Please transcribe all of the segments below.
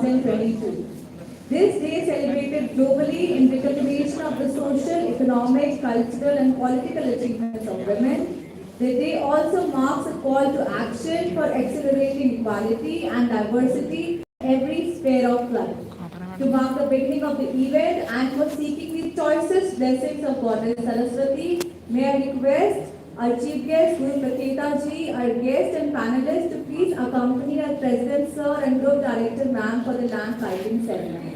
2022. This day celebrated globally in recognition of the social, economic, cultural and political achievements of women. The day also marks a call to action for accelerating equality and diversity in every sphere of life. To mark the beginning of the event and for seeking the choicest blessings of Goddess Saraswati, may I request our chief guest, Guru Praketa ji, our guest and panelists to please accompany our President Sir and Group Director Ma'am for the land titling ceremony.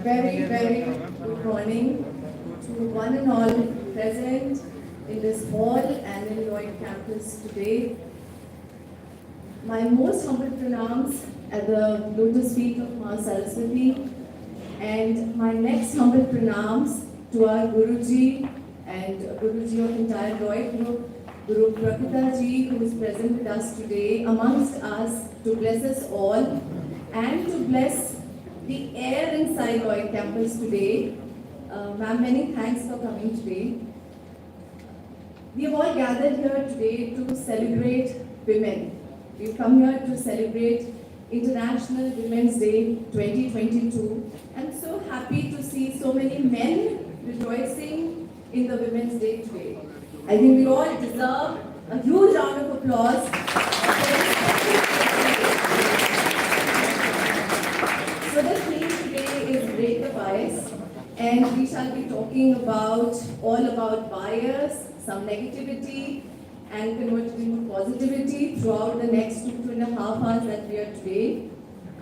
Very, very good morning to one and all present in this hall and in Lloyd campus today. My most humble pranams at the lotus feet of Ma Saraswati, and my next humble pranams to our Guruji and Guruji of entire Lloyd group, Guru Praketa ji, who is present with us today amongst us to bless us all and to bless the air inside Lloyd campus today. Ma'am, many thanks for coming today. We have all gathered here today to celebrate women. We've come here to celebrate International Women's Day 2022. I'm so happy to see so many men rejoicing in the Women's Day today. I think we all deserve a huge round of applause. So the theme today is Break the Fire. and we shall be talking all about bias, some negativity, and convert it into positivity throughout the next 2.5 hours that we are today.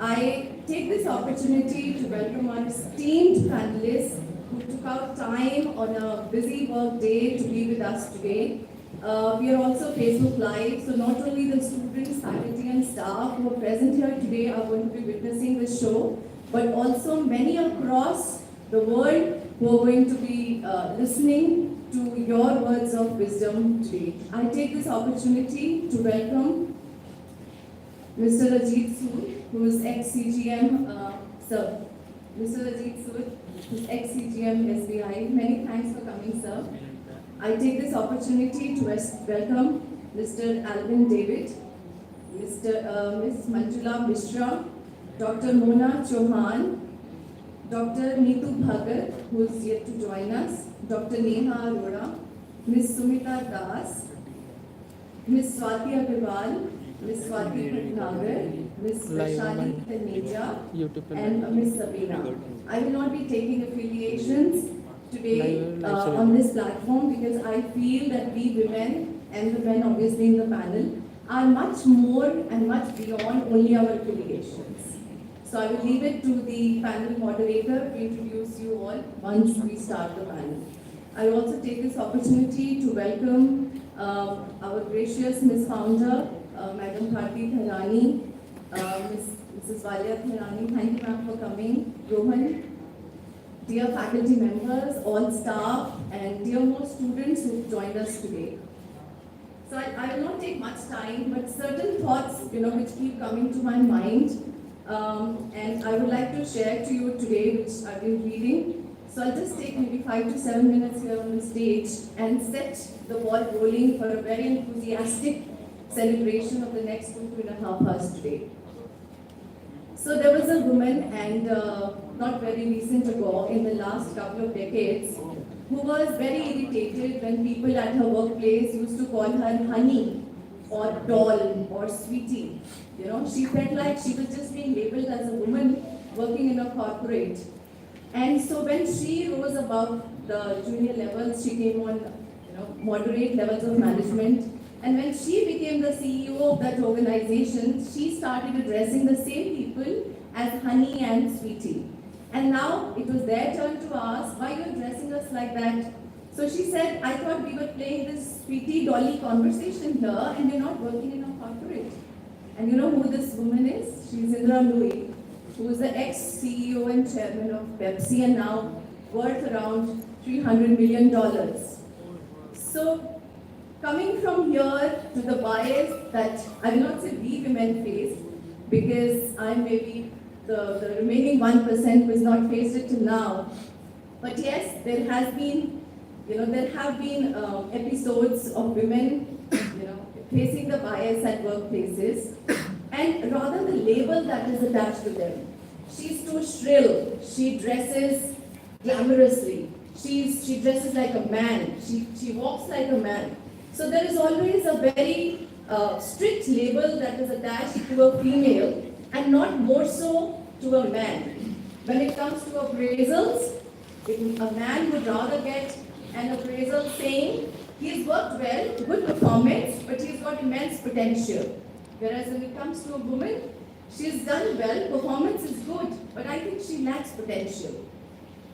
I take this opportunity to welcome our esteemed panelists who took out time on a busy work day to be with us today. We are also Facebook Live, so not only the students, faculty and staff who are present here today are going to be witnessing the show, but also many across the world who are going to be listening to your words of wisdom today. I take this opportunity to welcome Mr. Ajit Sood, who is ex-CGM, sir. Mr. Ajit Sood, who is ex-CGM SBI. Many thanks for coming, sir. I take this opportunity to welcome Mr. Alvin David, Ms. Manjula Mishra, Dr. Mona Chauhan, Dr. Neetu Bhagat, who is yet to join us, Dr. Neha Arora, Ms. Sumita Das, Ms. Swati Agarwal, Ms. Swati Bhatnagar, Ms. Vaishali Taneja, and Ms. Sabina. I will not be taking affiliations today on this platform because I feel that we women and the men obviously in the panel are much more and much beyond only our affiliations. So I will leave it to the panel moderator to introduce you all once we start the panel. I will also take this opportunity to welcome our gracious Ms. Founder, Madam Bharti Tharani, Mrs. Valia Tharani. Thank you, ma'am, for coming. Rohan, dear faculty members, all staff, and dear most students who joined us today. So I will not take much time, but certain thoughts, which keep coming to my mind, and I would like to share to you today, which I've been reading. So I'll just take maybe 5 to 7 minutes here on the stage and set the ball rolling for a very enthusiastic celebration of the next 2.5 hours today. So there was a woman, and not very recent ago, in the last couple of decades, who was very irritated when people at her workplace used to call her honey or doll or sweetie. She felt like she was just being labeled as a woman working in a corporate. And so when she rose above the junior levels, she came on moderate levels of management. And when she became the CEO of that organization, she started addressing the same people as honey and sweetie. And now it was their turn to ask, why are you addressing us like that? So she said, I thought we were playing this sweetie dolly conversation here and we're not working in a corporate. And you know who this woman is? She's Lloyd, who is the ex-CEO and chairman of Pepsi and now worth around $300 million. So coming from here to the bias that I will not say we women face, because I'm maybe the remaining 1% who has not faced it till now. But yes, there have been episodes of women, facing the bias at workplaces, and rather the label that is attached to them. She's too shrill. She dresses glamorously. She dresses like a man. She walks like a man. So there is always a very strict label that is attached to a female and not more so to a man. When it comes to appraisals, a man would rather get an appraisal saying he's worked well, good performance, but he's got immense potential. Whereas when it comes to a woman, she's done well, performance is good, but I think she lacks potential.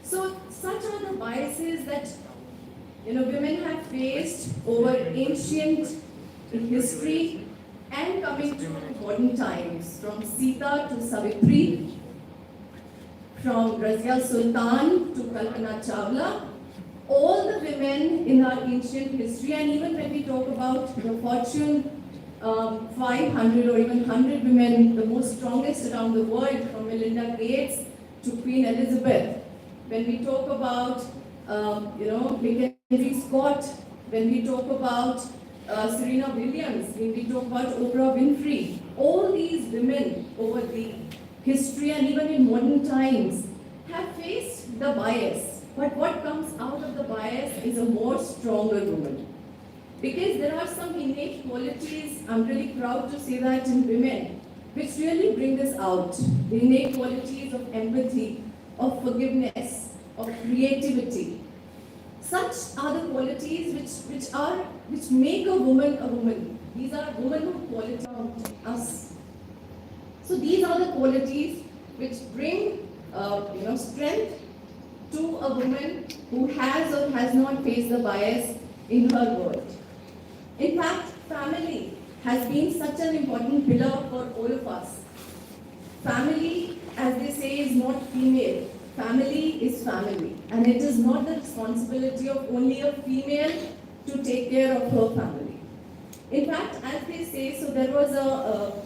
So such are the biases that women have faced over ancient history and coming to modern times, from Sita to Savitri, from Razia Sultan to Kalpana Chawla. All the women in our ancient history, and even when we talk about the Fortune 500 or even 100 women, the most strongest around the world, from Melinda Gates to Queen Elizabeth. When we talk about, Mackenzie Scott, when we talk about Serena Williams, when we talk about Oprah Winfrey, all these women over the history and even in modern times have faced the bias. But what comes out of the bias is a more stronger woman. Because there are some innate qualities, I'm really proud to say that, in women, which really bring this out. The innate qualities of empathy, of forgiveness, of creativity. Such are the qualities which make a woman a woman. These are womanhood qualities of us. So these are the qualities which bring strength to a woman who has or has not faced the bias in her world. In fact, family has been such an important pillar for all of us. Family, as they say, is not female. Family is family. And it is not the responsibility of only a female to take care of her family. In fact, as they say, so there was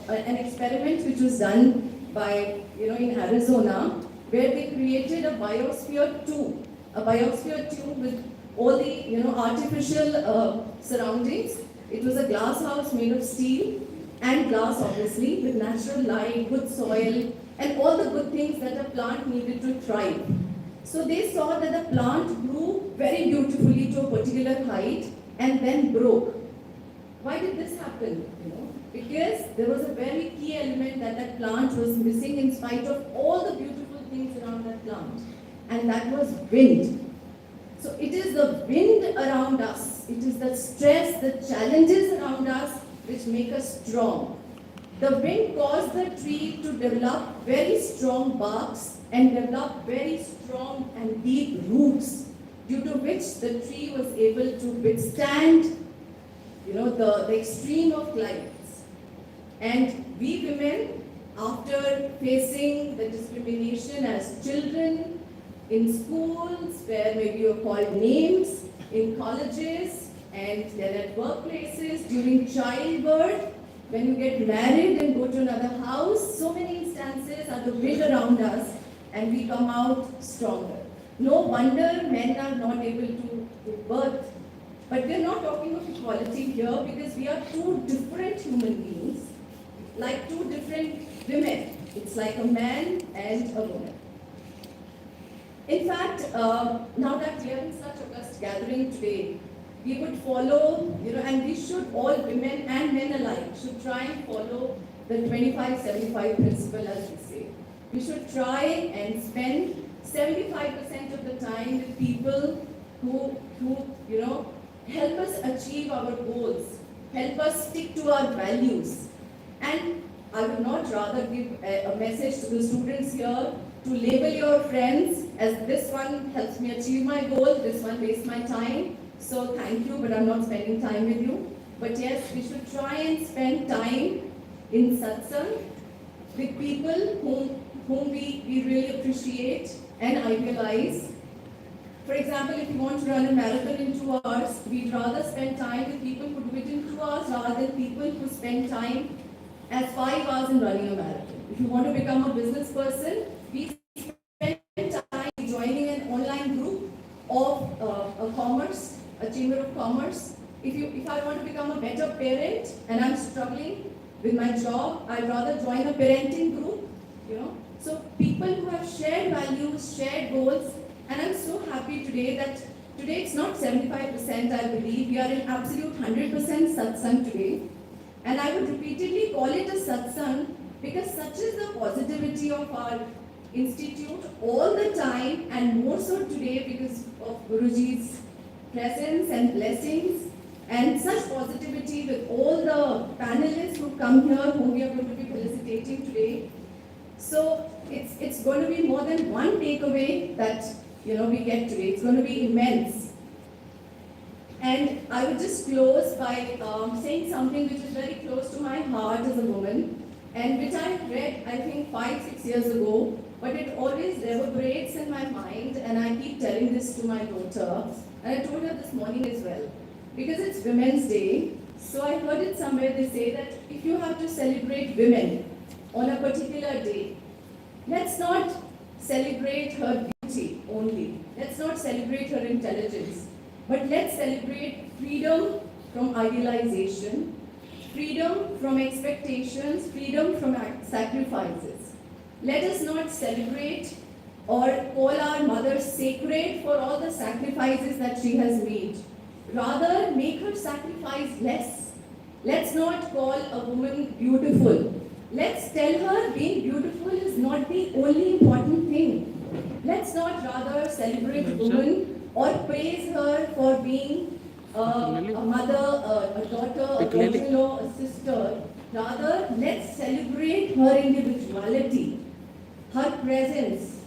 an experiment which was done by, in Arizona, where they created a biosphere 2 with all the, artificial surroundings. It was a glass house made of steel and glass, obviously, with natural light, good soil, and all the good things that a plant needed to thrive. So they saw that the plant grew very beautifully to a particular height and then broke. Why did this happen? Because there was a very key element that plant was missing in spite of all the beautiful things around that plant, and that was wind. So it is the wind around us, it is the stress, the challenges around us which make us strong. The wind caused the tree to develop very strong barks and develop very strong and deep roots, due to which the tree was able to withstand the extreme of climates. And we women, after facing the discrimination as children, in schools where maybe you're called names, in colleges, and then at workplaces, during childbirth, when you get married and go to another house, so many instances are the wind around us and we come out stronger. No wonder men are not able to give birth. But we're not talking of equality here because we are two different human beings, like two different women. It's like a man and a woman. In fact, now that we are in such august gathering today, we would follow, and we should, all women and men alike, should try and follow the 25-75 principle, as we say. We should try and spend 75% of the time with people who help us achieve our goals, help us stick to our values. And I would not rather give a message to the students here to label your friends as this one helps me achieve my goal, this one wastes my time. So thank you, but I'm not spending time with you. But yes, we should try and spend time in satsang with people whom we really appreciate and idealize. For example, if you want to run a marathon in 2 hours, we'd rather spend time with people who do it in 2 hours rather than people who spend time as 5 hours in running a marathon. If you want to become a business person, we spend time joining an online group of a chamber of commerce. If I want to become a better parent and I'm struggling with my job, I'd rather join a parenting group, So people who have shared values, shared goals, and I'm so happy today that today it's not 75%, I believe. We are in absolute 100% satsang today. And I would repeatedly call it a satsang because such is the positivity of our institute all the time, and more so today because of Guruji's presence and blessings, and such positivity with all the panelists who come here, whom we are going to be felicitating today. So it's going to be more than one takeaway that we get today. It's going to be immense. And I would just close by saying something which is very close to my heart as a woman, and which I read, I think, 5-6 years ago, but it always reverberates in my mind, and I keep telling this to my daughter, and I told her this morning as well, because it's Women's Day. So I heard it somewhere, they say that if you have to celebrate women on a particular day, let's not celebrate her beauty only. Let's not celebrate her intelligence. But let's celebrate freedom from idealization, freedom from expectations, freedom from sacrifices. Let us not celebrate or call our mother sacred for all the sacrifices that she has made. Rather, make her sacrifice less. Let's not call a woman beautiful. Let's tell her being beautiful is not the only important thing. Let's not rather celebrate women or praise her for being a mother, a daughter, a daughter-in-law, a sister. Rather, let's celebrate her individuality, her presence,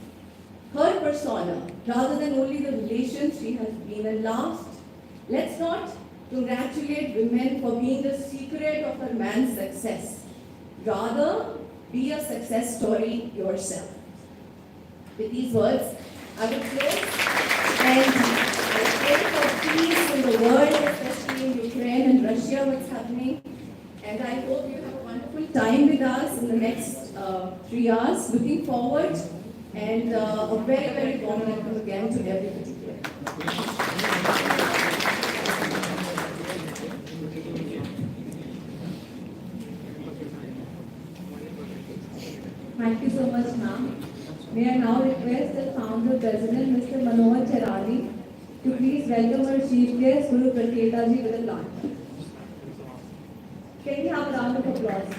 her persona, rather than only the relations she has been. And last, let's not congratulate women for being the secret of a man's success. Rather, be a success story yourself. With these words, I will close and I pray for peace in the world, especially in Ukraine and Russia, what's happening. And I hope you have a wonderful time with us in the next 3 hours. Looking forward and a very, very warm welcome again to everybody here. Thank you so much, ma'am. May I now request the founder president, Mr. CHAUDHARY, to please welcome our chief guest, Guru Praketa ji, with a plant. Can we have a round of applause?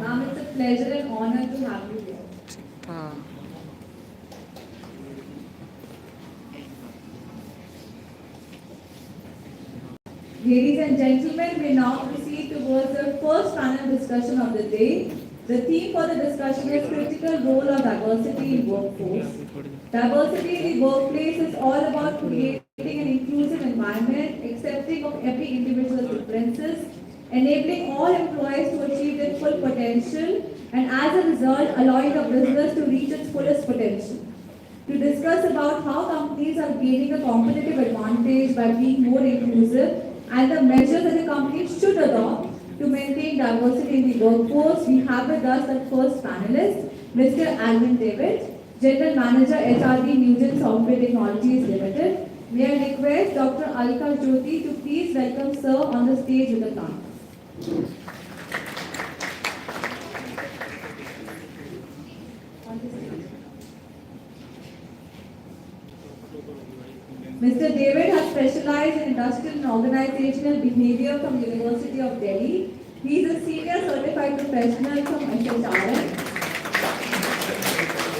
Ma'am, it's a pleasure and honor to have you here. Ladies and gentlemen, we now proceed towards the first panel discussion of the day. The theme for the discussion is critical role of diversity in workforce. Diversity in the workplace is all about creating an inclusive environment, accepting of every individual's differences, enabling all employees to achieve their full potential, and as a result, allowing the business to reach its fullest potential. To discuss about how companies are gaining a competitive advantage by being more inclusive and the measures that the companies should adopt to maintain diversity in the workforce, we have with us the first panelist, Mr. Alvin David, General Manager HRD Nugent Software Technologies Limited. May I request Dr. Alka Jyoti to please welcome Sir on the stage with a plant. Mr. David has specialized in industrial and organizational behavior from University of Delhi. He is a senior certified professional from SHRM.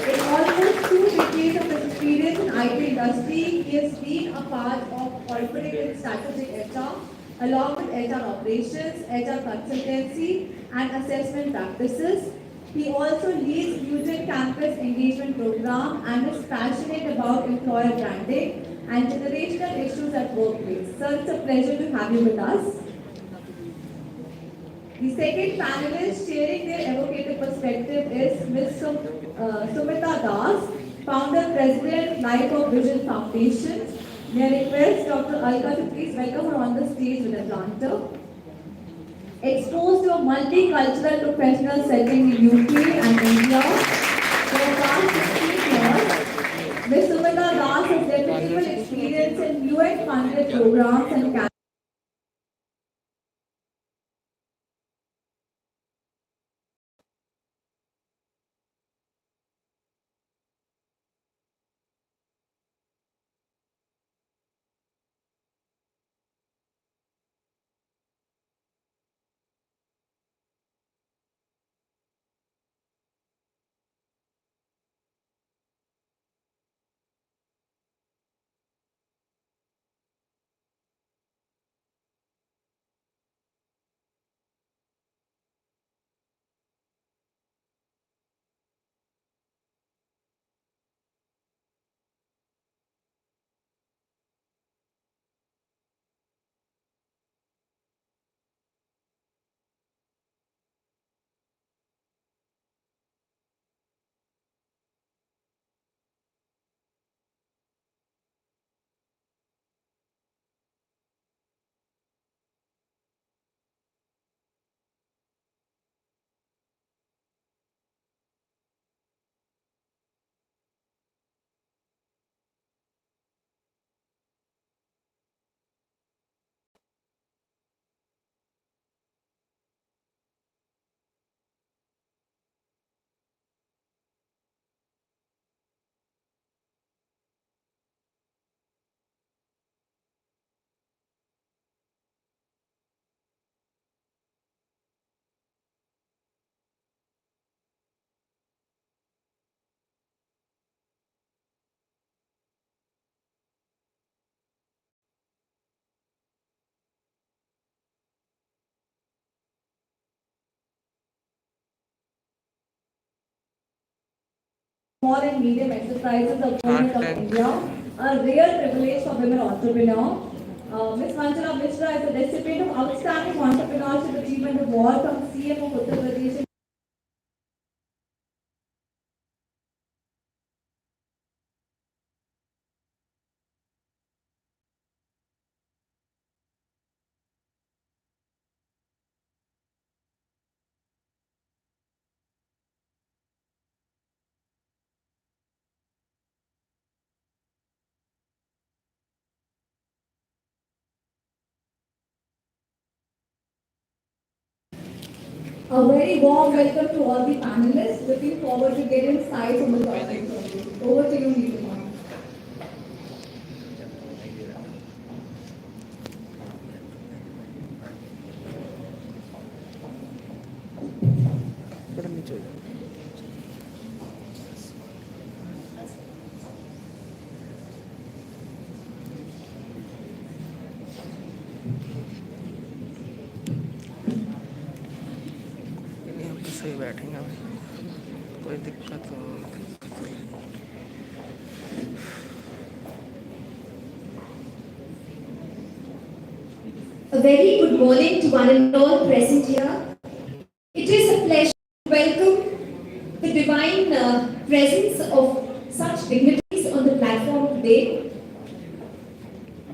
In almost 2 decades of experience in IT industry, he has been a part of corporate and strategic HR, along with HR operations, HR consultancy, and assessment practices. He also leads Nugent Campus Engagement Program and is passionate about employer branding and generational issues at workplace. Sir, it's a pleasure to have you with us. The second panelist sharing their evocative perspective is Ms. SUSMITA Das, Founder President, Life of Vision Foundation. May I request Dr. Alka to please welcome her on the stage with Atlanta. Exposed to a multicultural professional setting in UK and India for the past 16 years, Ms. SUSMITA Das has reputable experience in UN-funded programs and Small and medium enterprises of government of India, a rare privilege for women entrepreneurs. Ms. Manjana Mishra is a recipient of Outstanding Entrepreneurship Achievement Award from CM of Uttar Pradesh. A very warm welcome to all the panelists. Looking forward to get insights on the topic. Over to you, Neetu. सही बैठेंगे कोई दिक्कत A very good morning to one and all present here. It is a pleasure to welcome the divine presence of such dignitaries on the platform today.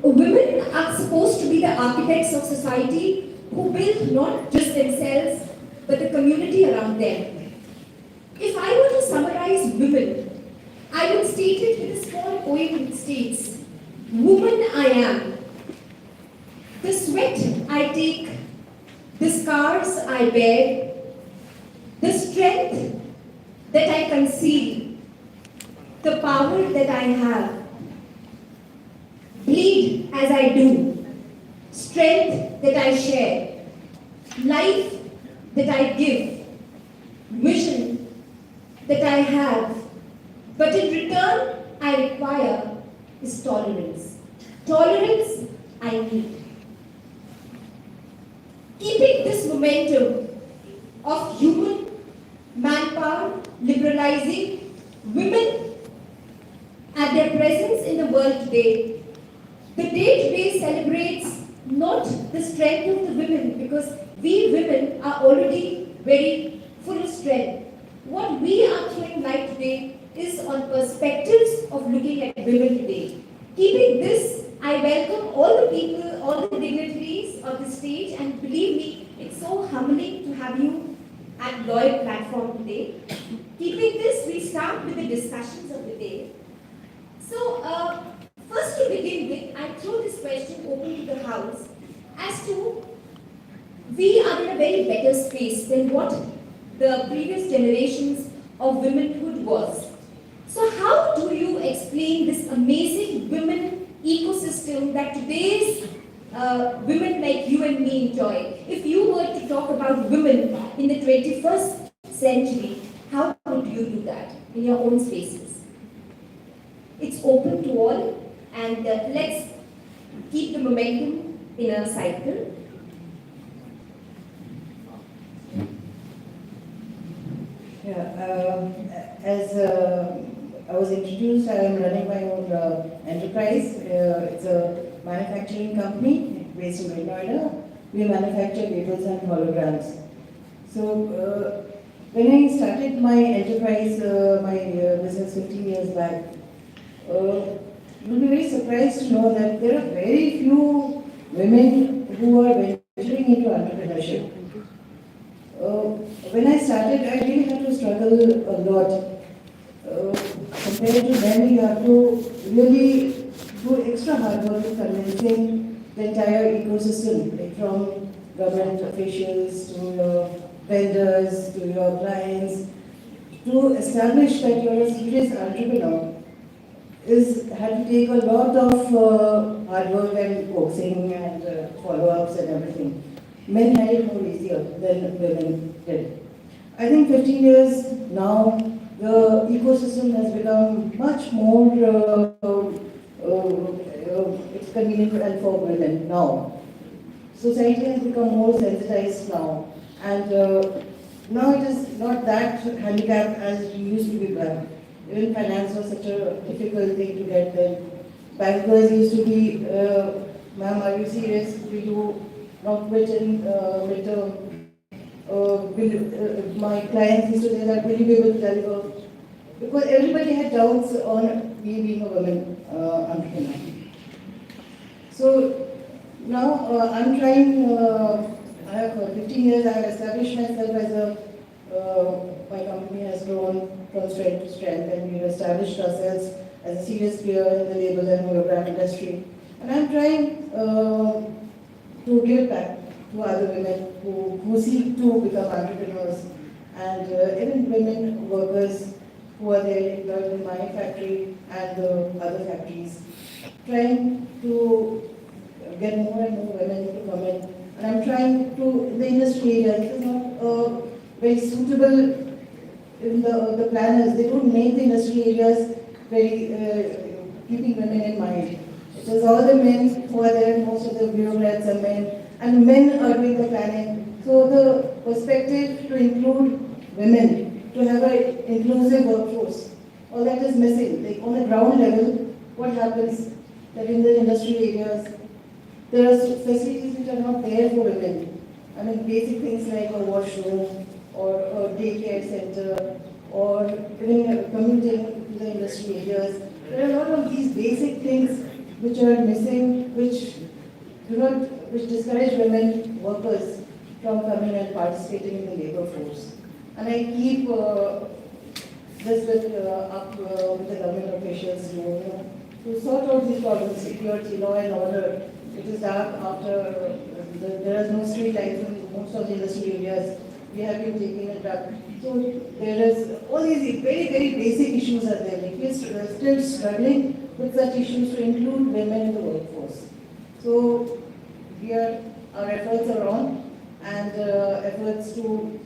Women are supposed to be the architects of society who build not just themselves but the community around them. If I were to summarize women, I would state it with a small poem that states, "Woman I am. The sweat I take, the scars I bear, the strength that I conceal, the power that I have. Bleed as I do, strength that I share, life that I give, vision that I have, but in return I require is tolerance. Tolerance I need." Keeping this momentum of human manpower, liberalizing women and their presence in the world today, the day today celebrates not the strength of the women, because we women are already very full of strength. What we are throwing light today is on perspectives of looking at women today. Keeping this, I welcome all the people, all the dignitaries of the stage, and believe me, it's so humbling to have you at Lloyd platform today. Keeping this, we start with the discussions of the day. So, first to begin with, I throw this question open to the House as to, we are in a very better space than what the previous generations of womanhood was. So how do you explain this amazing women ecosystem that today's women like you and me enjoy? If you were to talk about women in the 21st century, how would you do that in your own spaces? It's open to all, and let's keep the momentum in a cycle. Yeah, as I was introduced, I am running my own enterprise. It's a manufacturing company based in Noida. We manufacture labels and holograms. So when I started my enterprise, my business 15 years back, you'll be very surprised to know that there are very few women who are venturing into entrepreneurship. When I started, I really had to struggle a lot. Compared to them, you have to really do extra hard work in convincing the entire ecosystem, like from government officials to your vendors to your clients, to establish that you're a serious entrepreneur. Had to take a lot of hard work and coaxing and follow-ups and everything. Men had it more easier than women did. I think 15 years now, the ecosystem has become much more it's convenient and for women now. Society has become more sensitized now, and now it is not that handicap as it used to be back. Even finance was such a difficult thing to get them. Bankers used to be, ma'am, are you serious? Will you not quit in midterm? My clients used to say that, will you be able to deliver? Because everybody had doubts on me being a woman entrepreneur. So now I'm trying, I have 15 years, I have established myself as a, my company has grown from strength to strength, and we've established ourselves as a serious player in the label and hologram industry. And I'm trying to give back to other women who seek to become entrepreneurs, and even women workers who are there employed in my factory and other factories, trying to get more and more women to come in. And I'm trying to, in the industry area, it is not very suitable in the planners. They don't make the industry areas very keeping women in mind. It is all the men who are there, most of the bureaucrats are men, and men are doing the planning. So the perspective to include women, to have an inclusive workforce, all that is missing. Like on the ground level, what happens that in the industry areas, there are facilities which are not there for women. I mean, basic things like a washroom or a daycare center or even commuting to the industry areas. There are a lot of these basic things which are missing, which discourage women workers from coming and participating in the labor force. And I keep this with the government officials to sort out these problems, security, law and order. It is dark after, there are no street lights in most of the industry areas. We have been taking it up. So there is, all these very, very basic issues are there. Like we are still struggling with such issues to include women in the workforce. So our efforts are on, and efforts to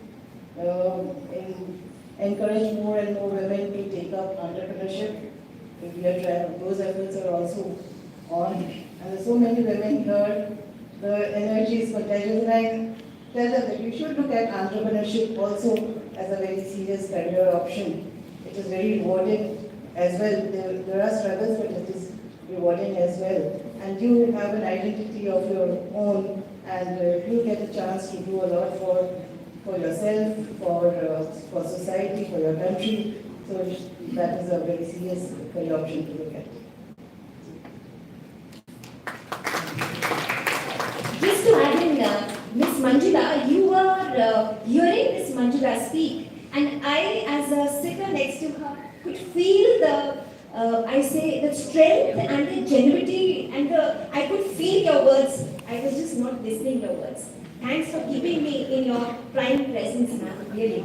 encourage more and more women to take up entrepreneurship. We are trying, those efforts are also on. And there's so many women here, the energy is contagious, and I tell them that you should look at entrepreneurship also as a very serious career option. It is very rewarding as well. There are struggles, but it is rewarding as well. And you have an identity of your own, and you get a chance to do a lot for yourself, for society, for your country. So that is a very serious career option to look at. Just to add in, Miss Manjula, you were hearing Miss Manjula speak, and I, as a sitter next to her, could feel the the strength and the genuinity, and I could feel your words. I was just not listening your words. Thanks for keeping me in your prime presence, ma'am. Really.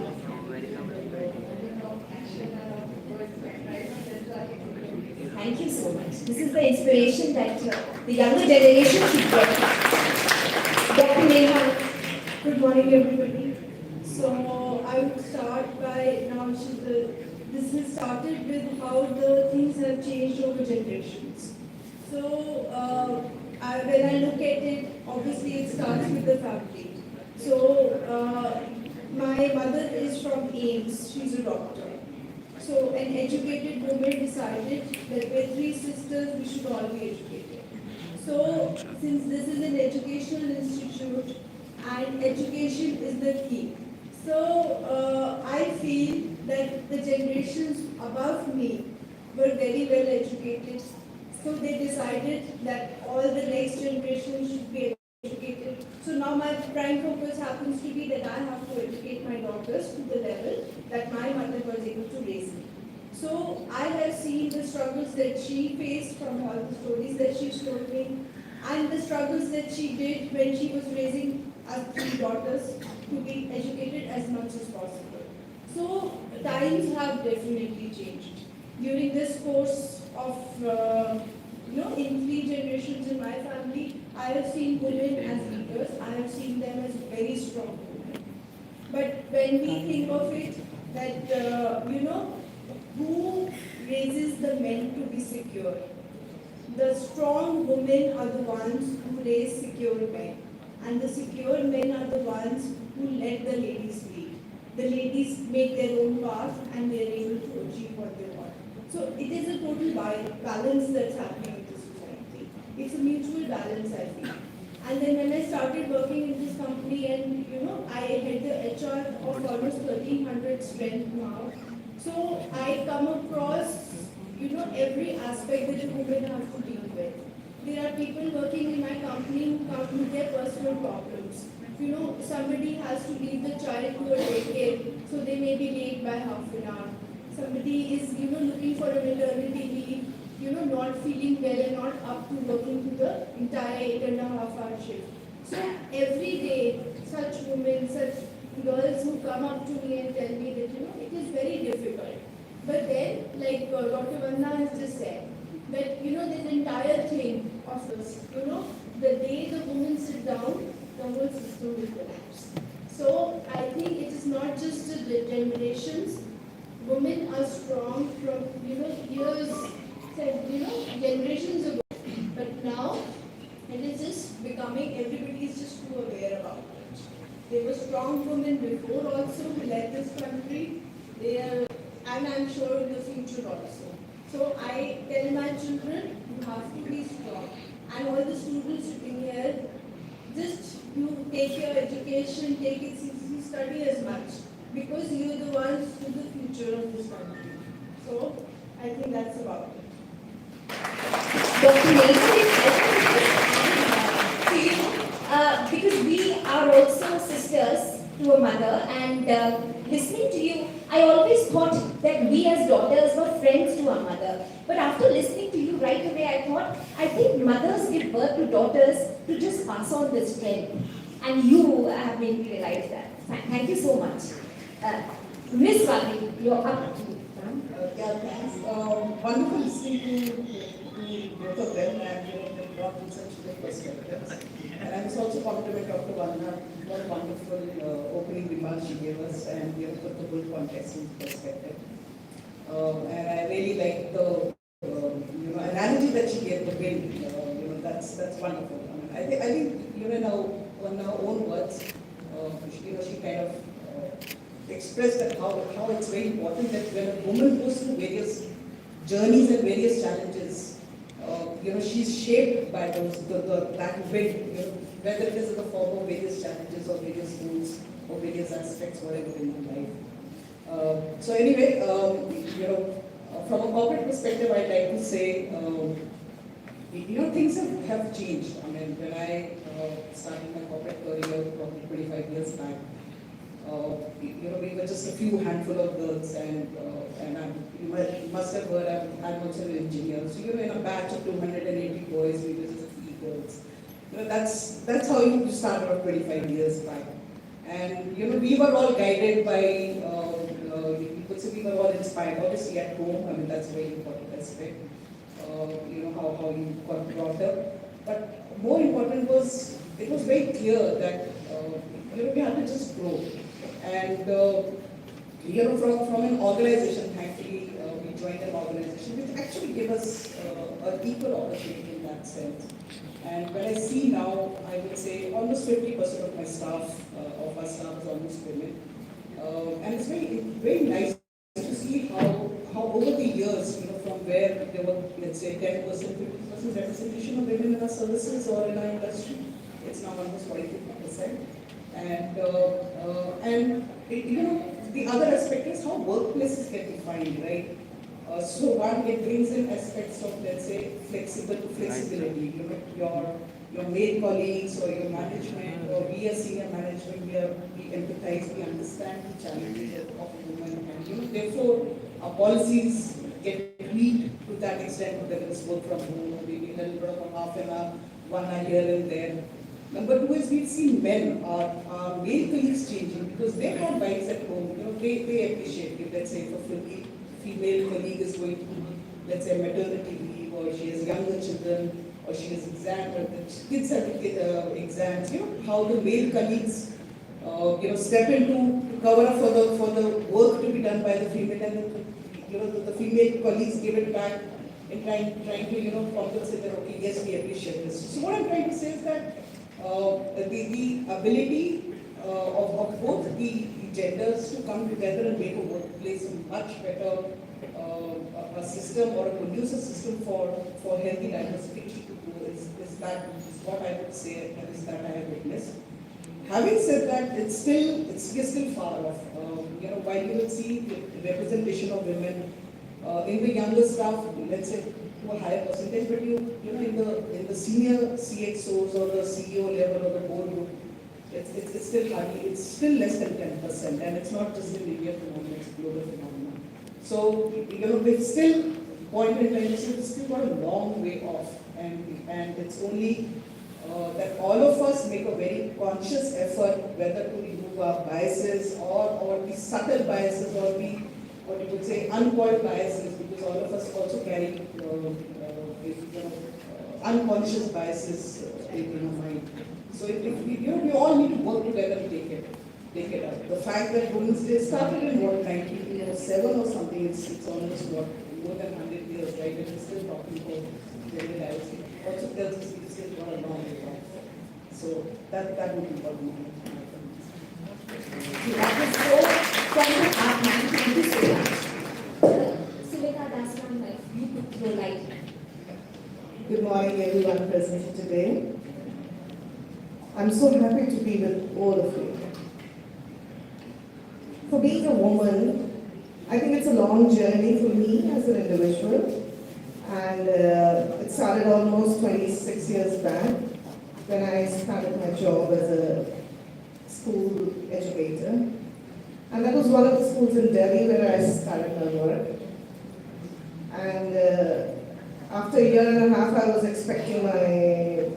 Thank you so much. This is the inspiration that the younger generation should get. Dr. Neha, good morning, everybody. So I would start by now. This has started with how the things have changed over generations. So when I look at it, obviously it starts with the family. So my mother is from Ames. She's a doctor. So an educated woman decided that we're three sisters, we should all be educated. So since this is an educational institute and education is the key, so I feel that the generations above me were very well educated. So they decided that all the next generation should be educated. So now my prime focus happens to be that I have to educate my daughters to the level that my mother was able to raise me. So I have seen the struggles that she faced from all the stories that she's told me, and the struggles that she did when she was raising us three daughters to be educated as much as possible. So times have definitely changed. During this course of in three generations in my family, I have seen women as leaders. I have seen them as very strong women. But when we think of it, that who raises the men to be secure? The strong women are the ones who raise secure men, and the secure men are the ones who let the ladies lead. the ladies make their own path and they are able to achieve what they want. So it is a total balance that's happening in the society. It's a mutual balance, I feel. And then when I started working in this company and I had the HR of almost 1,300 strength now. So I come across every aspect that a woman has to deal with. There are people working in my company who come with their personal problems. Somebody has to leave the child to a daycare, so they may be late by half an hour. Somebody is, looking for a maternity leave, not feeling well and not up to working to the entire 8.5-hour shift. So every day, such women, such girls who come up to me and tell me that, it is very difficult. But then, like Dr. Vandana has just said, that, this entire thing of this, the day the women sit down, the whole system will collapse. So I think it is not just the generations. Women are strong from, years, generations ago. But now, it is just becoming, everybody is just too aware about it. There were strong women before also who led this country. They are, and I'm sure in the future also. So I tell my children, you have to be strong. And all the students sitting here, just you take your education, take it seriously, study as much. Because you're the ones to the future of this country. So I think that's about it. Dr. Because we are also sisters to a mother, and listening to you, I always thought that we as daughters were friends to our mother. But after listening to you right away, I think mothers give birth to daughters to just pass on this strength. And you have made me realize that. Thank you so much. Miss Swati, you're up. Yeah, thanks. Wonderful listening to both of them, and they brought in such good perspectives. And I was also compliment Dr. Vandana, what a wonderful opening remarks she gave us, and put the whole context into perspective. And I really like the analogy that she gave, the wind. That's wonderful. I think now on our own words, she kind of expressed that how it's very important that when a woman goes through various journeys and various challenges, she's shaped by that wind, whether it is in the form of various challenges or various moods or various aspects, whatever in her life. So anyway, from a corporate perspective, I'd like to say, things have changed. I mean, when I started my corporate career probably 25 years back, we were just a few handful of girls, and you must have heard I'm also an engineer. So in a batch of 280 boys, we were just a few girls. That's how you started out 25 years back. And we were all guided by, you could say we were all inspired, obviously at home. I mean, that's a very important aspect. How you got brought up. But more important was, it was very clear that we had to just grow. And from an organization, thankfully, we joined an organization which actually gave us an equal opportunity in that sense. And when I see now, I would say almost 50% of my staff, of our staff is almost women. And it's very nice to see how over the years, from where there were, let's say, 10%, 50% representation of women in our services or in our industry, it's now almost 45%. And the other aspect is how workplaces get defined, right? So one, it brings in aspects of, let's say, flexibility. Your male colleagues or your management, or we as senior management, we empathize, we understand the challenges of a woman, and therefore our policies get tweaked to that extent, whether it's work from home or maybe a little bit of a half an hour, 1 hour here and there. Number two is we've seen men, our male colleagues changing because they have wives at home. They appreciate it. Let's say if a female colleague is going to, let's say, maternity leave, or she has younger children, or she has exams, or the kids have exams. How the male colleagues, step in to cover up for the work to be done by the female, and the female colleagues give it back in trying to compensate that. Okay, yes, we appreciate this. So what I'm trying to say is that the ability of both the genders to come together and make a workplace a much better a system or a conducive system for healthy diversification to grow is what I would say, and is that I have witnessed. Having said that, we're still far off. While you will see the representation of women in the younger staff, let's say to a higher percentage, but in the senior CXOs or the CEO level or the board, it's still less than 10%, and it's not just in India phenomenon, it's a global phenomenon. So we're still point in time, it's still got a long way off, and it's only that all of us make a very conscious effort, whether to remove our biases or the subtle biases or the, what you would say, uncoiled biases, because all of us also carry unconscious biases in our mind. So we all need to work together to take it up. The fact that Women's Day started in 1907 or something, it's almost more than 100 years, right? And we're still talking about gender diversity. Also tells us we still got a long way off. So that would be what we need. That was so from the heart, ma'am. Thank you so much. SUSMITA, that's one life. You could throw light. Good morning, everyone present today. I'm so happy to be with all of you. For being a woman, I think it's a long journey for me as an individual. And it started almost 26 years back when I started my job as a school educator. And that was one of the schools in Delhi where I started my work. And after a year and a half, I was expecting my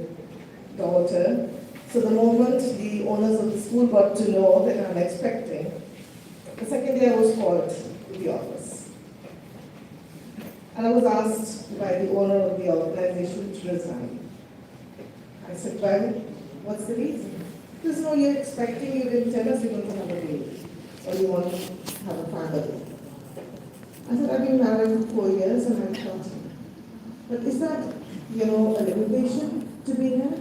daughter. So the moment the owners of the school got to know that I'm expecting, the second day I was called to the office. And I was asked by the owner of the organization to resign. I said, well, what's the reason? He says, no, you're expecting, you didn't tell us you're going to have a baby, or you want to have a family. I said, I've been married for 4 years, and I thought, but is that, a limitation to be here?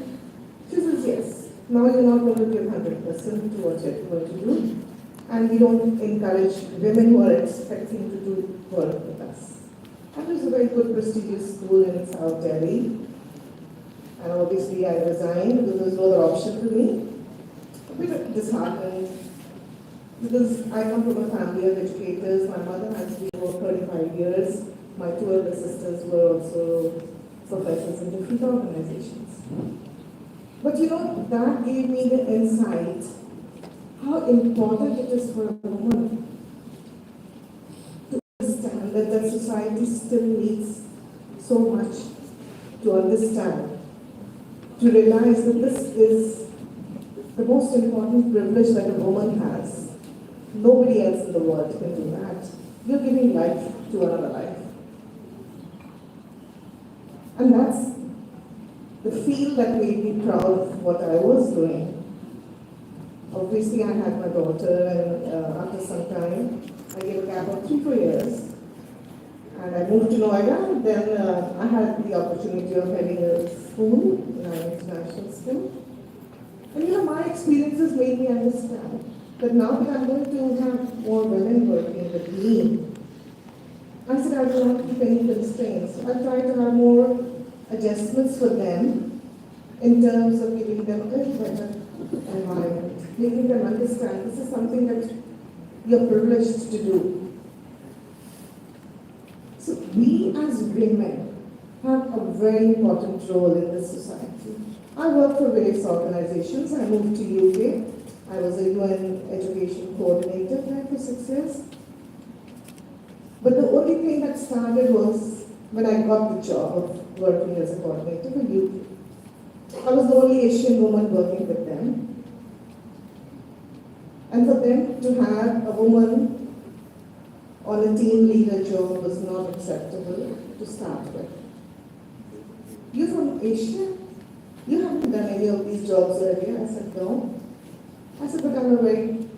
She says, yes. Now you're not going to give 100% to what you're going to do, and we don't encourage women who are expecting to do work with us. And it was a very good, prestigious school in South Delhi. And obviously I resigned because there was no other option for me. A bit disheartened because I come from a family of educators. My mother has been for 35 years. My 2 elder sisters were also professors in different organizations. But that gave me the insight how important it is for a woman to understand that society still needs so much to understand, to realize that this is the most important privilege that a woman has. Nobody else in the world can do that. You're giving life to another life. And that's the feel that made me proud of what I was doing. Obviously, I had my daughter, and after some time, I gave a gap of 3-4 years. And I moved to Noida, and then I had the opportunity of heading a school, an international school. And my experiences made me understand that now that I'm going to have more women working with me, I said I will not keep any constraints. I'll try to have more adjustments for them in terms of giving them a better environment, making them understand this is something that you're privileged to do. So we as women have a very important role in this society. I work for various organizations. I moved to UK. I was a UN education coordinator there for 6 years. But the only thing that started was when I got the job of working as a coordinator for UK. I was the only Asian woman working with them. And for them to have a woman on a team leader job was not acceptable to start with. You're from Asia? You haven't done any of these jobs earlier? I said, no. I said, but I'm a very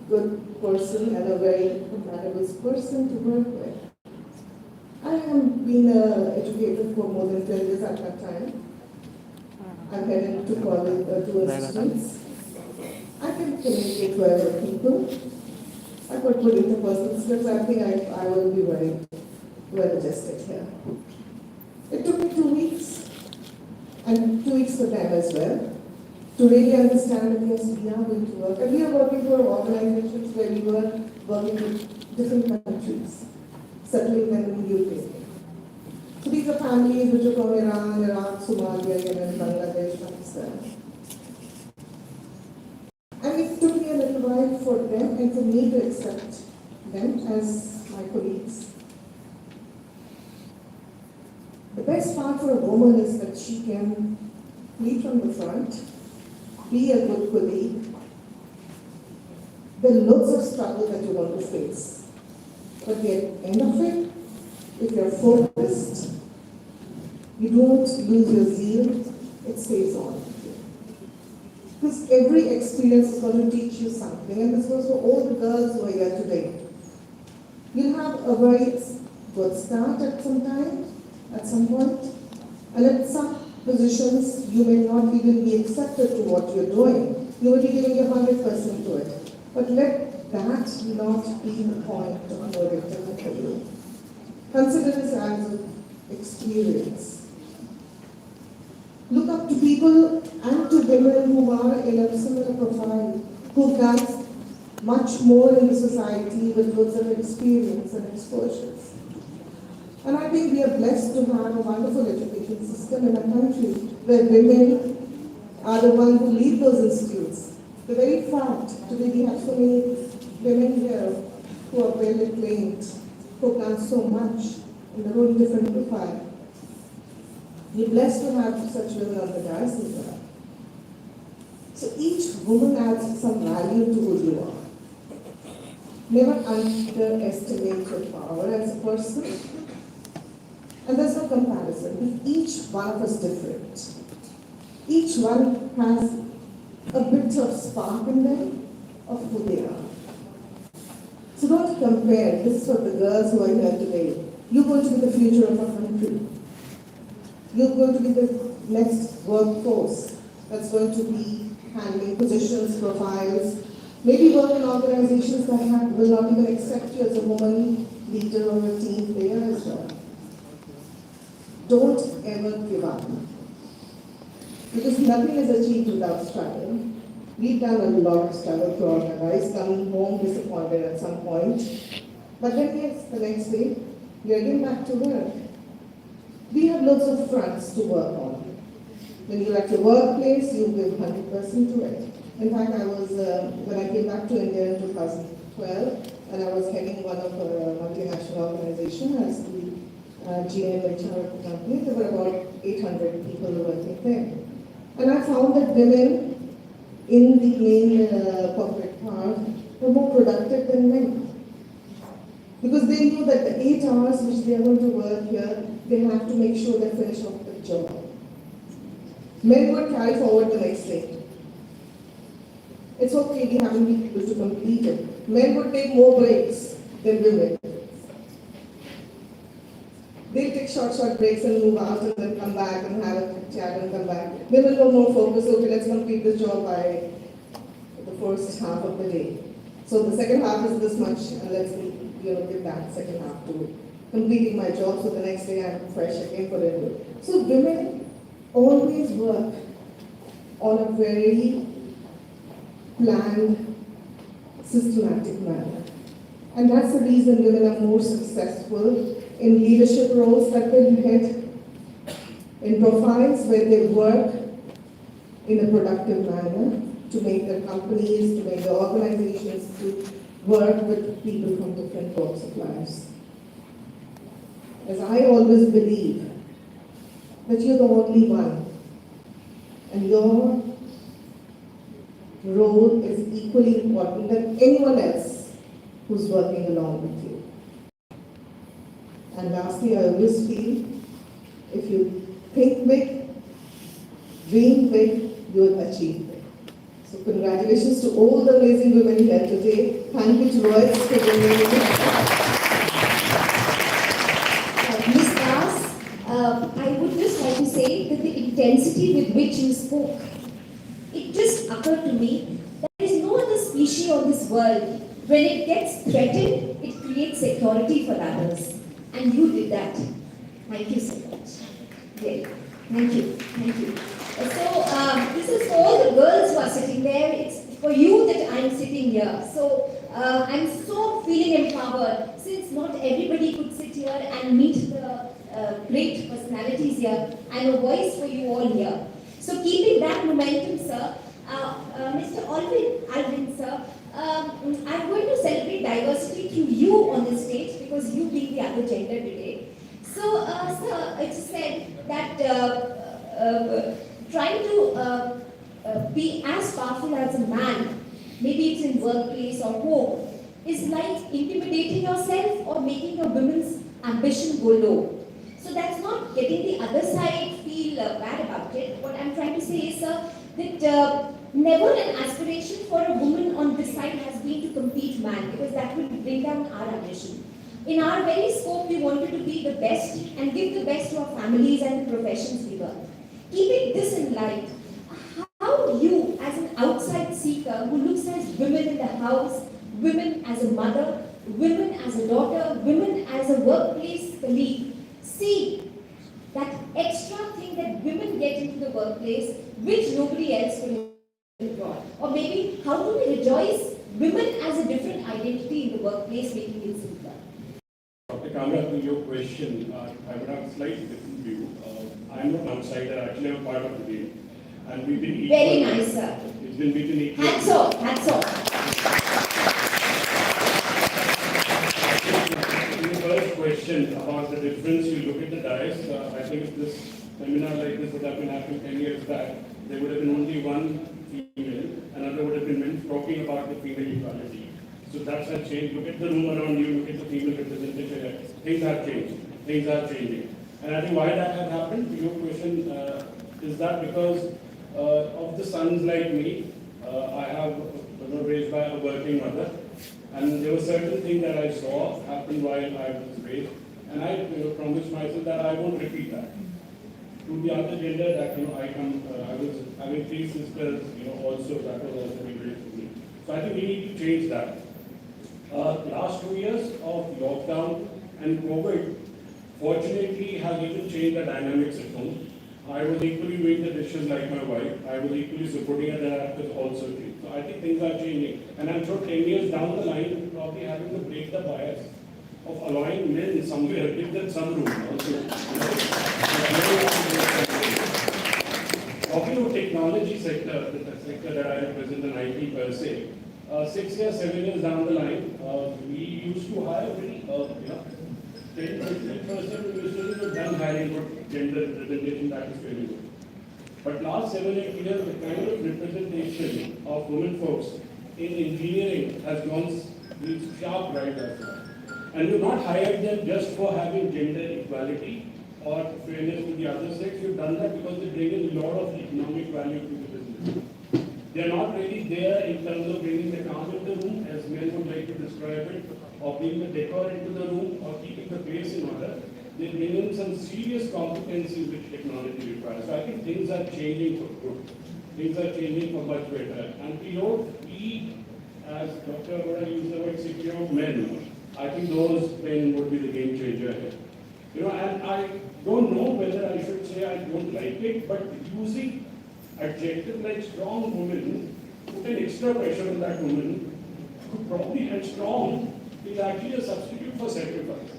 good person and a very compatible person to work with. I have been an educator for more than 10 years at that time. I'm heading to college, to institutes. I can communicate well with people. I've got good interpersonal skills. I think I will be very well adjusted here. It took me 2 weeks, and 2 weeks for them as well, to really understand that yes, we are going to work. And we are working for organizations where we were working with different countries, settling them in the UK. So these are families which are from Iran, Iraq, Somalia, Yemen, Bangladesh, Pakistan. And it took me a little while for them and for me to accept them as my colleagues. The best part for a woman is that she can lead from the front, be a good colleague. There are loads of struggle that you're going to face. But at the end of it, if you're focused, you don't lose your zeal, it stays on. Because every experience is going to teach you something, and this goes for all the girls who are here today. You'll have a very good start at some point, and at some positions you may not even be accepted to what you're doing. You will be giving your 100% to it. But let that not be the point of no return for you. Consider this as an experience. Look up to people and to women who are in a similar profile, who've done much more in the society with loads of experience and exposures. And I think we are blessed to have a wonderful education system in a country where women are the ones who lead those institutes. The very fact today we have so many women here who are well acclaimed, who have done so much in their own different profile. We're blessed to have such women on the dais as well. So each woman adds some value to who you are. Never underestimate your power as a person. And there's no comparison. Each one of us different. Each one has a bit of spark in them of who they are. So don't compare. This is for the girls who are here today. You're going to be the future of our country. You're going to be the next workforce that's going to be handling positions, profiles, maybe work in organizations that will not even accept you as a woman leader or a team player as well. Don't ever give up. Because nothing is achieved without struggle. We've done a lot of struggle to organize, come home disappointed at some point. But then yes, the next day, we are getting back to work. We have lots of fronts to work on. When you're at your workplace, you give 100% to it. In fact, I was, when I came back to India in 2012, and I was heading one of a multinational organization as the GM HR of the company, there were about 800 people working there. And I found that women in the main corporate part were more productive than men. Because they knew that the 8 hours which they are going to work here, they have to make sure they finish off the job. Men would carry forward the next day. It's okay, we haven't been able to complete it. Men would take more breaks than women. They'll take short breaks and move out and then come back and have a chat and come back. Women were more focused, okay, let's complete this job by the first half of the day. So the second half is this much, and let's give that second half to completing my job, so the next day I'm fresh again for it. So women always work on a very planned, systematic manner. And that's the reason women are more successful in leadership roles that they head, in profiles where they work in a productive manner to make their companies, to make the organizations, to work with people from different walks of lives. As I always believe that you're the only one, and your role is equally important than anyone else who's working along with you. And lastly, I always feel, if you think big, dream big, you will achieve big. So congratulations to all the amazing women here today. Thank you to Lloyd for bringing me. Ms. Das, I would just like to say that the intensity with which you spoke, it just occurred to me that there is no world, when it gets threatened, it creates security for others. And you did that. Thank you so much. Really. Thank you. Thank you. So, this is for all the girls who are sitting there. It's for you that I'm sitting here. So, I'm so feeling empowered, since not everybody could sit here and meet the great personalities here. I'm a voice for you all here. So, keeping that momentum, sir, Mr. Alvin, sir, I'm going to celebrate diversity through you on the stage, because you being the other gender today. So, sir, it's said that trying to be as powerful as a man, maybe it's in workplace or home, is like intimidating yourself or making a woman's ambition go low. So that's not getting the other side feel bad about it. What I'm trying to say is, sir, that never an aspiration for a woman on this side has been to compete man, because that will bring down our ambition. In our very scope, we wanted to be the best and give the best to our families and the professions we work. Keeping this in light, how you, as an outside seeker who looks at women in the house, women as a mother, women as a daughter, women as a workplace colleague, see that extra thing that women get into the workplace, which nobody else will enjoy? Or maybe, how do we rejoice women as a different identity in the workplace, making it simpler? Dr. Kamra, to your question, I would have a slightly different view. I'm not an outsider, actually I'm part of the team. And we've been equal. Very nice, sir. It's been between equal. Hats off, hats off. In the first question about the difference, you look at the dais, I think if this seminar like this would have been happening 10 years back, there would have been only one female, another would have been men talking about the female equality. So that's a change. Look at the room around you, look at the female representation. Things have changed. Things are changing. And I think why that has happened, to your question, is that because of the sons like me, I have raised by a working mother, and there were certain things that I saw happen while I was raised, and I promised myself that I won't repeat that. To the other gender, that I was having 3 sisters, also that was also very great for me. So I think we need to change that. Last 2 years of lockdown and COVID, fortunately, has even changed the dynamics at home. I was equally doing the dishes like my wife. I was equally supporting her, that was also changed. So I think things are changing. And I'm sure 10 years down the line, we're probably having to break the bias of allowing men somewhere, give them some room also. Talking about technology sector, the sector that I represent, the IT per se, 6 years, 7 years down the line, we used to hire very, 10-15% we used to have done hiring for gender representation, that is very good. But last 7-8 years, the kind of representation of women folks in engineering has gone sharp right as well. And we've not hired them just for having gender equality or fairness to the other sex. We've done that because they bring in a lot of economic value to the business. They are not really there in terms of bringing the calm into the room, as men would like to describe it, or bringing the decor into the room, or keeping the place in order. They bring in some serious competencies which technology requires. So I think things are changing for good. Things are changing for much better. And we, as Dr. Arora used the word secure men, I think those men would be the game changer here. And I don't know whether I should say I don't like it, but using adjective like strong woman put an extra pressure on that woman, who probably, and strong is actually a substitute for sacrifice.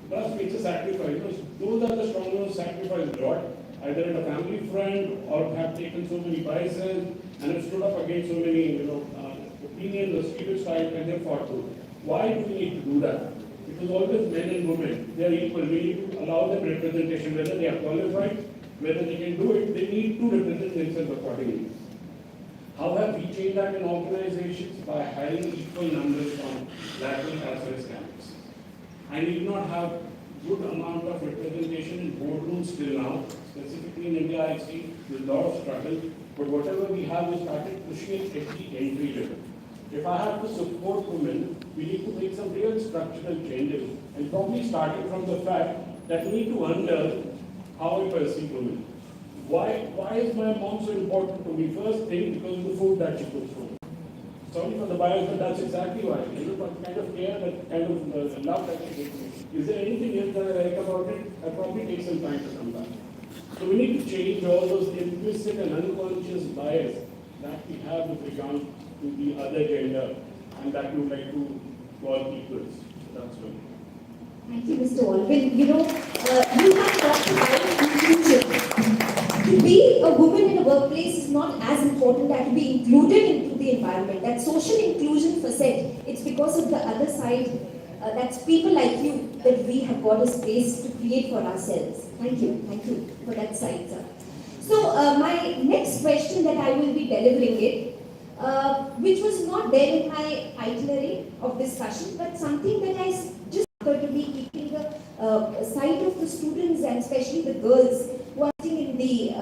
Thus makes a sacrifice. Those are the strong ones who sacrifice a lot, either in a family friend or have taken so many biases and have stood up against so many opinions or stereotypes and have fought through. Why do we need to do that? Because always men and women, they are equal. We need to allow them representation, whether they are qualified, whether they can do it, they need to represent themselves accordingly. How have we changed that in organizations? By hiring equal numbers from lateral as well as campus. I need not have good amount of representation in boardrooms till now. Specifically in India, I see there's a lot of struggle. But whatever we have, we started pushing it at the entry level. If I have to support women, we need to make some real structural changes, and probably starting from the fact that we need to unlearn how we perceive women. Why is my mom so important to me? First thing, because of the food that she cooks for me. Sorry for the bias, but that's exactly why. What kind of care, that kind of love that she gives me. Is there anything else that I like about it? I probably take some time to come back. So we need to change all those implicit and unconscious bias that we have with regard to the other gender and that we would like to call equals. So that's good. Thank you, Mr. Alvin. You have talked about inclusion. To be a woman in a workplace is not as important as to be included into the environment. That social inclusion facet, it's because of the other side, that's people like you, that we have got a space to create for ourselves. Thank you for that side, sir. So my next question that I will be delivering it, which was not there in my itinerary of discussion, but something that I just occurred to me, keeping the sight of the students and especially the girls who are sitting in the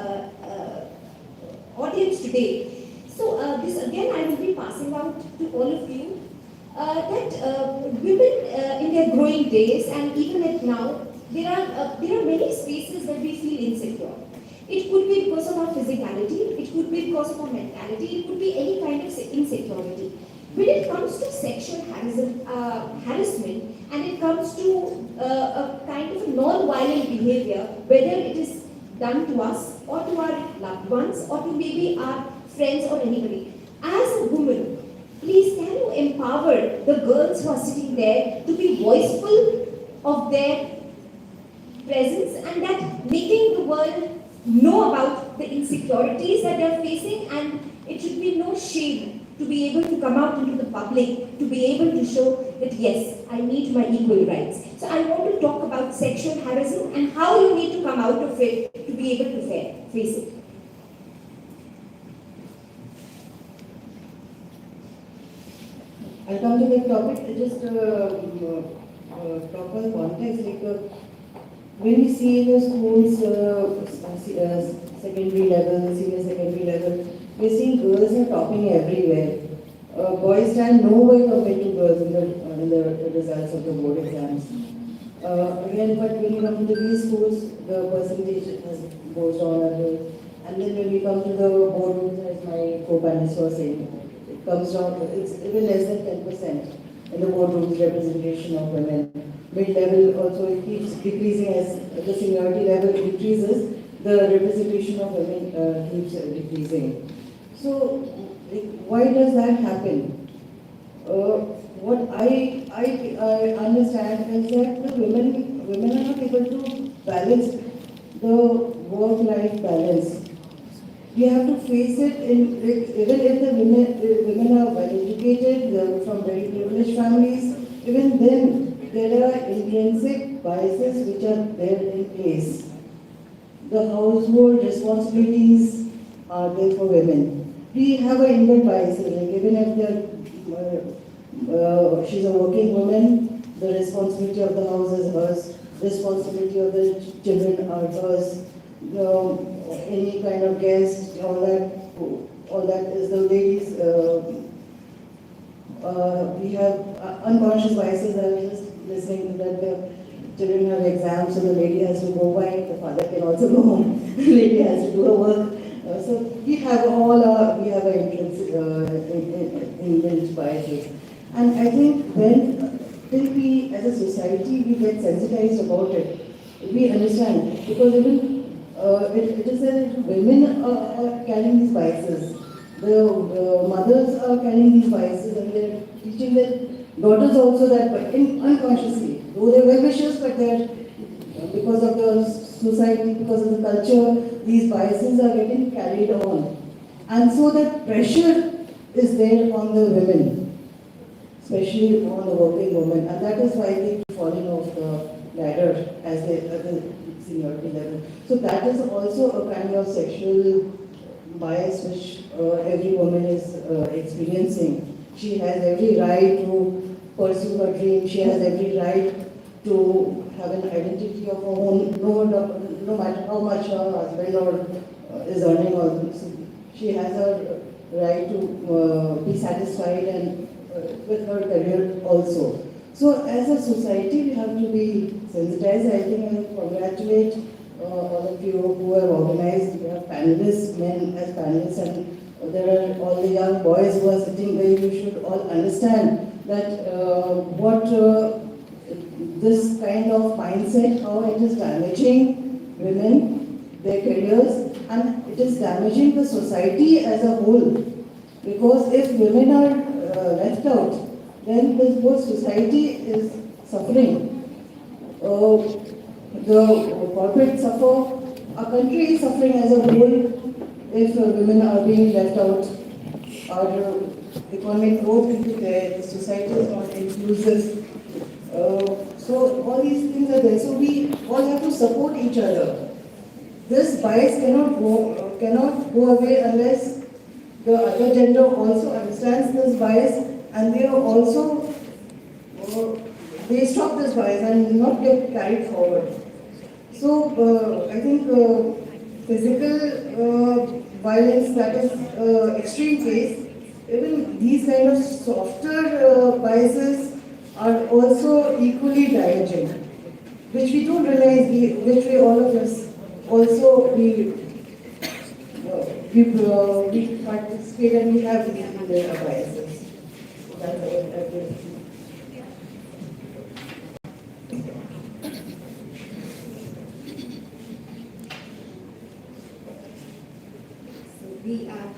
audience today. So this again I will be passing out to all of you, that women in their growing days and even at now, there are many spaces that we feel insecure. It could be because of our physicality, it could be because of our mentality, it could be any kind of insecurity. When it comes to sexual harassment and it comes to a kind of a non-violent behavior, whether it is done to us or to our loved ones or to maybe our friends or anybody, as a woman, please can you empower the girls who are sitting there to be voiceful of their presence and that making the world know about the insecurities that they are facing, and it should be no shame to be able to come out into the public, to be able to show that yes, I need my equal rights. So I want to talk about sexual harassment and how you need to come out of it to be able to face it. I'll come to the topic. I just talk on context. When we see in the schools, secondary level, senior secondary level, we're seeing girls are topping everywhere. Boys stand nowhere compared to girls in the results of the board exams. Again, but when you come to these schools, the percentage goes on, and then when we come to the boardrooms, as my co-panelists were saying, it comes down, it's even less than 10% in the boardrooms representation of women. Mid-level also it keeps decreasing as the seniority level increases, the representation of women keeps decreasing. So, why does that happen? What I understand is that the women are not able to balance the work-life balance. We have to face it even if the women are well educated, from very privileged families, even then there are intrinsic biases which are there in place. The household responsibilities are there for women. We have an inbuilt biases, like even if she's a working woman, the responsibility of the house is hers, responsibility of the children are hers, any kind of guest, all that is the ladies. We have unconscious biases. I was just listening to that the children have exams, so the lady has to go by, the father can also go home, the lady has to do her work. So we have our inbuilt biases. And I think till we, as a society, we get sensitized about it, we understand, because even it is that women are carrying these biases. The mothers are carrying these biases and they're teaching their daughters also that, but unconsciously, though they're well-wishers, but they're, because of the society, because of the culture, these biases are getting carried on. And so that pressure is there on the women, especially on the working women, and that is why they keep falling off the ladder as they at the seniority level. So that is also a kind of sexual bias which every woman is experiencing. She has every right to pursue her dream. She has every right to have an identity of her own, no matter how much her husband is earning. Or she has a right to be satisfied and with her career also. So as a society, we have to be sensitized. I think I congratulate all of you who have organized. We have panelists, men as panelists, and there are all the young boys who are sitting there, you should all understand that what this kind of mindset, how it is damaging women, their careers, and it is damaging the society as a whole. Because if women are left out, then the whole society is suffering. The corporate suffer, our country is suffering as a whole if women are being left out. Our economic growth into there, the society is not inclusive. So all these things are there. So we all have to support each other. This bias cannot go away unless the other gender also understands this bias and they are also they stop this bias and not get carried forward. So I think physical violence, that is extreme case, even these kind of softer biases are also equally damaging, which we don't realize, which we all of us also we participate and we have these biases. That's it. We are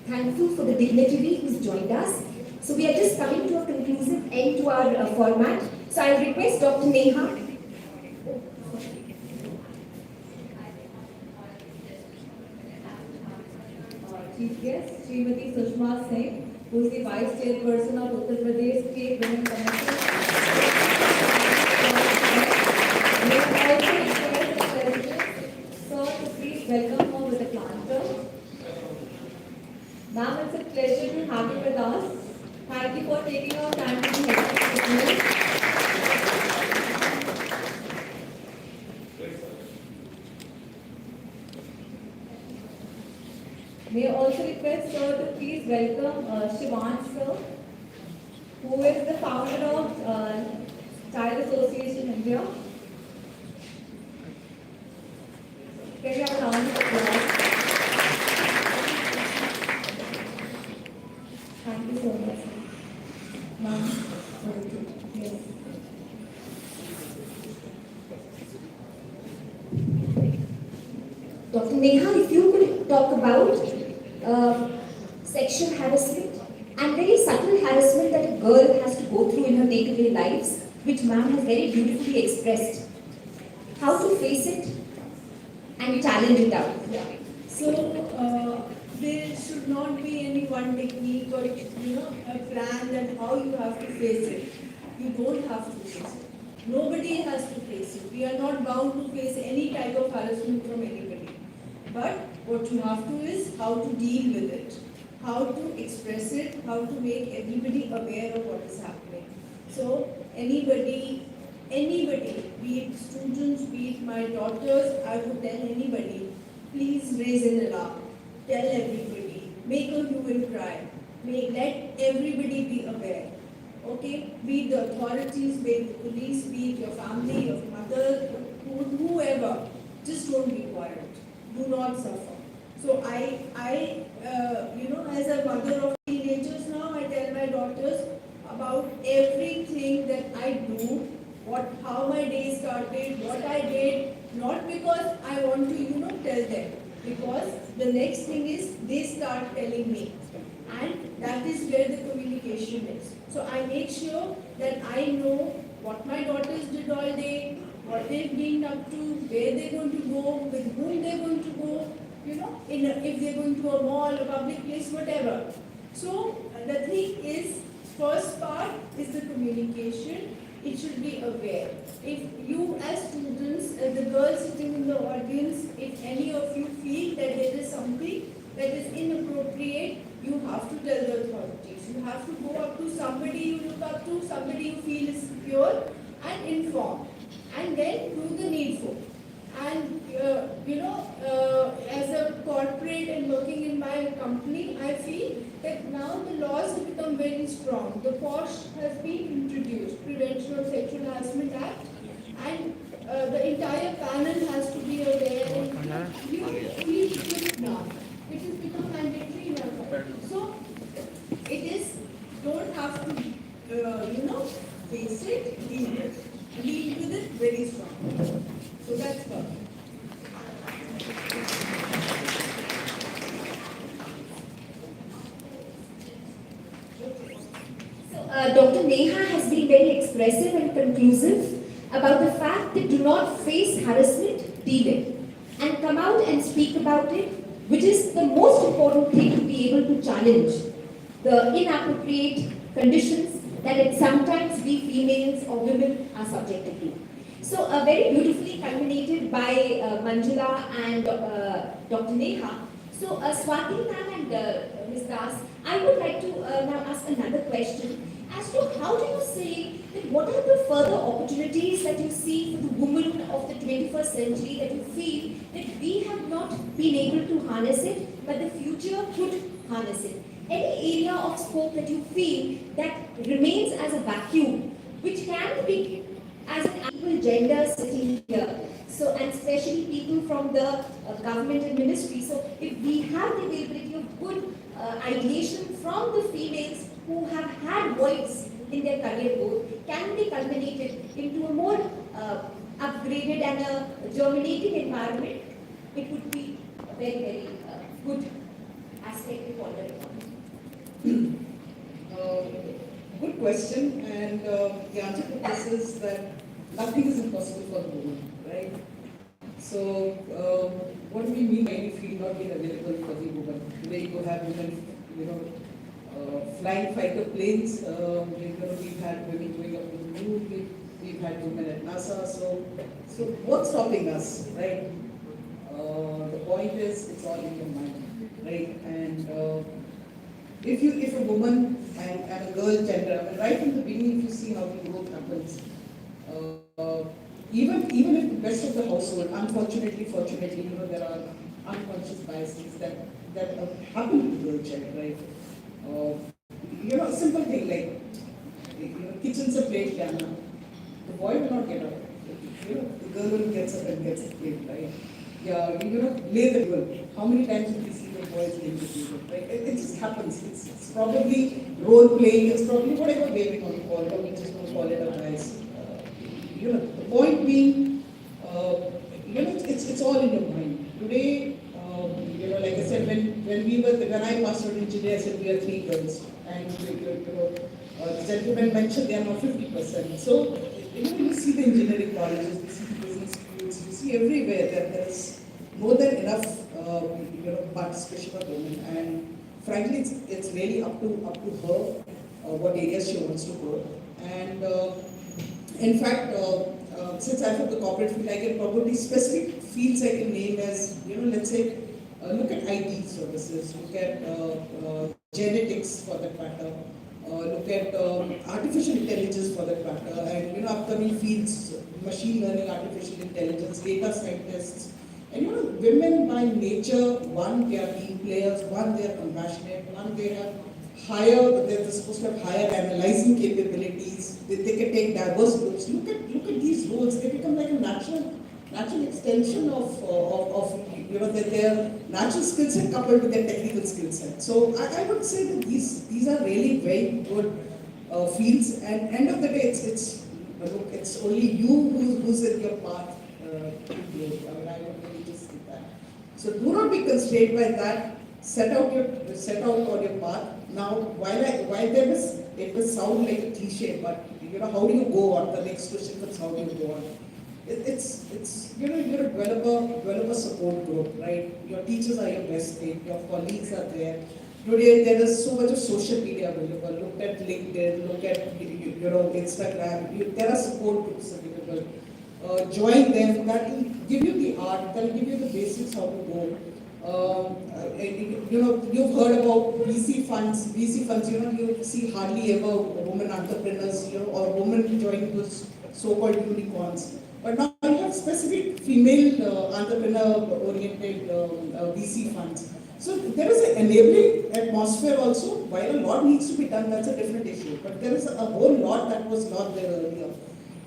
thankful for the dignitary who's joined us. So we are just coming to a conclusive end to our format. So I will request Dr. Neha. Chief guest, Srimati Sushma Singh, who is the Vice Chairperson of Uttar Pradesh State Women Commission. We have also requested the President, sir, to please welcome her with a planter. Ma'am, it's a pleasure to have you with us. Thank you for taking our time to be here with me. May I also request sir to please welcome Shivansh sir, who is the founder of Child Association India. Can we have a round of applause? Thank you so much. Ma'am, yes. Dr. Neha, if you could talk about sexual harassment and very subtle harassment that a girl has to go through in her day-to-day lives, which ma'am has very beautifully expressed. How to face it and challenge it out. So there should not be any one technique or a plan that how you have to face it. You don't have to face it. Nobody has to face it. We are not bound to face any type of harassment from anybody. But what you have to is how to deal with it, how to express it, how to make everybody aware of what is happening. So anybody, be it students, be it my daughters, I would tell anybody, please raise an alarm. Tell everybody, make a hue and cry. Let everybody be aware. Okay? Be it the authorities, be it the police, be it your family, your mother, whoever. Just don't be quiet. Do not suffer. So as a mother of teenagers now, I tell my daughters about everything that I do, how my day started, what I did, not because I want to, tell them, because the next thing is they start telling me. And that is where the communication is. So I make sure that I know what my daughters did all day, what they've been up to, where they're going to go, with whom they're going to go, if they're going to a mall, a public place, whatever. So the thing is, first part is the communication. It should be aware. If you as students, as the girls sitting in the audience, if any of you feel that there is something that is inappropriate, you have to tell the authorities. You have to go up to somebody you look up to, somebody you feel is secure, and inform. And then do the needful. And as a corporate and working in my company, I feel that now the laws have become very strong. The POSH has been introduced, Prevention of Sexual Harassment Act, and the entire panel has to be aware and fully equipped now. It has become mandatory female side. So it is, don't have to, face it, deal with it very strongly. So that's perfect. Dr. Neha has been very expressive and conclusive about the fact that do not face harassment, deal it, and come out and speak about it, which is the most important thing to be able to challenge the inappropriate conditions that sometimes we females or women are subjected to. So very beautifully culminated by Manjula and Dr. Neha. So Swati ma'am and Ms. Das, I would like to now ask another question as to how do you say that what are the further opportunities that you see for the women of the 21st century that you feel that we have not been able to harness it, but the future could harness it? Any area of scope that you feel that remains as a vacuum, which can be as an equal gender sitting here. So, and especially people from the government and ministry. So, if we have the availability of good ideation from the females who have had voice in their career growth, can be culminated into a more upgraded and a germinating environment, it would be a very, very good aspect to ponder upon. Good question, and the answer to this is that nothing is impossible for the woman, right? So, what do we mean by any field not being available for the woman? Today you have women, flying fighter planes. We've had women going up to the moon. We've had women at NASA. So what's stopping us, right? The point is, it's all in your mind, right? And if a woman and a girl gender, I mean, right from the beginning, if you see how the growth happens, even if the best of the household, unfortunately, fortunately, there are unconscious biases that happen to the girl child, right? A simple thing like, kitchen's a plate, Diana. The boy will not get up. The girl will get up and gets a plate, right? Yeah, lay the table. How many times do we see the boys laying the table, right? It just happens. It's probably role playing. It's probably whatever way we want to call it, or we just want to call it a bias. The point being, it's all in your mind. Today, like I said, when I passed out engineering, I said we are 3 girls, and the gentleman mentioned they are now 50%. So you see the engineering colleges, you see the business schools, you see everywhere that there is more than enough participation of women, and frankly, it's really up to her what areas she wants to go. And in fact, since I'm from the corporate field, I can probably specific fields I can name as, let's say, look at IT services, look at genetics for that matter, look at artificial intelligence for that matter, and upcoming fields, machine learning, artificial intelligence, data scientists. And women by nature, one, they are team players, one, they are compassionate, one, they're supposed to have higher analyzing capabilities, they can take diverse groups. Look at these roles, they become like a natural extension of their natural skill set coupled with their technical skill set. So I would say that these are really very good fields, and end of the day, it's only you who's in your path. I would really just say that. So do not be constrained by that. Set out on your path. Now, while it will sound like a cliche, but how do you go on? The next question is how do you go on? It's you're a developer support group, right? Your teachers are your best mate, your colleagues are there. Today there is so much of social media available. Look at LinkedIn, look at Instagram. There are support groups available. Join them. That will give you the art. That will give you the basics how to go. You've heard about VC funds. VC funds, you see hardly ever women entrepreneurs, or women joining those so-called unicorns. But now you have specific female entrepreneur-oriented VC funds. So there is an enabling atmosphere also. While a lot needs to be done, that's a different issue. But there is a whole lot that was not there earlier.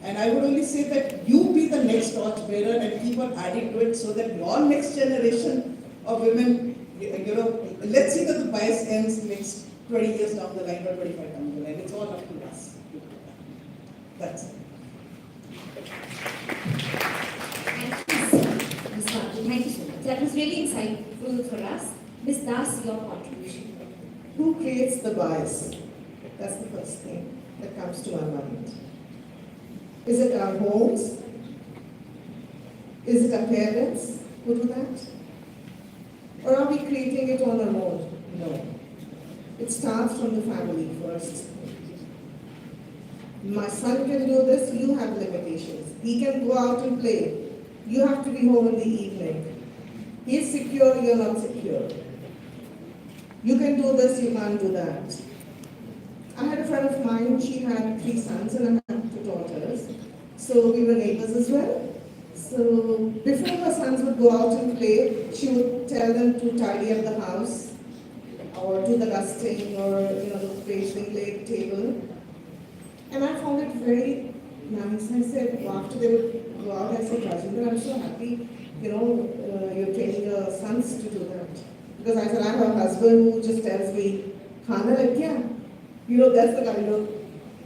And I would only say that you be the next torchbearer and keep on adding to it so that your next generation of women, let's see that the bias ends next 20 years down the line or 25 down the line. It's all up to us. That's it. Ms. Swati, thank you so much. That was really insightful for us. Ms. Das, your contribution. Who creates the bias? That's the first thing that comes to our mind. Is it our homes? Is it our parents who do that? Or are we creating it on our own? No. It starts from the family first. My son can do this, you have limitations. He can go out and play. You have to be home in the evening. He is secure, you're not secure. You can do this, you can't do that. I had a friend of mine, she had 3 sons and I had 2 daughters. So we were neighbors as well. So before her sons would go out and play, she would tell them to tidy up the house or do the dusting or the paging, lay the table. And I found it very nice. I said, after they would go out, I said, Rajendra, I'm so happy, you're training your sons to do that. Because I said, I have a husband who just tells me, Khana lag gaya. That's the kind of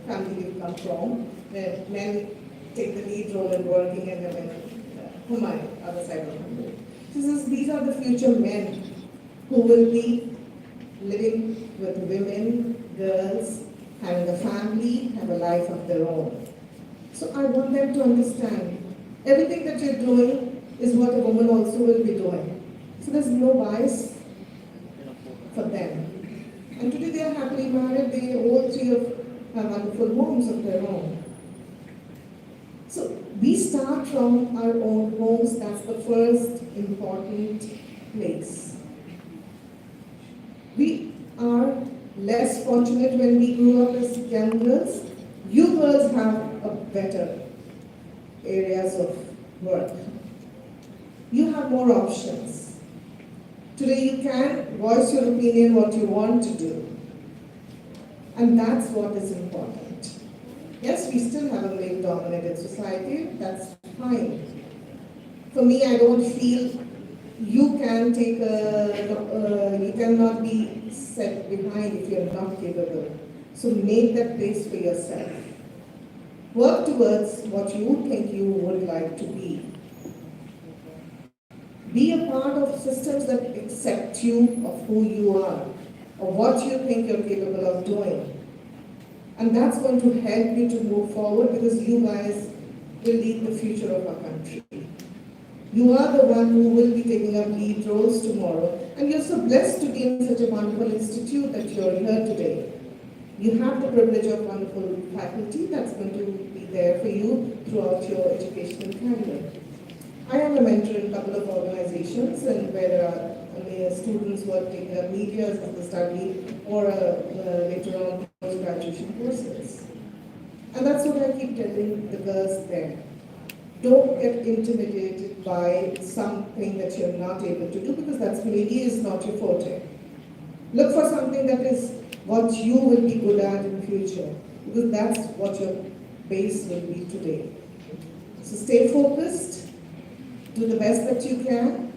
family we come from, where men take the lead role in working and women, other side of the family. These are the future men who will be living with women, girls, having a family, have a life of their own. So I want them to understand everything that you're doing is what a woman also will be doing. So there's no bias for them. And today they are happily married, they all 3 have wonderful homes of their own. So we start from our own homes, that's the first important place. We are less fortunate when we grew up as young girls. You girls have a better areas of work. You have more options. Today you can voice your opinion, what you want to do. And that's what is important. Yes, we still have a male-dominated society, that's fine. For me, I don't feel you can you cannot be set behind if you're not capable. So make that place for yourself. Work towards what you think you would like to be. Be a part of systems that accept you of who you are, or what you think you're capable of doing. And that's going to help you to move forward because you guys will lead the future of our country. You are the one who will be taking up lead roles tomorrow. And you're so blessed to be in such a wonderful institute that you're here today. You have the privilege of wonderful faculty that's going to be there for you throughout your educational career. I am a mentor in a couple of organizations and where there are students who are taking up media as a study or later on post-graduation courses. And that's what I keep telling the girls there. Don't get intimidated by something that you're not able to do because that's maybe is not your forte. Look for something that is what you will be good at in the future because that's what your base will be today. So stay focused, do the best that you can,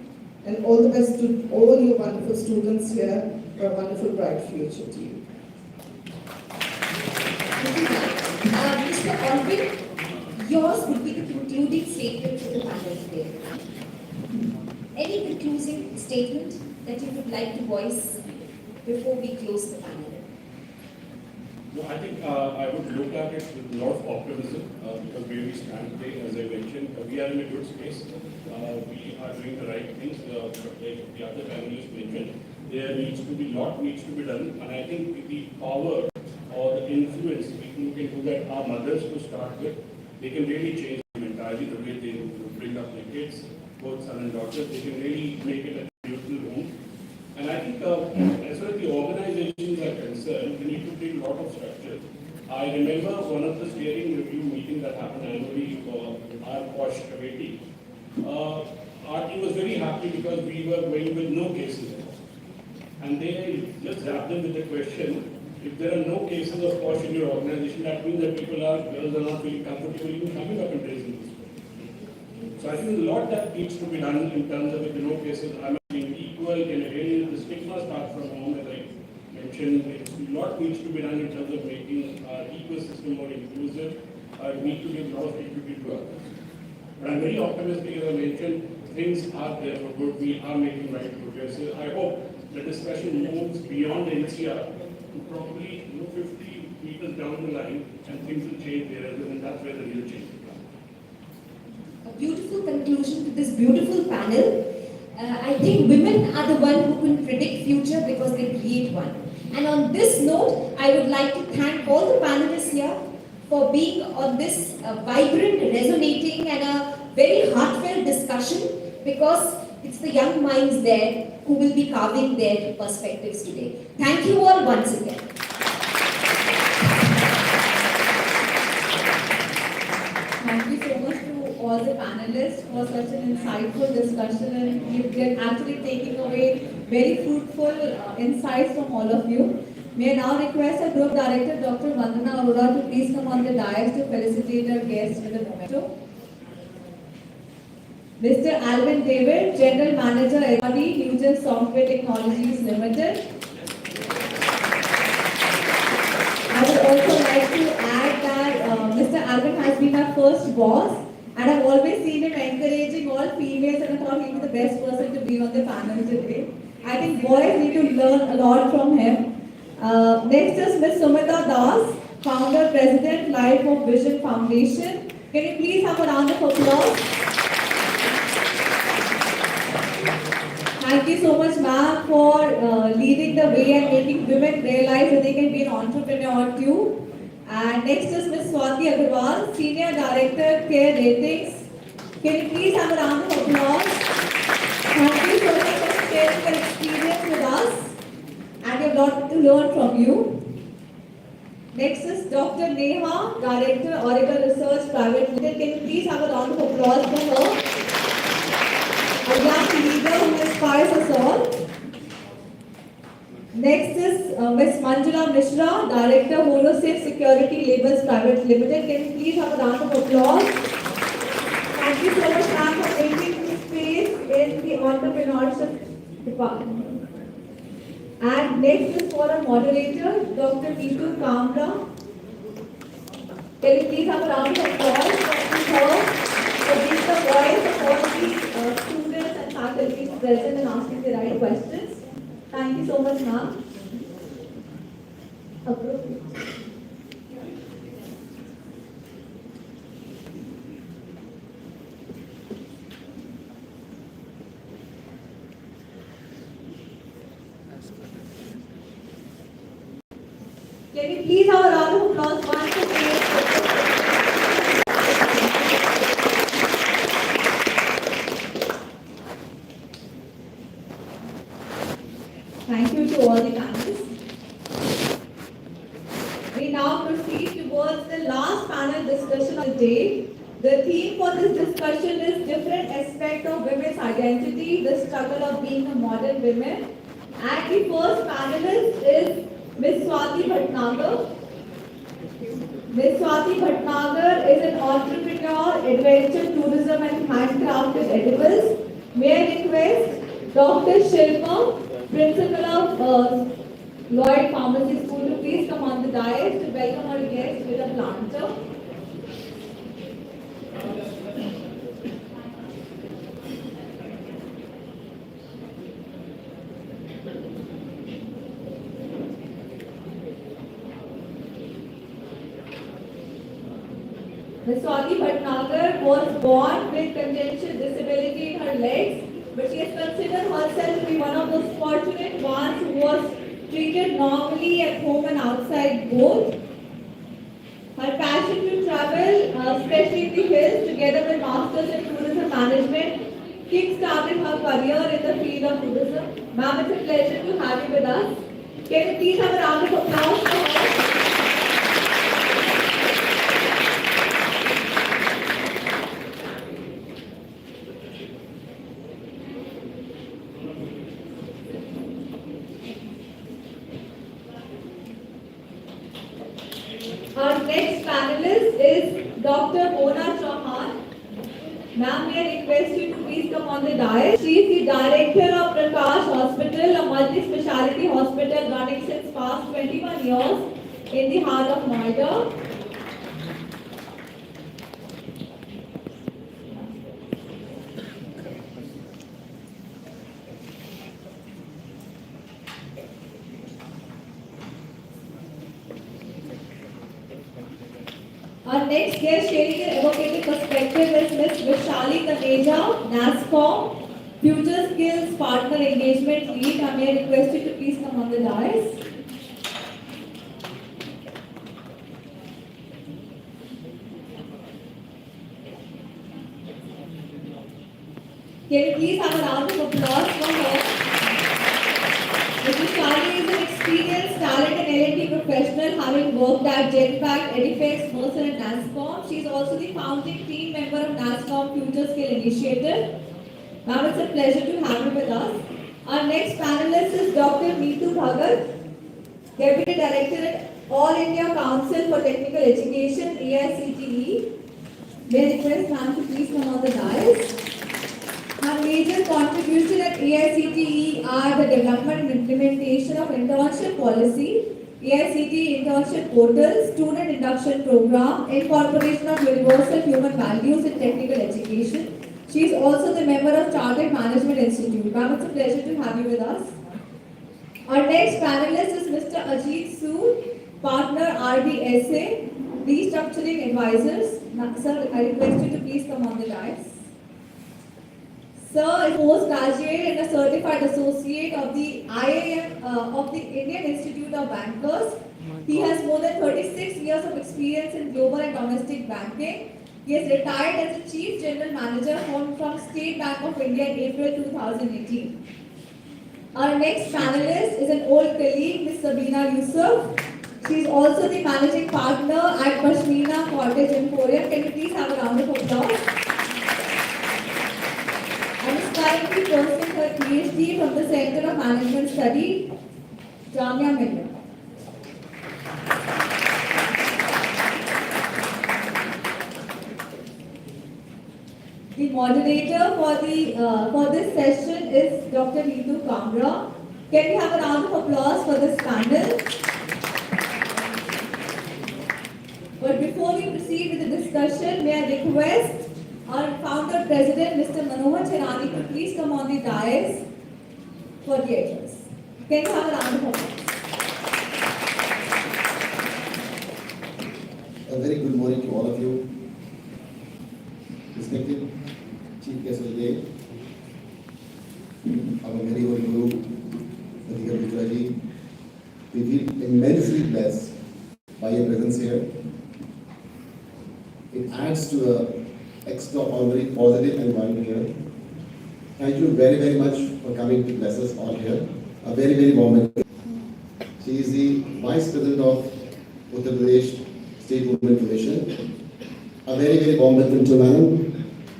and all the best to all your wonderful students here for a wonderful bright future to you. Mr. Alvin, yours would be the concluding statement for the panel today. Any concluding statement that you would like to voice before we close the panel? No, I think I would look at it with a lot of optimism because where we stand today, as I mentioned, we are in a good space. We are doing the right things. Like the other panelists mentioned, there needs to be lot needs to be done, and I think the power or the influence we can do that our mothers to start with, they can really change entirely the way they bring up their kids, both son and daughter. They can really make it a beautiful home. And I think as far as the organizations are concerned, we need to take a lot of structure. I remember one of the steering review meetings that happened annually for our posh committee. Our team was very happy because we were going with no cases. And they just zapped them with the question, if there are no cases of posh in your organization, that means that girls are not feeling comfortable even coming up and raising this question. So I think a lot that needs to be done in terms of if there are no cases, I'm being equal well, can really, the stigma start from home, as I mentioned, a lot needs to be done in terms of making our ecosystem more inclusive. We need to give a lot of equity to others. But I'm very optimistic, as I mentioned, things are there for good. We are making right progress. I hope the discussion moves beyond NCR to probably 50 meters down the line, and things will change there, and that's where the real change will come. A beautiful conclusion to this beautiful panel. I think women are the one who can predict future because they create one. And on this note, I would like to thank all the panelists here for being on this vibrant, resonating and a very heartfelt discussion, because it's the young minds there who will be carving their perspectives today. Thank you all once again. Thank you so much to all the panelists for such an insightful discussion, and we are actually taking away very fruitful insights from all of you. May I now request our Group Director, Dr. Vandana Arora, to please come on the dais to felicitate our guests with a memento. Mr. Alvin David, General Manager, SWATI, Newgen Software Technologies Limited. I would also like to add that Mr. Alvin has been our first boss, and I've always seen him encouraging all females, and I thought he'd be the best person to be on the panel today. I think boys need to learn a lot from him. Next is Ms. Sumita Das, Founder, President, Life of Vision Foundation. Can you please have a round of applause? Thank you so much, ma'am, for leading the way and making women realize that they can be an entrepreneur too. And next is Ms. Swati Agarwal, Senior Director, Care Ratings. Can you please have a round of applause? Thank you so much for sharing your experience with us, and we have a lot to learn from you. Next is Dr. Neha, Director, Oracle Research Private Limited. Can you please have a round of applause for her? A young leader who inspires us all. Next is Ms. Manjula Mishra, Director, Holosafe Security Labels Private Limited. Can you please have a round of applause? Thank you so much, ma'am, for making this space in the entrepreneurship department. And next is for a moderator, Dr. Neetu Kamra. Can you please have a round of applause for her for being the voice of all the students and faculty present and asking the right questions. Thank you so much, ma'am. Can you please have a round of applause once again? Thank you to all the panelists. We now proceed towards the last panel discussion of the day. The theme for this discussion is different aspects of women's identity, the struggle of being a modern woman. And the first panelist is Ms. Swati Bhatnagar. Ms. Swati Bhatnagar is an entrepreneur, adventure tourism and handcrafted edibles. May I request Dr. Shilpa, Principal of Lloyd Pharmacy School, to please come on the dais to welcome our guest with a planter. Ms. Swati Bhatnagar was born with congenital disability in her legs, but she has considered herself to be one of those fortunate ones who was treated normally at home and outside both. Her passion to travel, especially in the hills, together with Masters in Tourism Management, kick-started her career in the field of tourism. Ma'am, it's a pleasure to have you with us. Can you please have a round of applause for her? Our next panelist is Dr. Mona Chauhan. Ma'am, may I request you to please come on the dais. She is the director of Prakash Hospital, a multi-speciality hospital running since past 21 years in the heart of Noida. Our next guest sharing an evocative perspective is Ms. Vishali Taneja, NASCOM, Future Skills Partner Engagement Lead. I may request you to please come on the dais. Can you please have a round of applause for her? Ms. Vishali is an experienced talent and L&D professional, having worked at Genpact, Edifex, Mercer and NASCOM. She is also the founding team member of NASCOM Future Skill Initiative. Ma'am, it's a pleasure to have you with us. Our next panelist is Dr. Neetu Bhagat, Deputy Director at All India Council for Technical Education, AICTE. May I request ma'am to please come on the dais. Her major contribution at AICTE are the development and implementation of internship policy, AICTE internship portal, student induction program, incorporation of universal human values in technical education. She is also the member of Chartered Management Institute. Ma'am, it's a pleasure to have you with us. Our next panelist is Mr. Ajit Sood, partner RDSA, Restructuring Advisors. Sir, I request you to please come on the dais. Sir is postgraduate and a certified associate of the IIM of the Indian Institute of Bankers. He has more than 36 years of experience in global and domestic banking. He has retired as the Chief General Manager from State Bank of India in April 2018. Our next panelist is an old colleague, Ms. Sabina Yusuf. She is also the Managing Partner at Pashmina Cottage Emporium. Can you please have a round of applause? And is currently pursuing her PhD from the Center of Management Study, Jamia Millia. The moderator for this session is Dr. Neetu Kamra. Can we have a round of applause for this panel? But before we proceed with the discussion, may I request our founder president, Mr. Manohar Chirani, to please come on the dais for the address. Can you have a round of applause? A very good morning to all of you. Respected Chief Guest of the day, our very own Guru, GURUJI. We feel immensely blessed by your presence here. It adds to an extraordinary positive environment here. Thank you very, very much for coming to bless us all here. A very, very warm welcome. She is the Vice President of Uttar Pradesh State Women Commission. A very, very warm welcome to madam.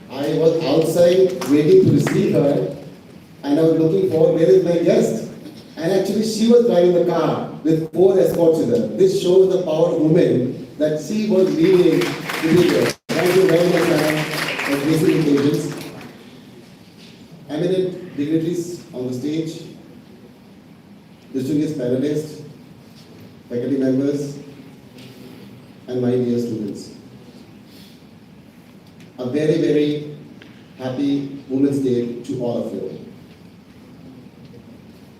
I was outside waiting to receive her and I was looking for where is my guest. And actually she was driving the car with 4 escorts with her. This shows the power of women that she was leading to be here. Thank you very much, madam, for gracing occasions. Eminent dignitaries on the stage, distinguished panelists, faculty members, and my dear students. A very, very happy Women's Day to all of you.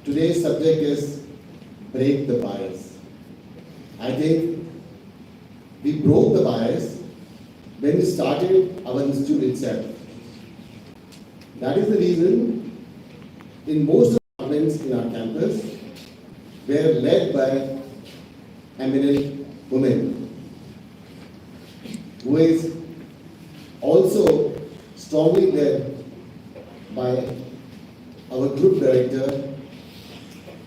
Today's subject is break the bias. I think we broke the bias when we started our institute itself. That is the reason in most of the departments in our campus were led by eminent women, who is also strongly led by our group director,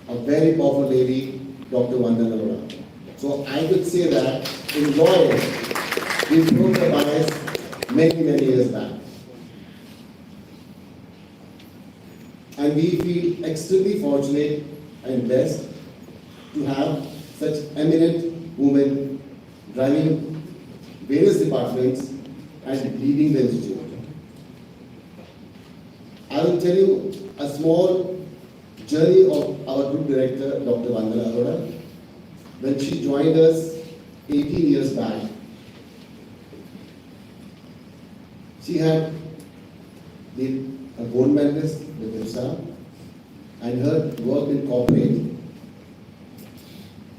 a very powerful lady, Dr. Vandana. So I could say that in Lloyd, we broke the bias many, many years back. And we feel extremely fortunate and blessed to have such eminent women driving various departments and leading the institute. I will tell you a small journey of our group director, Dr. Vandana Arora. When she joined us 18 years back, she had been a gold medalist with IPSA and her worked in corporate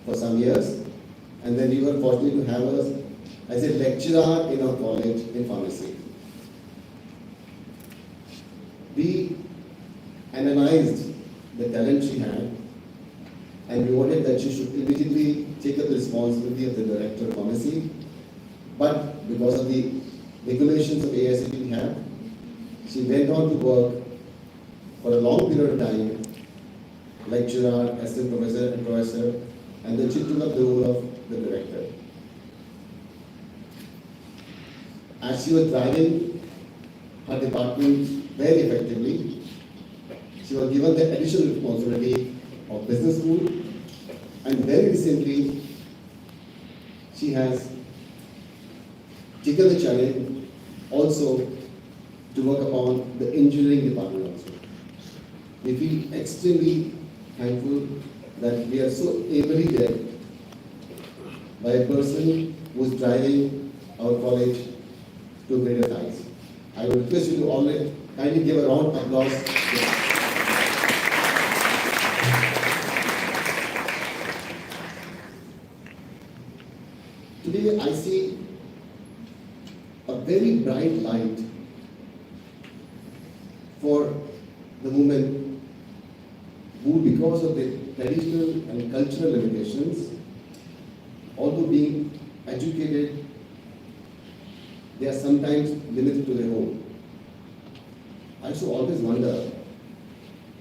for some years, and then we were fortunate to have her as a lecturer in our college in pharmacy. We analyzed the talent she had, and we wanted that she should immediately take up the responsibility of the director of pharmacy. But because of the regulations of AICTE we have, she went on to work for a long period of time, lecturer, assistant professor, and professor, and then she took up the role of the director. As she was driving her department very effectively, she was given the additional responsibility of business school, and very recently she has taken the challenge also to work upon the engineering department also. We feel extremely thankful that we are so ably led by a person who is driving our college to greater heights. I would request you to all kindly give a round of applause. Today I see a very bright light for the women who, because of the traditional and cultural limitations, although being educated, they are sometimes limited to their home. I also always wonder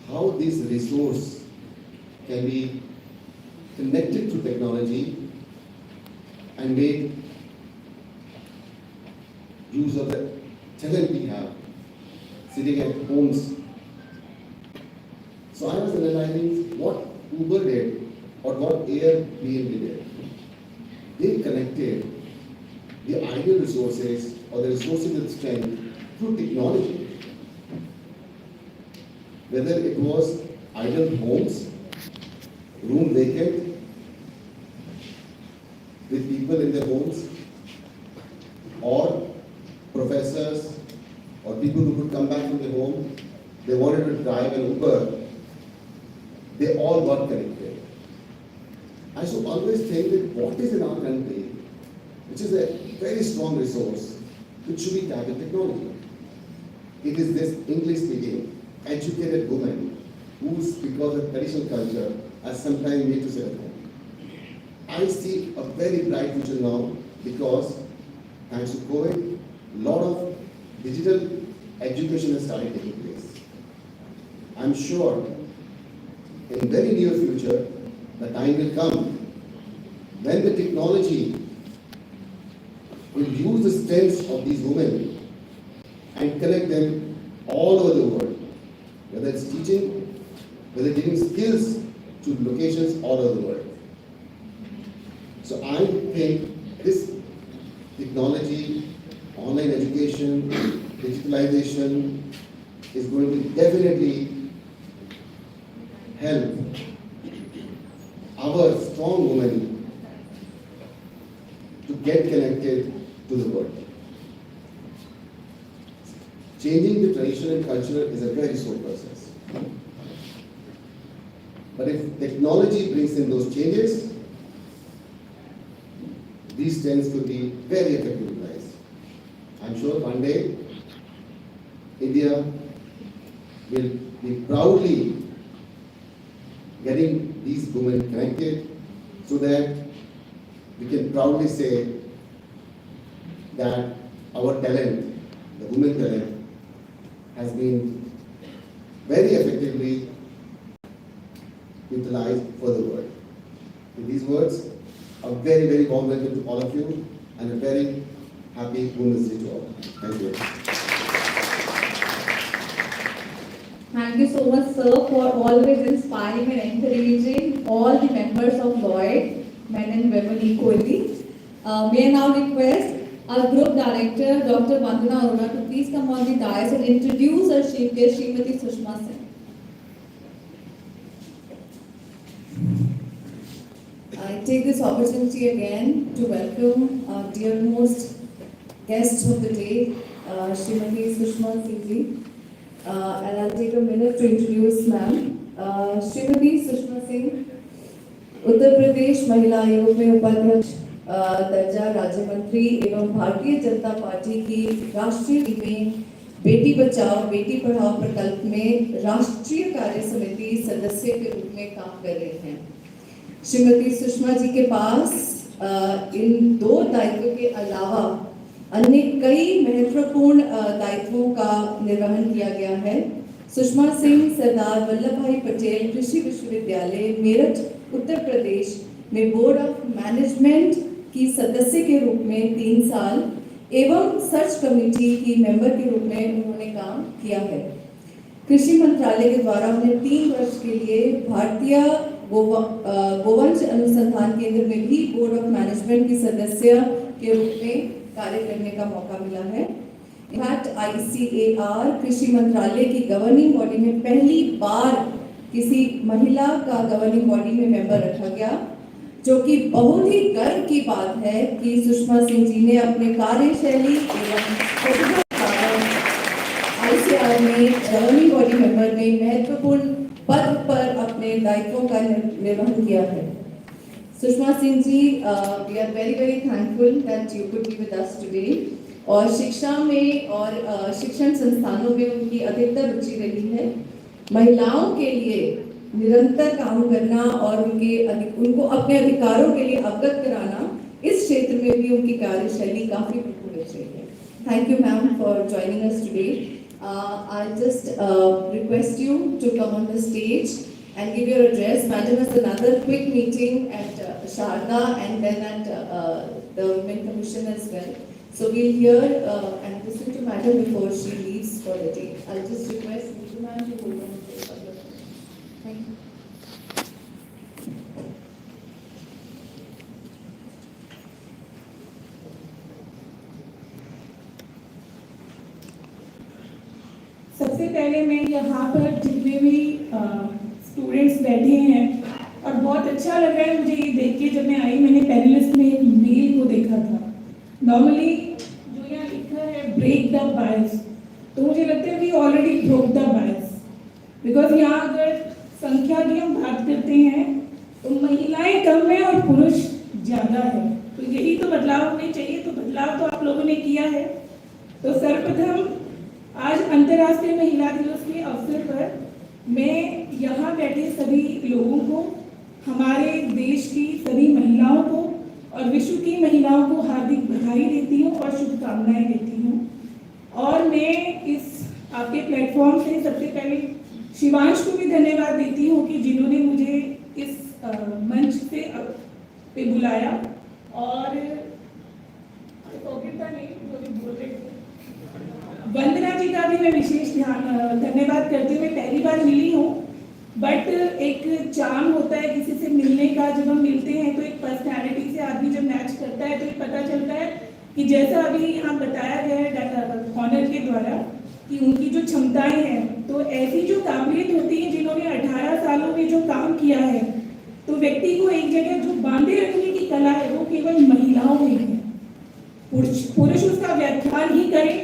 how this resource can be connected to technology and made use of the talent we have sitting at homes. So I was analyzing what Uber did or what Airbnb did. They connected the ideal resources or the resources with strength through technology. Whether it was idle homes, room vacant, with people in their homes, or professors or people who could come back from their home, they wanted to drive an Uber, they all got connected. I should always think that what is in our country, which is a very strong resource, which should be tapped with technology. It is this English-speaking, educated woman who, because of traditional culture, are sometimes made to sit at home. I see a very bright future now because, thanks to COVID, a lot of digital education has started taking place. I'm sure in very near future, the time will come when the technology will use the strengths of these women and connect them all over the world, whether it's teaching, whether giving skills to locations all over the world. So I think this technology, online education, digitalization is going to definitely help our strong women to get connected to the world. Changing the tradition and culture is a very slow process. But if technology brings in those changes, these trends could be very effectively utilized. I'm sure one day India will be proudly getting these women connected so that we can proudly say that our talent, the women talent, has been very effectively utilized for the world. With these words, a very, very warm welcome to all of you and a very happy Women's Day to all. Thank you. Thank you so much, sir, for always inspiring and encouraging all the members of Lloyd, men and women equally. May I now request our Group Director, Dr. Vandana Arora, to please come on the dais and introduce our chief guest, Srimati Sushma Singh. I take this opportunity again to welcome our dearmost guest of the day, Srimati Sushma Singh ji. And I'll take a minute to introduce ma'am. Srimati Sushma Singh, Uttar Pradesh महिला आयोग में उपाध्यक्ष दर्जा राज्य मंत्री एवं Bharatiya Janata party की राष्ट्रीय टीम में बेटी बचाओ बेटी पढ़ाओ प्रकल्प में राष्ट्रीय कार्य समिति सदस्य के रूप में काम कर रहे हैं। श्रीमती सुषमा जी के पास इन 2 दायित्वों के अलावा अन्य कई महत्वपूर्ण दायित्वों का निर्वहन किया गया है। सुषमा सिंह सरदार वल्लभ भाई पटेल कृषि विश्वविद्यालय मेरठ उत्तर प्रदेश में बोर्ड ऑफ मैनेजमेंट की सदस्य के रूप में 3 साल एवं सर्च कमेटी की मेंबर के रूप में उन्होंने काम किया है। कृषि मंत्रालय के द्वारा उन्हें 3 वर्ष के लिए भारतीय गोवंश अनुसंधान केंद्र में भी बोर्ड ऑफ मैनेजमेंट की सदस्य के रूप में कार्य करने का मौका मिला है। इनफैक्ट ICAR कृषि मंत्रालय की गवर्निंग बॉडी में पहली बार किसी महिला का गवर्निंग बॉडी में मेंबर रखा गया, जो कि बहुत ही गर्व की बात है कि सुषमा सिंह जी ने अपने कार्यशैली एवं ICAR में गवर्निंग बॉडी मेंबर में महत्वपूर्ण पद पर अपने दायित्वों का निर्वहन किया है। Sushma Singh ji, we are very thankful that you could be with us today. और शिक्षा में और शिक्षण संस्थानों में उनकी अधिकतर रुचि रही है। महिलाओं के लिए निरंतर काम करना और उनको अपने अधिकारों के लिए अवगत कराना, इस क्षेत्र में भी उनकी कार्यशैली काफी प्रफुल्लित रही है। Thank you ma'am for joining us today. I'll just request you to come on the stage and give your address. Madam has another quick meeting at Sharda and then at the Women Commission as well. So we'll hear and listen to Madam before she leaves for the day. I'll just request ma'am to hold on to the podium. Thank you. सबसे पहले मैं यहाँ पर जितने भी students बैठे हैं, और बहुत अच्छा लग रहा है मुझे ये देख के, जब मैं आई मैंने पैनलिस्ट में एक मेल को देखा था। नॉर्मली जो यहाँ लिखा है ब्रेक द बायस, तो मुझे लगता है we already broke the bias, because यहाँ अगर संख्या की हम बात करते हैं तो महिलाएं कम है और पुरुष ज़्यादा है। तो यही तो बदलाव होने चाहिए, तो बदलाव तो आप लोगों ने किया है। तो सर्वप्रथम आज अंतर्राष्ट्रीय महिला दिवस के अवसर पर मैं यहाँ बैठे सभी लोगों को, हमारे देश की सभी महिलाओं को और विश्व की महिलाओं को हार्दिक बधाई देती हूँ और शुभकामनाएं देती हूँ। और मैं इस आपके प्लेटफॉर्म से सबसे पहले शिवांश को भी धन्यवाद देती हूँ कि जिन्होंने मुझे इस मंच पे बुलाया। और वंदना जी का भी मैं विशेष धन्यवाद करती हूँ। मैं पहली बार मिली हूँ, बट एक चार्म होता है किसी से मिलने का। जब हम मिलते हैं तो एक पर्सनैलिटी से आदमी जब मैच करता है तो ये पता चलता है कि जैसा अभी यहाँ बताया गया है ऑनर के द्वारा कि उनकी जो क्षमताएं हैं, तो ऐसी जो काबिलियत होती है, जिन्होंने 18 सालों में जो काम किया है, तो व्यक्ति को एक जगह जो बांधे रखने की कला है वो केवल महिलाओं में है। पुरुष उसका व्याख्यान ही करे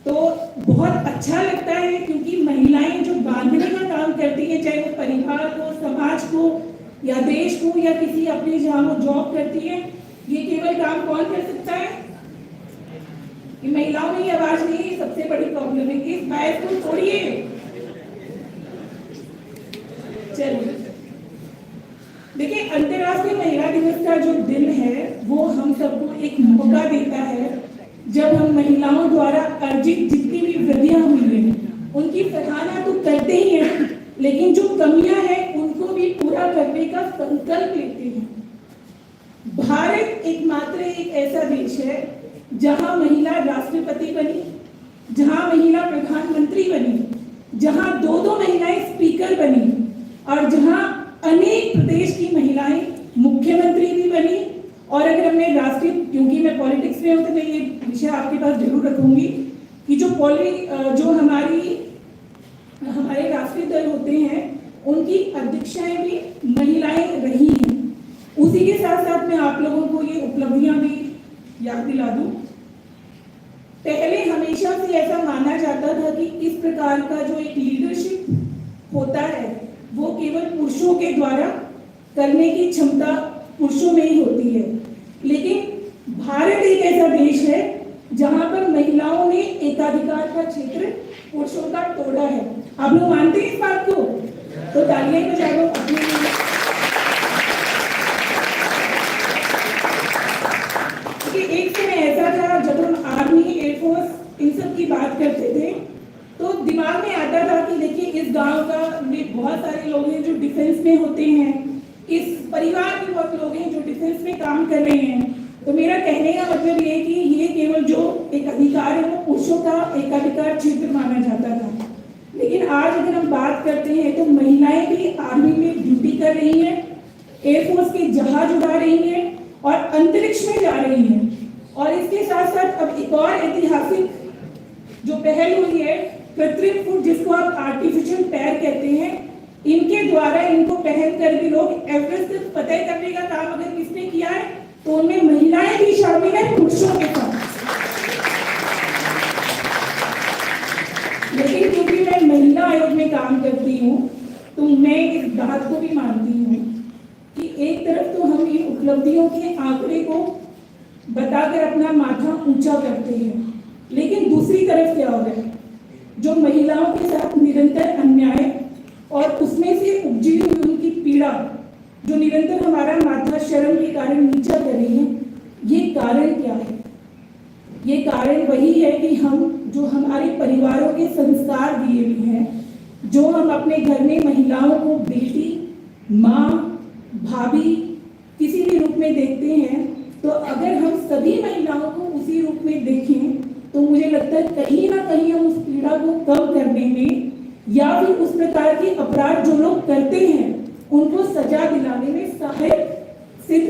तो बहुत अच्छा लगता है, क्योंकि महिलाएं जो बांधने का काम करती हैं, चाहे वो परिवार को, समाज को या देश को या किसी अपने जहाँ वो जॉब करती है, ये केवल काम कौन कर सकता है? ये महिलाओं में ही आवाज नहीं है, सबसे बड़ी प्रॉब्लम है। इस बात को छोड़िए, चलिए देखिए, अंतर्राष्ट्रीय महिला दिवस का जो दिन है वो हम सबको एक मौका देता है, जब हम महिलाओं द्वारा अर्जित जितनी भी उपलब्धियां हुई हैं उनकी सराहना तो करते ही हैं, लेकिन जो कमियां हैं उनको भी पूरा करने का संकल्प लेते हैं। भारत एकमात्र एक ऐसा देश है जहां महिला राष्ट्रपति बनी, जहां महिला प्रधानमंत्री बनी, जहां 2 महिलाएं स्पीकर बनी, और जहां अनेक प्रदेश की महिलाएं मुख्यमंत्री भी बनी और अगर हमने राष्ट्रीय, क्योंकि मैं पॉलिटिक्स में हूँ तो मैं ये विषय आपके पास जरूर रखूंगी कि जो हमारे राष्ट्रीय दल होते हैं उनकी अध्यक्षाएं भी महिलाएं रही हैं। उसी के साथ साथ मैं आप लोगों को ये उपलब्धियां भी याद दिला दूं। पहले हमेशा से ऐसा माना जाता था कि इस प्रकार का जो एक लीडरशिप होता है वो केवल पुरुषों के द्वारा करने की क्षमता पुरुषों में ही होती है, लेकिन भारत एक ऐसा देश है जहां पर महिलाओं ने एकाधिकार का क्षेत्र पुरुषों का तोड़ा है। आप लोग मानते हैं इस बात को? तो तालियां बजाओ अपने लिए। एक समय ऐसा था जब हम आर्मी, एयरफोर्स इन सब की बात करते थे तो दिमाग में आता था कि देखिए इस गांव में बहुत सारे लोग हैं जो डिफेंस में होते हैं, इस परिवार में बहुत लोग हैं जो डिफेंस में काम कर रहे हैं। तो मेरा कहने का मतलब ये है कि ये केवल जो एक अधिकार है वो पुरुषों का एकाधिकार क्षेत्र माना जाता था, लेकिन आज अगर हम बात करते हैं तो महिलाएं भी आर्मी में ड्यूटी कर रही हैं, एयरफोर्स के जहाज उड़ा रही हैं और अंतरिक्ष में जा रही हैं। और इसके साथ साथ अब एक और ऐतिहासिक जो पहल हुई है, कृत्रिम फुट जिसको आप आर्टिफिशियल पैर कहते हैं, इनके द्वारा इनको पहनकर भी लोग एवरेस्ट फतेह करने का काम अगर किसने किया है तो उनमें महिलाएं भी शामिल हैं पुरुषों के साथ। लेकिन क्योंकि मैं महिला आयोग में काम करती हूँ तो मैं इस बात को भी मानती हूँ कि एक तरफ तो हम इन उपलब्धियों के आंकड़े को बताकर अपना माथा ऊंचा करते हैं, लेकिन दूसरी तरफ क्या हो रहा है, जो महिलाओं के साथ निरंतर अन्याय और उसमें से उपजी हुई उनकी पीड़ा जो निरंतर हमारा माथा शर्म के कारण नीचा कर रही है, ये कारण क्या है? ये कारण वही है कि हम जो हमारे परिवारों के संस्कार दिए हुए हैं, जो हम अपने घर में महिलाओं को बेटी, माँ, भाभी किसी भी रूप में देखते हैं, तो अगर हम सभी महिलाओं को उसी रूप में देखें तो मुझे लगता है कहीं ना कहीं हम उस पीड़ा को कम करने में या फिर उस प्रकार के अपराध जो लोग करते हैं उनको सजा दिलाने में सहायक सिद्ध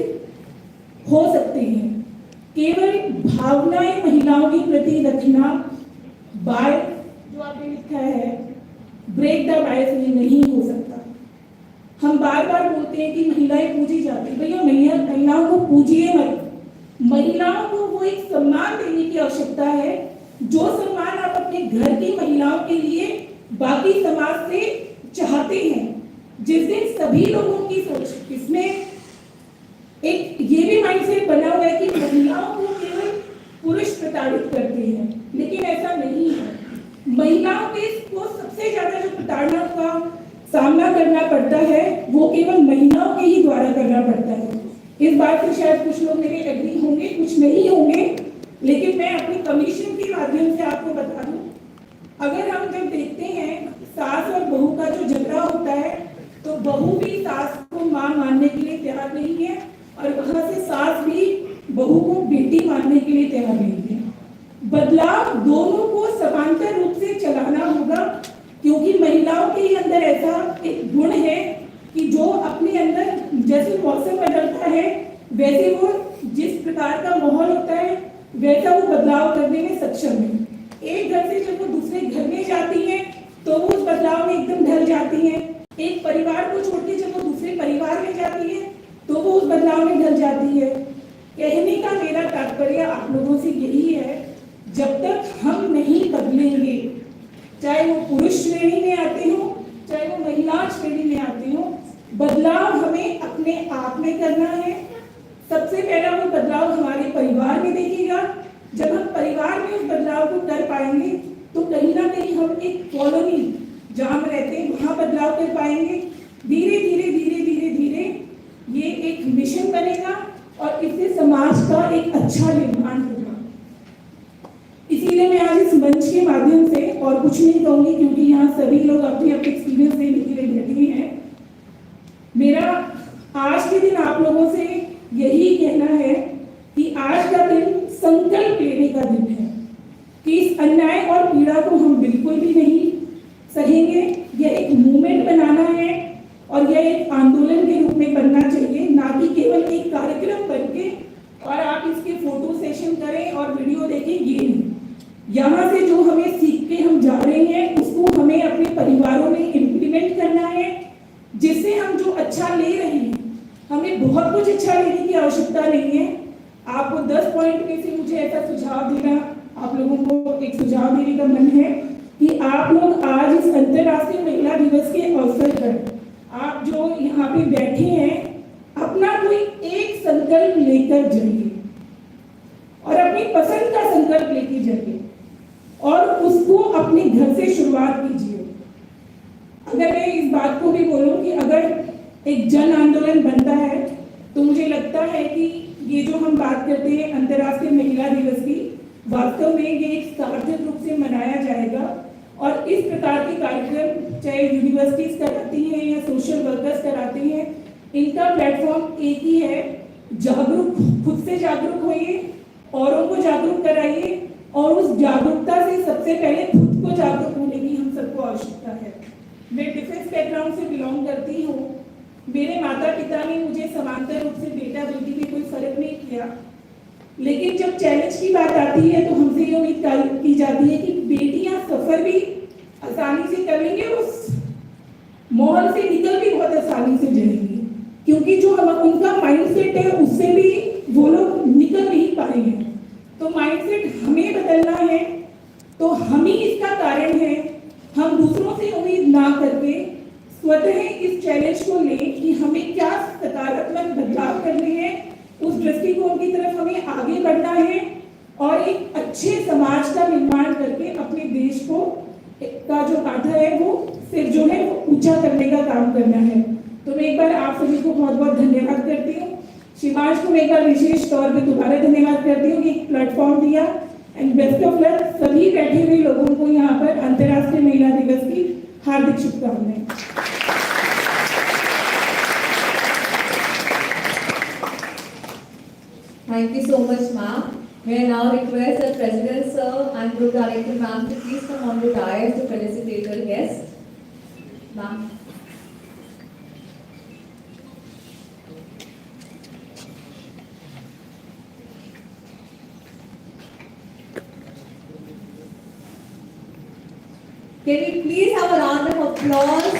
हो सकते हैं। केवल भावनाएं महिलाओं के प्रति रखना, बाय जो आपने लिखा है ब्रेक द बायस, ये नहीं हो सकता। हम बार बार बोलते हैं कि महिलाएं पूजी जाती, भैया महिलाओं को पूजिए मत। महिलाओं को वो एक सम्मान देने की आवश्यकता है जो सम्मान आप अपने घर की महिलाओं के लिए बाकी समाज से चाहते हैं। जिस दिन सभी लोगों की सोच, इसमें एक ये भी माइंडसेट बना हुआ है कि महिलाओं को केवल पुरुष प्रताड़ित करते हैं, लेकिन ऐसा नहीं है। महिलाओं को सबसे ज्यादा जो प्रताड़ना का सामना करना पड़ता है वो केवल महिलाओं के ही द्वारा करना पड़ता है। इस बात से शायद कुछ लोग मेरे एग्री होंगे, कुछ नहीं होंगे, लेकिन मैं अपनी कमीशन के माध्यम से आपको बता दूं, अगर हम जब देखते हैं सास और बहू का जो झगड़ा होता है तो बहू भी सास को मां मानने के लिए तैयार नहीं है और वहां से सास भी बहू को बेटी मानने के लिए तैयार नहीं है। बदलाव दोनों को समांतर रूप से चलाना होगा, क्योंकि महिलाओं के अंदर ऐसा एक गुण है कि जो अपने अंदर जैसे मौसम बदलता है वैसे वो जिस प्रकार का माहौल होता है वैसा वो बदलाव करने में सक्षम है। एक घर से जब वो दूसरे घर में जाती है तो वो उस बदलाव में एकदम ढल जाती है। एक परिवार को छोड़ के जब वो दूसरे परिवार में जाती है तो वो उस बदलाव में ढल जाती है। कहने का मेरा तात्पर्य आप लोगों से यही है, जब तक हम नहीं बदलेंगे, चाहे वो पुरुष श्रेणी में आते हो चाहे वो महिला श्रेणी में आते हो, बदलाव हमें अपने आप में करना है। सबसे पहला वो बदलाव हमारे परिवार में दिखेगा। जब हम परिवार में उस बदलाव को कर पाएंगे तो कहीं ना कहीं हम एक कॉलोनी जहाँ हम रहते हैं वहाँ बदलाव कर पाएंगे। धीरे धीरे धीरे धीरे धीरे ये एक मिशन बनेगा और इससे समाज का एक अच्छा निर्माण होगा। इसीलिए मैं आज इस मंच के माध्यम से और कुछ नहीं कहूँगी, क्योंकि यहाँ सभी लोग अपने अपने एक्सपीरियंस देने के लिए बैठे हैं। मेरा आज के दिन आप लोगों से यही कहना है कि आज का दिन संकल्प लेने का दिन है कि इस अन्याय और पीड़ा को हम बिल्कुल भी नहीं सहेंगे। यह एक मूवमेंट बनाना है और यह एक आंदोलन के रूप में बनना चाहिए, ना कि केवल एक कार्यक्रम बनके सेशन करें और वीडियो देखें, ये नहीं। यहाँ से जो हमें सीख के हम जा रहे हैं उसको हमें अपने परिवारों में इम्प्लीमेंट करना है, जिससे हम जो अच्छा ले रहे हैं, हमें बहुत कुछ अच्छा लेने की आवश्यकता नहीं है। आपको 10 पॉइंट में से मुझे ऐसा सुझाव देना, आप लोगों को एक सुझाव देने का मन है कि आप लोग आज इस अंतर्राष्ट्रीय महिला दिवस के अवसर पर आप जो यहाँ पे बैठे हैं, अपना कोई एक संकल्प लेकर जाइए और अपनी पसंद का संकल्प लेके जाइए और उसको अपने घर से शुरुआत कीजिए। अगर मैं इस बात को भी बोलूं कि अगर एक जन आंदोलन बनता है तो मुझे लगता है कि ये जो हम बात करते हैं अंतर्राष्ट्रीय महिला दिवस की, वास्तव में ये एक सार्थक रूप से मनाया जाएगा। और इस प्रकार के कार्यक्रम चाहे यूनिवर्सिटीज कराती हैं या सोशल वर्कर्स कराते हैं, इनका प्लेटफॉर्म एक ही है, जागरूक, खुद से जागरूक होइए, औरों को जागरूक कराइए और उस जागरूकता से सबसे पहले खुद को जागरूक होने की हम सबको आवश्यकता है। मैं डिफेंस बैकग्राउंड से बिलोंग करती हूँ। मेरे माता पिता ने मुझे समांतर रूप से बेटा बेटी में कोई फर्क नहीं किया, लेकिन जब चैलेंज की बात आती है तो हमसे ये उम्मीद की जाती है कि बेटियां सफर भी आसानी से कर लेंगे, उस माहौल से निकल भी बहुत आसानी से जाएंगी, क्योंकि जो उनका माइंडसेट है उससे भी वो लोग निकल नहीं पाएंगे। तो माइंडसेट हमें बदलना है, तो हम ही इसका कारण है। हम दूसरों से उम्मीद ना करके स्वतः इस चैलेंज को लें कि हमें क्या सकारात्मक बदलाव करने हैं, उस दृष्टिकोण की तरफ हमें आगे बढ़ना है और एक अच्छे समाज का निर्माण करके अपने देश को का जो गाथा है वो सिर जो है वो ऊंचा करने का काम करना है। तो मैं एक बार आप सभी को बहुत बहुत धन्यवाद करती हूँ। शिवांश को मैं एक बार विशेष तौर पे दोबारा धन्यवाद करती हूँ कि एक प्लेटफॉर्म दिया, एंड बेस्ट ऑफ लक सभी बैठे हुए लोगों को यहाँ पर अंतर्राष्ट्रीय महिला दिवस की हार्दिक शुभकामनाएं। Thank you so much, ma'am. May I now request the President, sir, and Group Director, ma'am, to please come on the dais to felicitate our guest. Ma'am. Can we please have a round of applause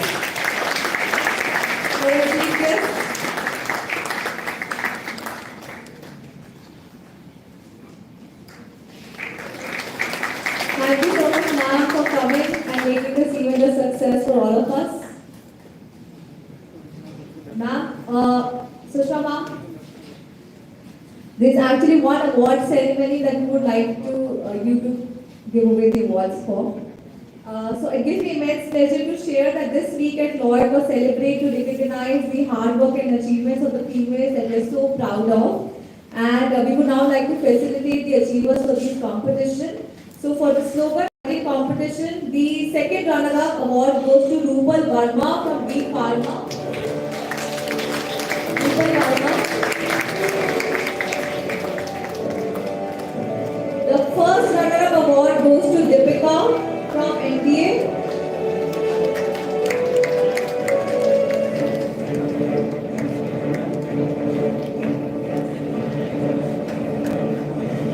for our chief guest? Thank you so much, ma'am, for coming and making this event a success for all of us. Ma'am, Sushma ma'am, there's actually one award ceremony that we would like to you to give away the awards for. So it gives me immense pleasure to share that this week at Lloyd was celebrated to recognize the hard work and achievements of the females that we're so proud of. And we would now like to facilitate the achievers for this competition. So for the slogan competition, the second runner-up award goes to Rupal Verma from B Pharma. Rupal Verma. The first runner-up award goes to Deepika from NDA.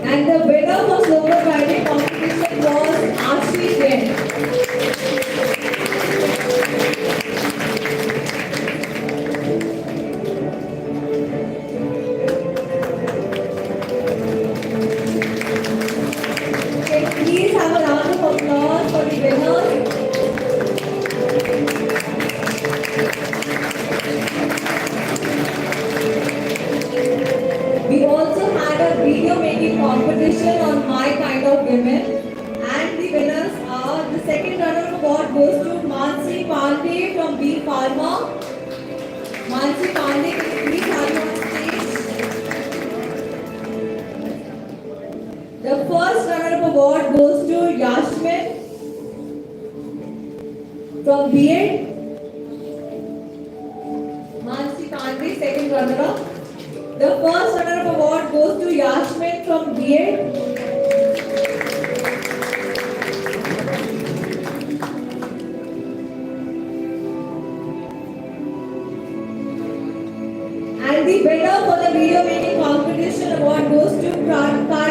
And the winner for slogan writing competition was Ashri Jain. Okay, please have a round of applause for the winners. We also had a video making competition on My Kind of Women, and the winners are, the second runner award goes to Mansi Pandey from B Pharma. Mansi Pandey, please have you on stage. The first runner award goes to Yashmin from B.Ed. Mansi Pandey, second runner up. The first runner-up award goes to Yashmin from B.Ed. And the winner for the video making competition award goes to Karthik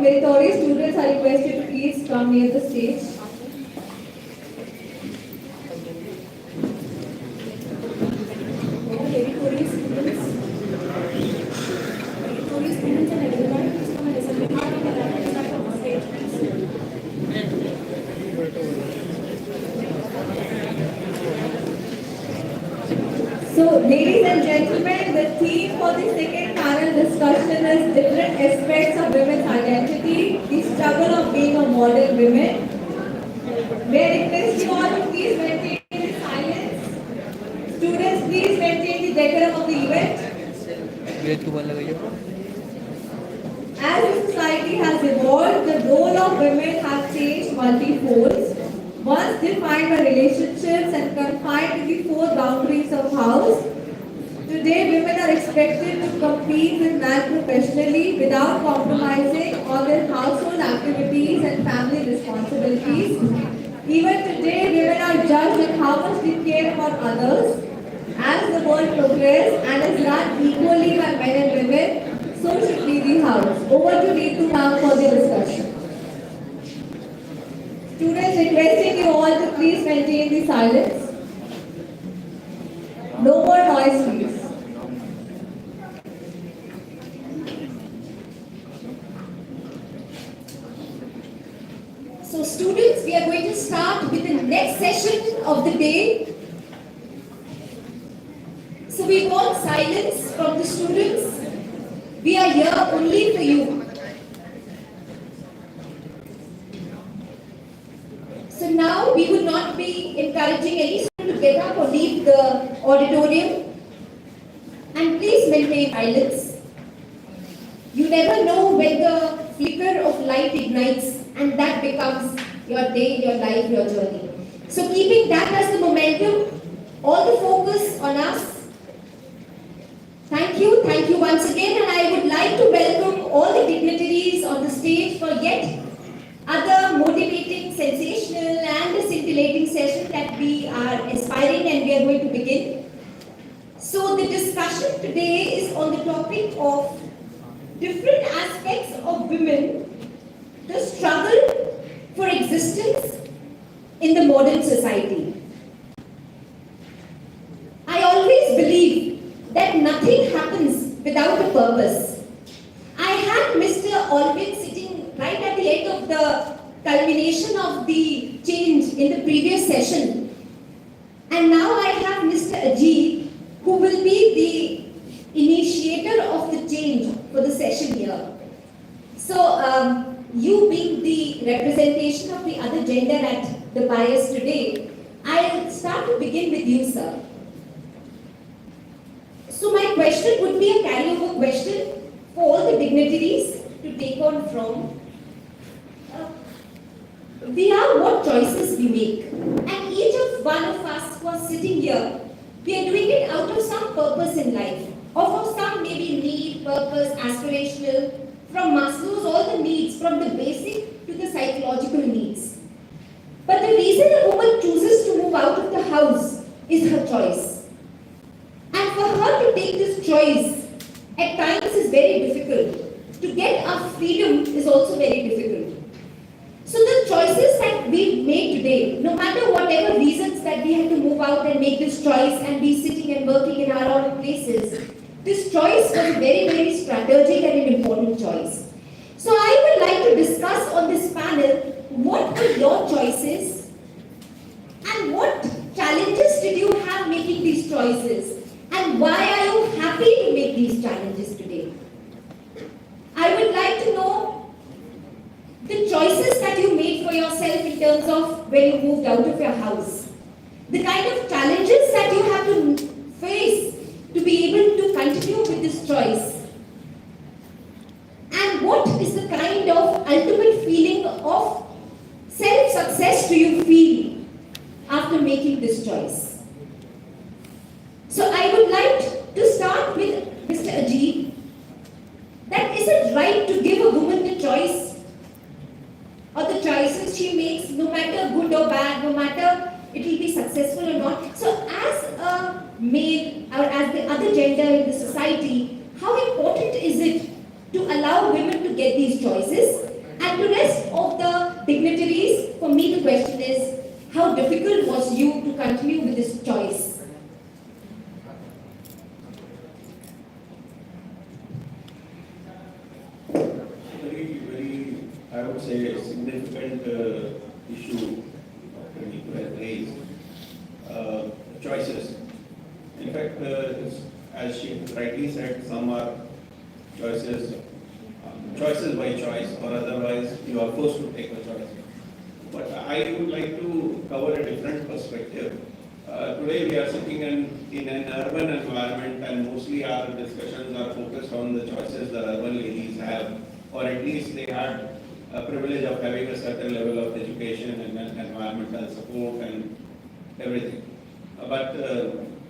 meritorious students are requested to please come near the stage. Meritorious students and everyone, please come and listen. We have the left side of the stage, please. So, ladies and gentlemen, the theme for the second panel discussion is different aspects of women's identity, the struggle of being a modern woman. May I request you all to please maintain the silence. Students, please maintain the decorum of the event. As the society has evolved, the role of women has changed multifold. Once defined by relationships and confined to the four boundaries of house, today women are expected to compete with men professionally without compromising on their household activities and family responsibilities. Even today, women are judged on how much they care about others. As the world progresses and is run equally by men and women, so should be the house. Over to Neetu now for the discussion. Students, requesting you all to please maintain the silence. No more noise, please. So students, we are going to start with the next session of the day. So we want silence from the students. We are here only for you. So now we would not be encouraging any student to get up or leave the auditorium. And please maintain silence. You never know when the flicker of light ignites and that becomes your day, your life, your journey. So keeping that as the momentum, all the focus on us. Thank you once again, and I would like to welcome all the dignitaries on the stage for yet other motivating, sensational and scintillating session that we are aspiring and we are going to begin. So the discussion today is on the topic of different aspects of women, the struggle for existence in the modern society. I always believe that nothing happens without a purpose. I had Mr. Lloyd sitting right at the end of the culmination of the change in the previous session. And now I have Mr. Ajit, who will be the initiator of the change for the session here. So, you being the representation of the other gender at the bias today, I'll start to begin with you, sir. So my question would be a carryover question for all the dignitaries to take on from. We are what choices we make, and each of one of us who are sitting here, we are doing it out of some purpose in life, or for some maybe need, purpose, aspirational, from Maslow's all the needs, from the basic to the psychological needs. But the reason a woman chooses to move out of the house is her choice. And for her to take this choice at times is very difficult. To get our freedom is also very difficult. So the choices that we've made today, no matter whatever reasons that we had to move out and make this choice and be sitting and working in our own places, this choice was a very, very strategic and an important choice. So I would like to discuss on this panel what were your choices and what challenges did you have making these choices. And why are you happy to make these challenges today? I would like to know the choices that you made for yourself in terms of when you moved out of your house. The kind of challenges that you have to face to be able to continue with this choice. And what is the kind of ultimate feeling of self-success do you feel after making this choice? So I would like to start with Mr. Ajit. That is it right to give a woman the choice or the choices she makes, no matter good or bad, no matter it will be successful or not. So as a male or as the other gender in the society, how important is it to allow women to get these choices? And to rest of the dignitaries, for me the question is, how difficult was you to continue with this choice? Very, I would say, significant issue that you have raised. Choices. In fact, as she rightly said, some are choices by choice, or otherwise you are forced to take a choice. But I would like to cover a different perspective. Today we are sitting in an urban environment, and mostly our discussions are focused on the choices the urban ladies have, or at least they had a privilege of having a certain level of education and environmental support and everything. But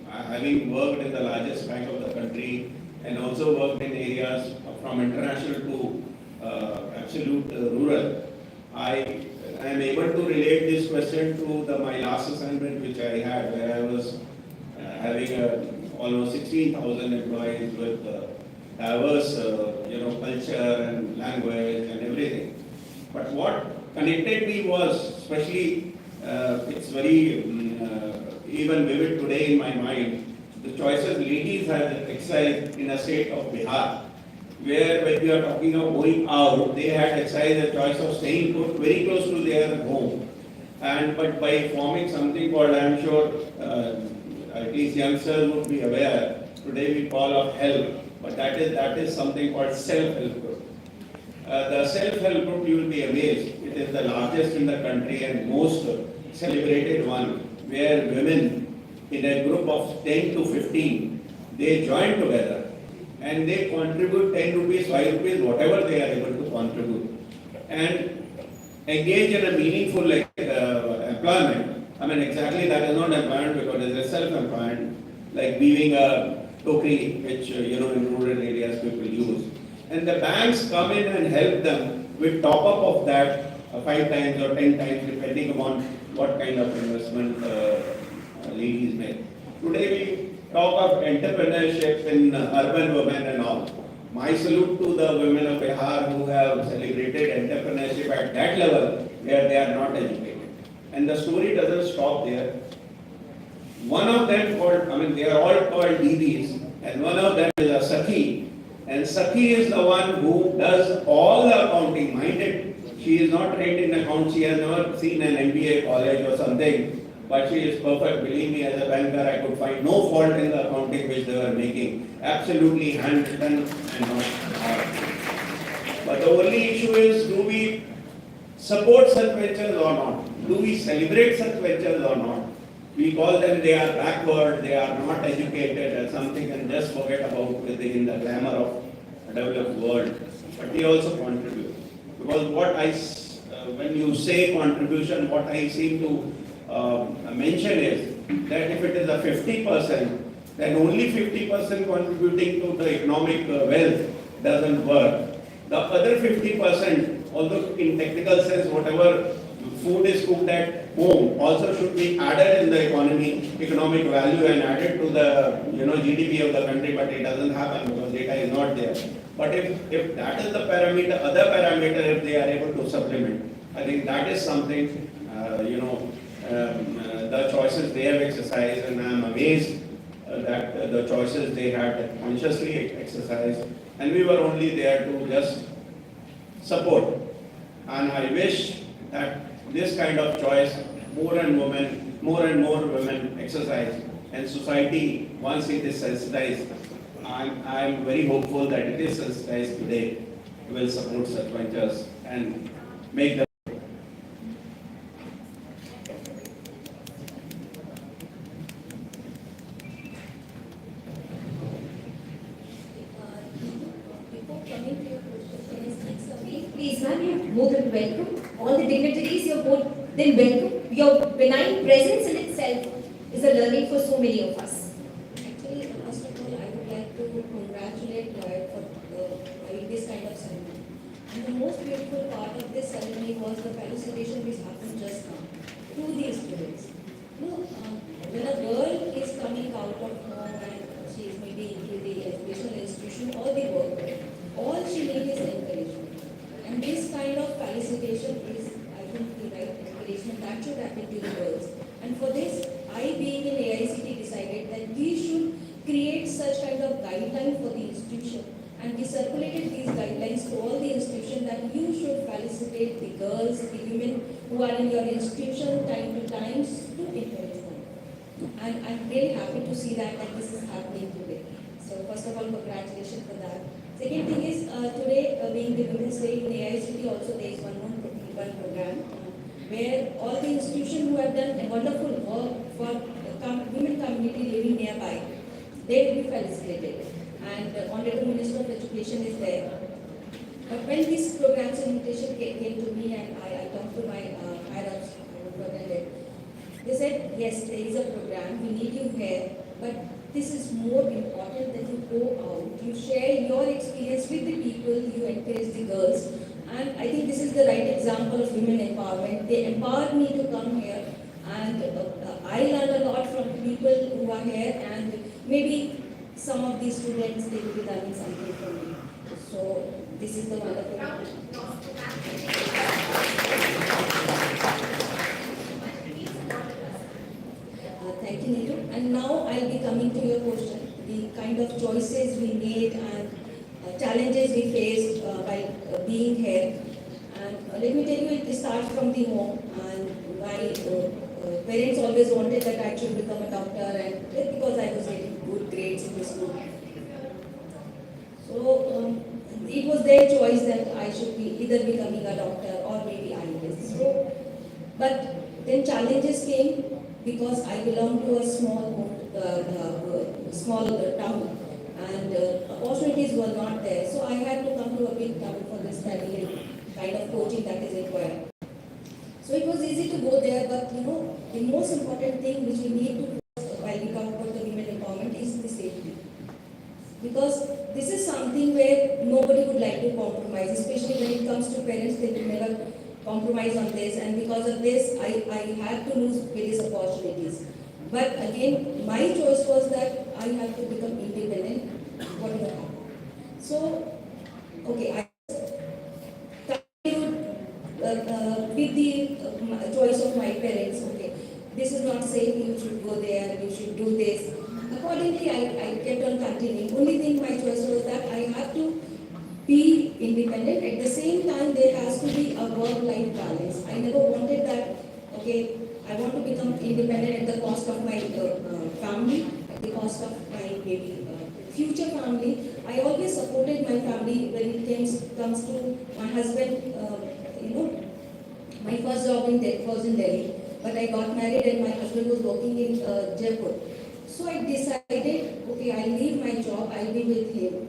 having worked in the largest bank of the country and also worked in areas from international to absolute rural, I am able to relate this question to my last assignment which I had, where I was having almost 16,000 employees with diverse culture and language and everything. But what connected me was, especially it's very even vivid today in my mind, the choices ladies have exercised in a state of Bihar, where when we are talking of going out, they had exercised the choice of staying put very close to their home. But by forming something called, I am sure at least youngsters would be aware, today we call of HELP, but that is something called self-help group. The self-help group, you will be amazed, it is the largest in the country and most celebrated one, where women in a group of 10 to 15, they join together and they contribute 10 rupees, 5 rupees, whatever they are able to contribute, and engage in a meaningful employment. I mean, exactly that is not employment because it is self-employment, like weaving a tokri, which in rural areas people use. And the banks come in and help them with top-up of that 5 times or 10 times, depending upon what kind of investment ladies make. Today we talk of entrepreneurship in urban women and all. My salute to the women of Bihar who have celebrated entrepreneurship at that level where they are not educated. And the story doesn't stop there. One of them they are all called DBs, and one of them is a Sakhi. And Sakhi is the one who does all the accounting, minded. She is not trained in accounts, she has never seen an MBA college or something, but she is perfect. Believe me, as a banker, I could find no fault in the accounting which they were making. Absolutely handwritten and not hard. But the only issue is, do we support such ventures or not? Do we celebrate such ventures or not? We call them, they are backward, they are not educated or something, and just forget about in the glamour of a developed world. But they also contribute. Because when you say contribution, what I seem to mention is that if it is a 50%, then only 50% contributing to the economic wealth doesn't work. The other 50%, although in technical sense, whatever food is cooked at home also should be added in the economic value and added to the GDP of the country, but it doesn't happen because data is not there. But if that is the parameter, other parameter, if they are able to supplement, I think that is something, the choices they have exercised, and I am amazed that the choices they had consciously exercised, and we were only there to just support. And I wish that this kind of choice more and more women exercise, and society, once it is sensitized, I am very hopeful that it is sensitized today, will support such ventures and make them. Please, ma'am, you're more than welcome. All the dignitaries, you're more than welcome. Your benign presence in itself is a learning for so many of us. Actually, first of all, I would like to congratulate Lloyd for having this kind of ceremony. And the most beautiful part of this ceremony was the felicitation which happened just now to these students. When a girl is coming out of home and she is maybe into the educational institution or the work, all she needs is encouragement. And this kind of felicitation felicitate the girls, the women who are in your institution time to time to encourage them. And I'm really happy to see that this is happening today. So first of all, congratulations for that. Second thing is, today being the Women's Day in AICT, also there is one program where all the institutions who have done a wonderful work for women community living nearby, they will be felicitated. And Honorable Minister of Education is there. But when this program's invitation came to me and I talked to my higher-ups, they said, yes, there is a program, we need you here, but this is more important that you go out, you share your experience with the people, you encourage the girls. And I think this is the right example of women empowerment. They empowered me to come here, and I learned a lot from people who are here, and maybe some of these students, they will be learning something from me. So this is the wonderful. Thank you, Neetu. And now I'll be coming to your question, the kind of choices we made and challenges we faced while being here. And let me tell you, it starts from the home. And my parents always wanted that I should become a doctor, and because I was getting good grades in the school. So it was their choice that I should be either becoming a doctor or maybe IAS. So, but then challenges came because I belong to a small town, and opportunities were not there. So I had to come to a big town for this kind of coaching that is required. So it was easy to go there, but the most important thing which we need to do while we talk about the women empowerment is the safety. Because this is something where nobody would like to compromise, especially when it comes to parents, they will never compromise on this, and because of this, I had to lose various opportunities. But again, my choice was that I have to become independent, whatever happened. So, okay, I continued with the choice of my parents. Okay, this is not saying you should go there, you should do this. Accordingly, I kept on continuing. Only thing my choice was that I have to be independent. At the same time, there has to be a work-life balance. I never wanted that, okay, I want to become independent at the cost of my family, at the cost of my maybe future family. I always supported my family when it comes to my husband. My first job was in Delhi, but I got married and my husband was working in Jaipur. So I decided, okay, I'll leave my job, I'll be with him.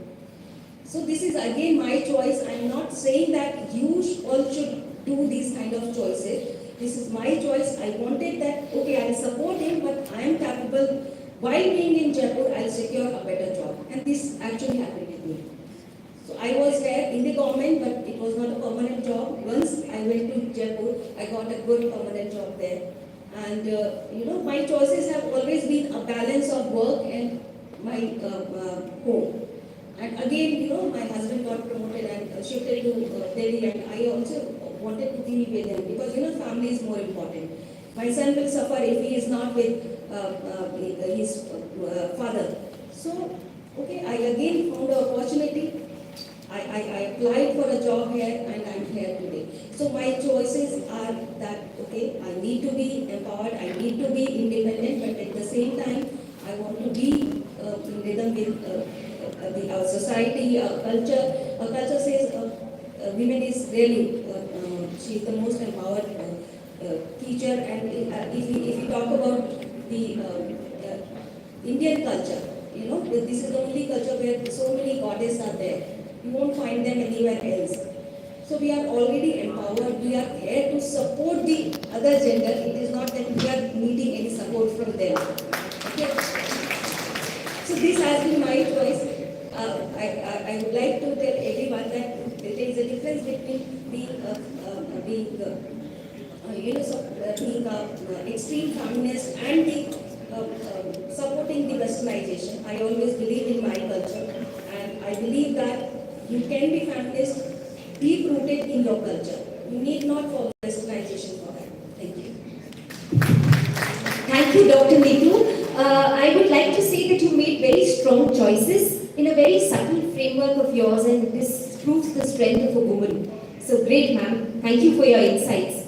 So this is again my choice. I'm not saying that you all should do these kind of choices. This is my choice. I wanted that, okay, I'll support him, but I am capable. While being in Jaipur, I'll secure a better job. And this actually happened with me. So I was there in the government, but it was not a permanent job. Once I went to Jaipur, I got a good permanent job there. And my choices have always been a balance of work and my home. And again, my husband got promoted and shifted to Delhi, and I also wanted to be with him because, family is more important. My son will suffer if he is not with his father. So, okay, I again found an opportunity. I applied for a job here and I'm here today. So my choices are that, okay, I need to be empowered, I need to be independent, but at the same time, I want to be in rhythm with our society, our culture. Our culture says women is really, she is the most empowered teacher, and if we talk about the Indian culture, this is the only culture where so many goddesses are there. You won't find them anywhere else. So we are already empowered. We are here to support the other gender. It is not that we are needing any support from them. Okay. So this has been my choice. I would like to tell everyone that there is a difference between being extreme feminist and supporting the westernization. I always believe in my culture, and I believe that you can be feminist, deep rooted in your culture. You need not follow westernization for that. Thank you. Thank you, Dr. Neetu. I would like to say that you made very strong choices in a very subtle framework of yours, and this proves the strength of a woman. So great, ma'am. Thank you for your insights.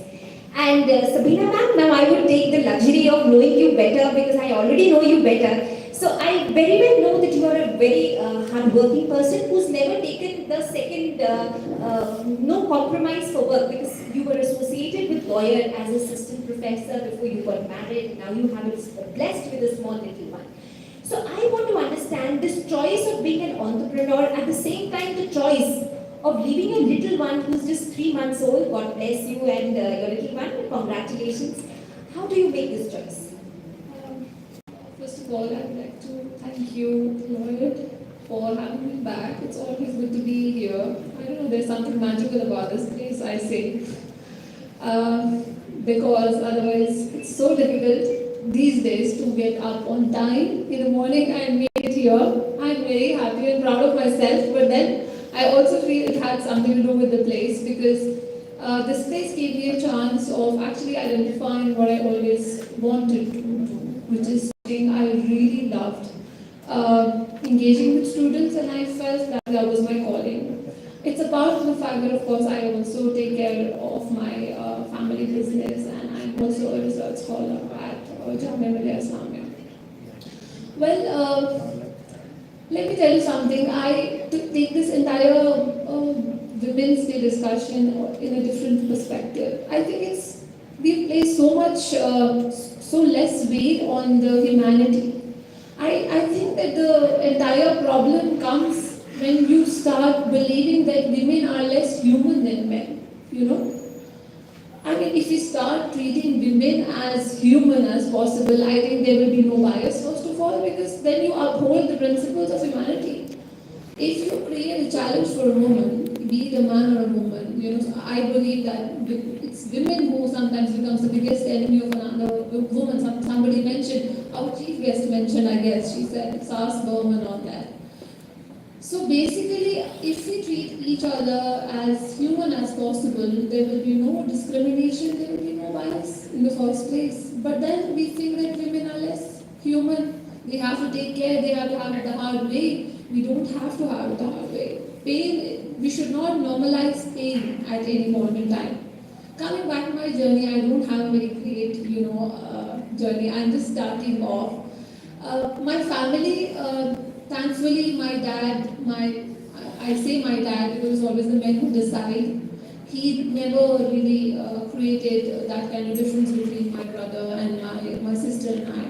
And Sabina ma'am, now I will take the luxury of knowing you better because I already know you better. So I very well know that you are a very hard-working person who's never taken the second no compromise for work, because you were associated with Lloyd as assistant professor before you got married. Now you have blessed with a small little one. So I want to understand this choice of being an entrepreneur, at the same time the choice of leaving a little one who's just 3 months old. God bless you and your little one. Congratulations. How do you make this choice? First of all, I would like to thank you, Lloyd, for having me back. It's always good to be here. I don't know, there's something magical about this place, I say. Because otherwise, it's so difficult these days to get up on time in the morning and make it here. I'm very happy and proud of myself, but then I also feel it had something to do with the place, because this place gave me a chance of actually identifying what I always wanted to do, which is something I really loved. Engaging with students, and I felt that was my calling. It's a part of the fact that, of course, I also take care of my family business, and I'm also a research scholar at JAMIA. Well, let me tell you something. I take this entire Women's Day discussion in a different perspective. I think we place so much, so less weight on the humanity. I think that the entire problem comes when you start believing that women are less human than men, you know. I mean, if we start treating women as human as possible, I think there will be no bias, first of all, because then you uphold the principles of humanity. If you create a challenge for a woman, be it a man or a woman, you know, so I believe that it's women who sometimes becomes the biggest enemy of another woman. Somebody mentioned, our chief guest mentioned, I guess, she said, Sas Berman on that. So basically, if we treat each other as human as possible, there will be no discrimination, there will be no bias in the first place. But then we think that women are less human. They have to take care, they have to have it the hard way. We don't have to have it the hard way. Pain, we should not normalize pain at any point in time. Coming back to my journey, I don't have a very great, journey. I'm just starting off. My family, thankfully, my dad, I say my dad because it's always the men who decide. He never really created that kind of difference between my brother and my sister and I.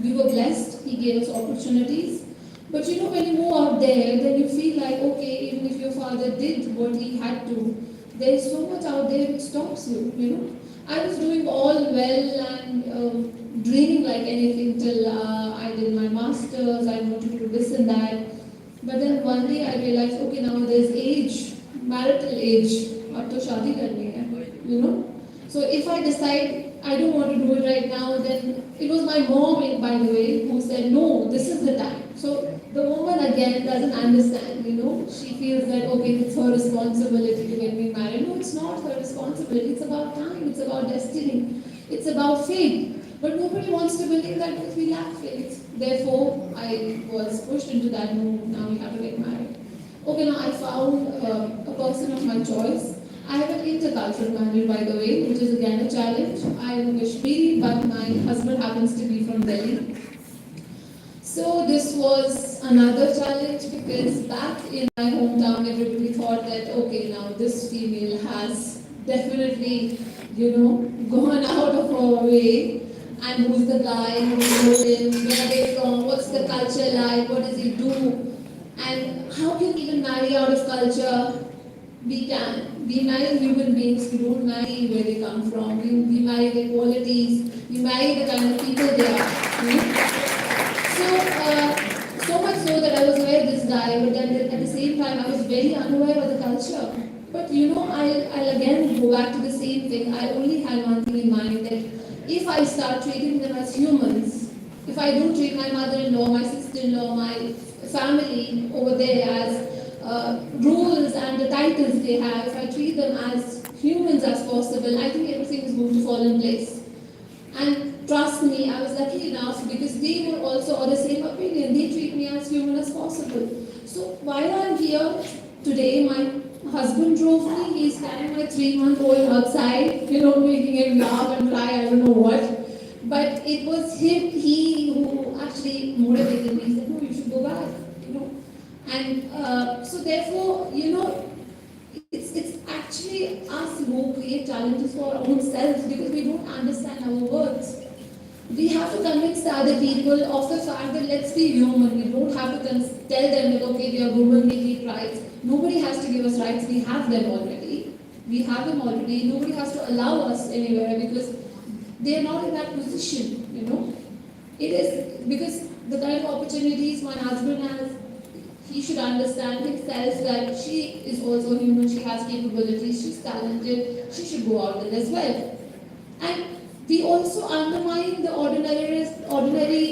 We were blessed. He gave us opportunities. But you know, when you move out there, then you feel like, okay, even if your father did what he had to, there's so much out there which stops you, you know. I was doing all well and dreaming like anything till I did my masters, I wanted to do this and that. But then one day I realized, okay, now there's age, marital age, ab to shaadi karni hai, you know. So if I decide I don't want to do it right now, then it was my mom, by the way, who said, no, this is the time. So the woman again doesn't understand, you know. She feels that, okay, it's her responsibility to get me married. No, it's not her responsibility. It's about time. It's about destiny. It's about fate. But nobody wants to believe that we lack faith. Therefore, I was pushed into that move. Now we have to get married. Okay, now I found a person of my choice. I have an intercultural marriage, by the way, which is again a challenge. I am Kashmiri, but my husband happens to be from Delhi. So this was another challenge because back in my hometown, everybody thought that, okay, now this female has definitely, gone out of her way. And who's the guy, who's him, where are they from, what's the culture like, what does he do? And how can we even marry out of culture? We can. We marry human beings, we don't marry where they come from. We marry their qualities, we marry the kind of people they are. So much so that I was aware of this guy, but then at the same time I was very unaware of the culture. But I'll again go back to the same thing. I only had one thing in mind, that if I start treating them as humans, if I don't treat my mother-in-law, my sister-in-law, my family over there as rules and the titles they have, if I treat them as humans as possible, I think everything is going to fall in place. And trust me, I was lucky enough because they were also of the same opinion. They treat me as human as possible. So while I'm here today, my husband drove me. He's carrying my 3-month-old outside, making him laugh and cry, I don't know what. But it was he who actually motivated me. He said, no, you should go back. And so therefore, it's actually us who create challenges for our own selves because we don't understand our words. We have to convince the other people of the fact that let's be human. We don't have to tell them that, okay, we are women, we need rights. Nobody has to give us rights. We have them already. Nobody has to allow us anywhere because they are not in that position, It is because the kind of opportunities my husband has, he should understand himself that she is also human, she has capabilities, she's talented, she should go out there as well. And we also undermine the ordinary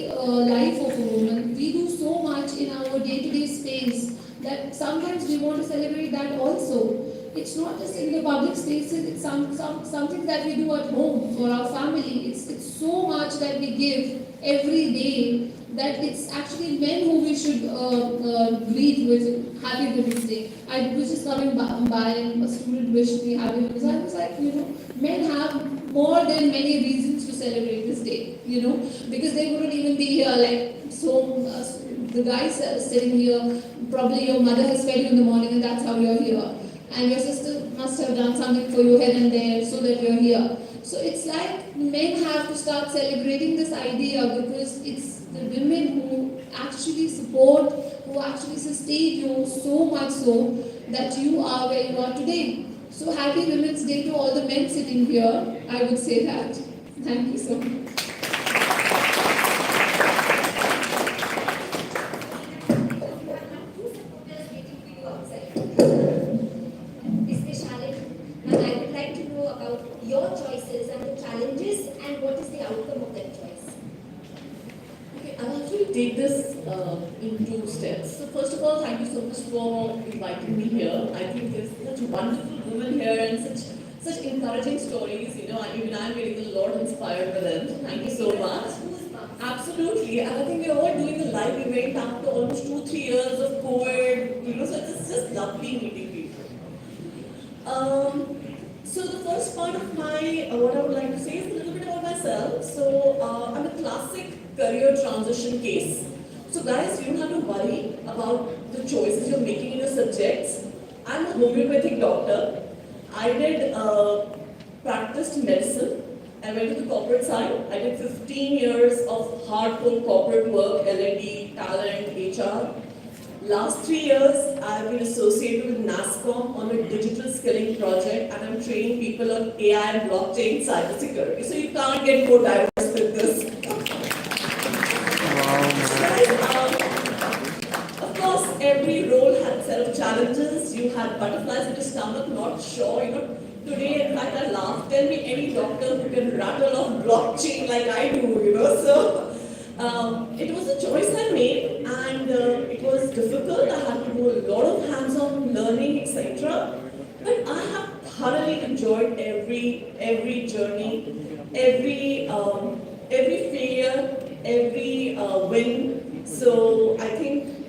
life of a woman. We do so much in our day-to-day space that sometimes we want to celebrate that also. It's not just in the public spaces, it's something that we do at home for our family. It's so much that we give every day that it's actually men who we should greet with Happy Women's Day. I was just coming by and a student wished me Happy Women's Day. I was like, men have more than many reasons to celebrate this day, because they wouldn't even be here like so. The guys sitting here, probably your mother has fed you in the morning and that's how you're here. And your sister must have done something for you here and there so that you're here. So it's like men have to start celebrating this idea because it's the women who actually support, who actually sustain you so much so that you are where you are today. So happy Women's Day to all the men sitting here, I would say that. Thank you so much. Your choices and the challenges and what is the outcome of that choice? Okay, I'll actually take this in 2 steps. So first of all, thank you so much for inviting me here. I think there's such wonderful women here and such encouraging stories. Even I'm getting a lot inspired by them. So thank you so much. Absolutely, and I think we're all doing a live event after almost 2-3 years of COVID. So it's just lovely meeting people. So the first part of what I would like to say is a little bit about myself. So I'm a classic career transition case. So guys, you don't have to worry about the choices you're making in your subjects. I'm a homeopathic doctor. I did practiced medicine. I went to the corporate side. I did 15 years of hardcore corporate work, L&D, talent, HR. Last 3 years, I've been associated with NASCOM on a digital skilling project, and I'm training people on AI and blockchain cybersecurity. So you can't get more diverse with this. Of course, every role had a set of challenges. You had butterflies in your stomach, not sure. Today, in fact, I laugh. Tell me any doctor who can rattle off blockchain like I do. So. It was a choice I made, and it was difficult. I had to do a lot of hands-on learning, etc. But I have thoroughly enjoyed every journey, every failure, every win. So I think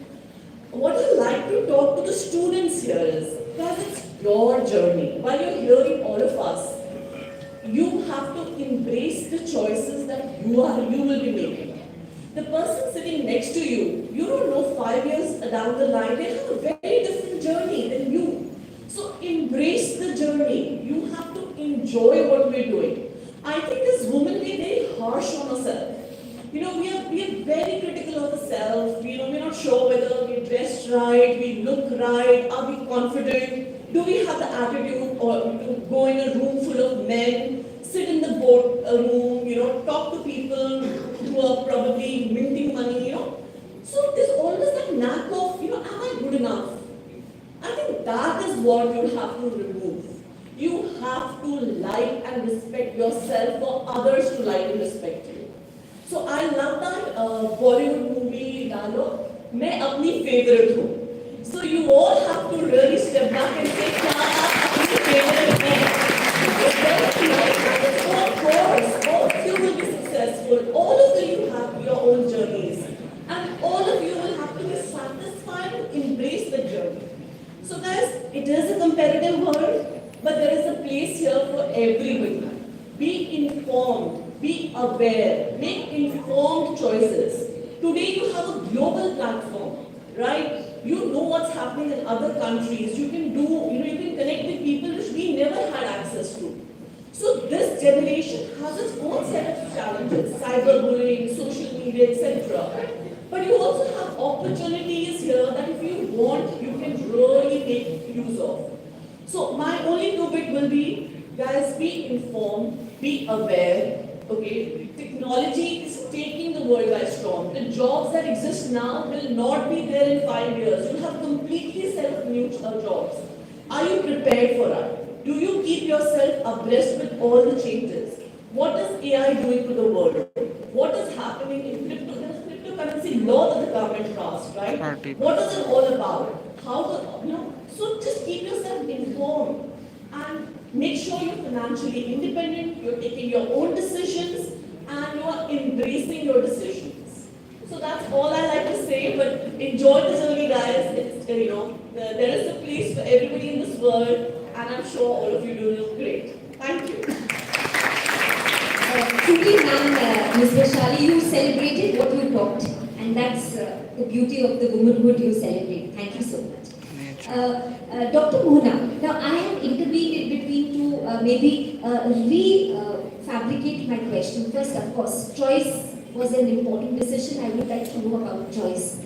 what I like to talk to the students here is that it's your journey. While you're hearing all of us, you have to embrace the choices that you will be making. The person sitting next to you, you don't know 5 years down the line, they have a very different journey than you. So embrace the journey. You have to enjoy what we're doing. I think as women, we're very harsh on ourselves. We are very critical of ourselves. We're not sure whether we're dressed right, we look right, are we confident, do we have the attitude or to go in a room full of men, sit in the board room, talk to people who are probably minting money, So there's always that knack of, am I good enough? I think that is what you have to remove. You have to like and respect yourself for others to like and respect you. So I love that Bollywood movie dialogue, मैं अपनी favorite हूँ. So you all have to really step back and say, क्या आप अपनी favorite हैं? Of course, all of you will be successful. All of you have your own journeys. And all of you will have to be satisfied and embrace the journey. So guys, it is a competitive world, but there is a place here for everybody. Be informed, be aware, make informed choices. Today you have a global platform, right? You know what's happening in other countries. You can you can connect with people which we never had access to. So this generation has its own set of challenges, cyberbullying, social media, etc. But you also have opportunities here that if you want, you can really make use of. So my only two-bit will be, guys, be informed, be aware. Okay, technology is taking the world by storm. The jobs that exist now will not be there in 5 years. You'll have completely set of new jobs. Are you prepared for that? Do you keep yourself abreast with all the changes? What is AI doing to the world? What is happening in cryptocurrency law that the government passed, right? What is it all about? How the, so just keep yourself informed and make sure you're financially independent, you're taking your own decisions, and you're embracing your decisions. So that's all I like to say, but enjoy the journey, guys. It's, there is a place for everybody in this world, and I'm sure all of you do great. Thank you. Truly, ma'am, Ms. Vaishali, you celebrated what you talked, and that's the beauty of the womanhood you celebrate. Thank you so much. Dr. Mohana, now I have intervened in between to maybe re-fabricate my question. First, of course, choice was an important decision. I would like to know about choice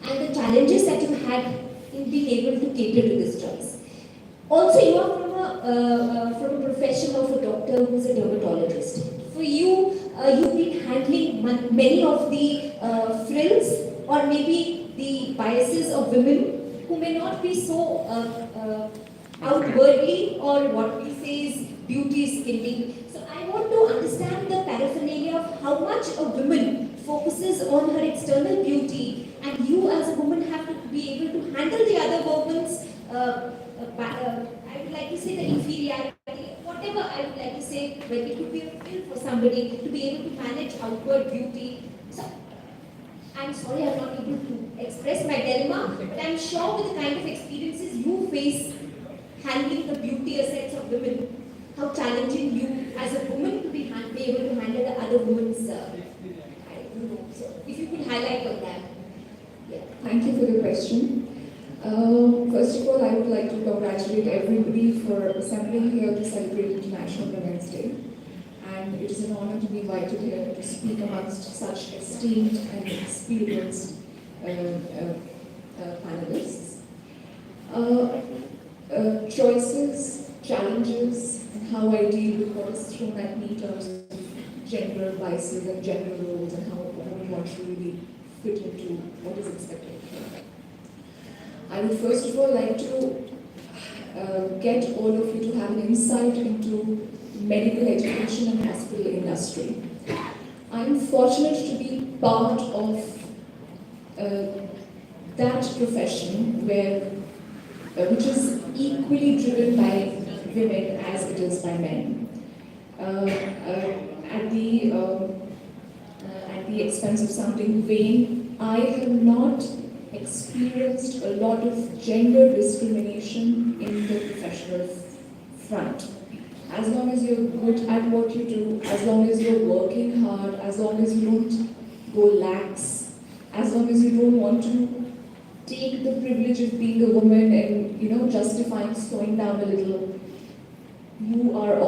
and the challenges that you had in being able to cater to this choice. Also, you are from a profession of a doctor who's a dermatologist. For you, you've been handling many of the frills or maybe the biases of women who may not be so outwardly, or what we say is beauty skimming. So I want to understand the paraphernalia of how much a woman focuses on her external beauty, and you as a woman have to be able to handle the other woman's, I would like to say, the inferiority, whatever I would like to say, when it could be a fill for somebody to be able to manage outward beauty. So I'm sorry I'm not able to express my dilemma, but I'm sure with the kind of experiences you face handling the beauty assets of women, how challenging you as a woman to be able to handle the other woman's, I don't know. So if you could highlight on that. Yeah. Thank you for the question. First of all, I would like to congratulate everybody for assembling here to celebrate International Women's Day. And it is an honor to be invited here to speak amongst such esteemed and experienced panelists. Choices, challenges, and how I deal with what is thrown at me in terms of gender biases and gender roles, and how a woman wants to really fit into what is expected of her. I would first of all like to get all of you to have an insight into medical education and hospital industry. I'm fortunate to be part of that profession which is equally driven by women as it is by men. At the expense of sounding vain, I have not experienced a lot of gender discrimination in the professional front. As long as you're good at what you do, as long as you're working hard, as long as you don't go lax, as long as you don't want to take the privilege of being a woman and justifying slowing down a little, you are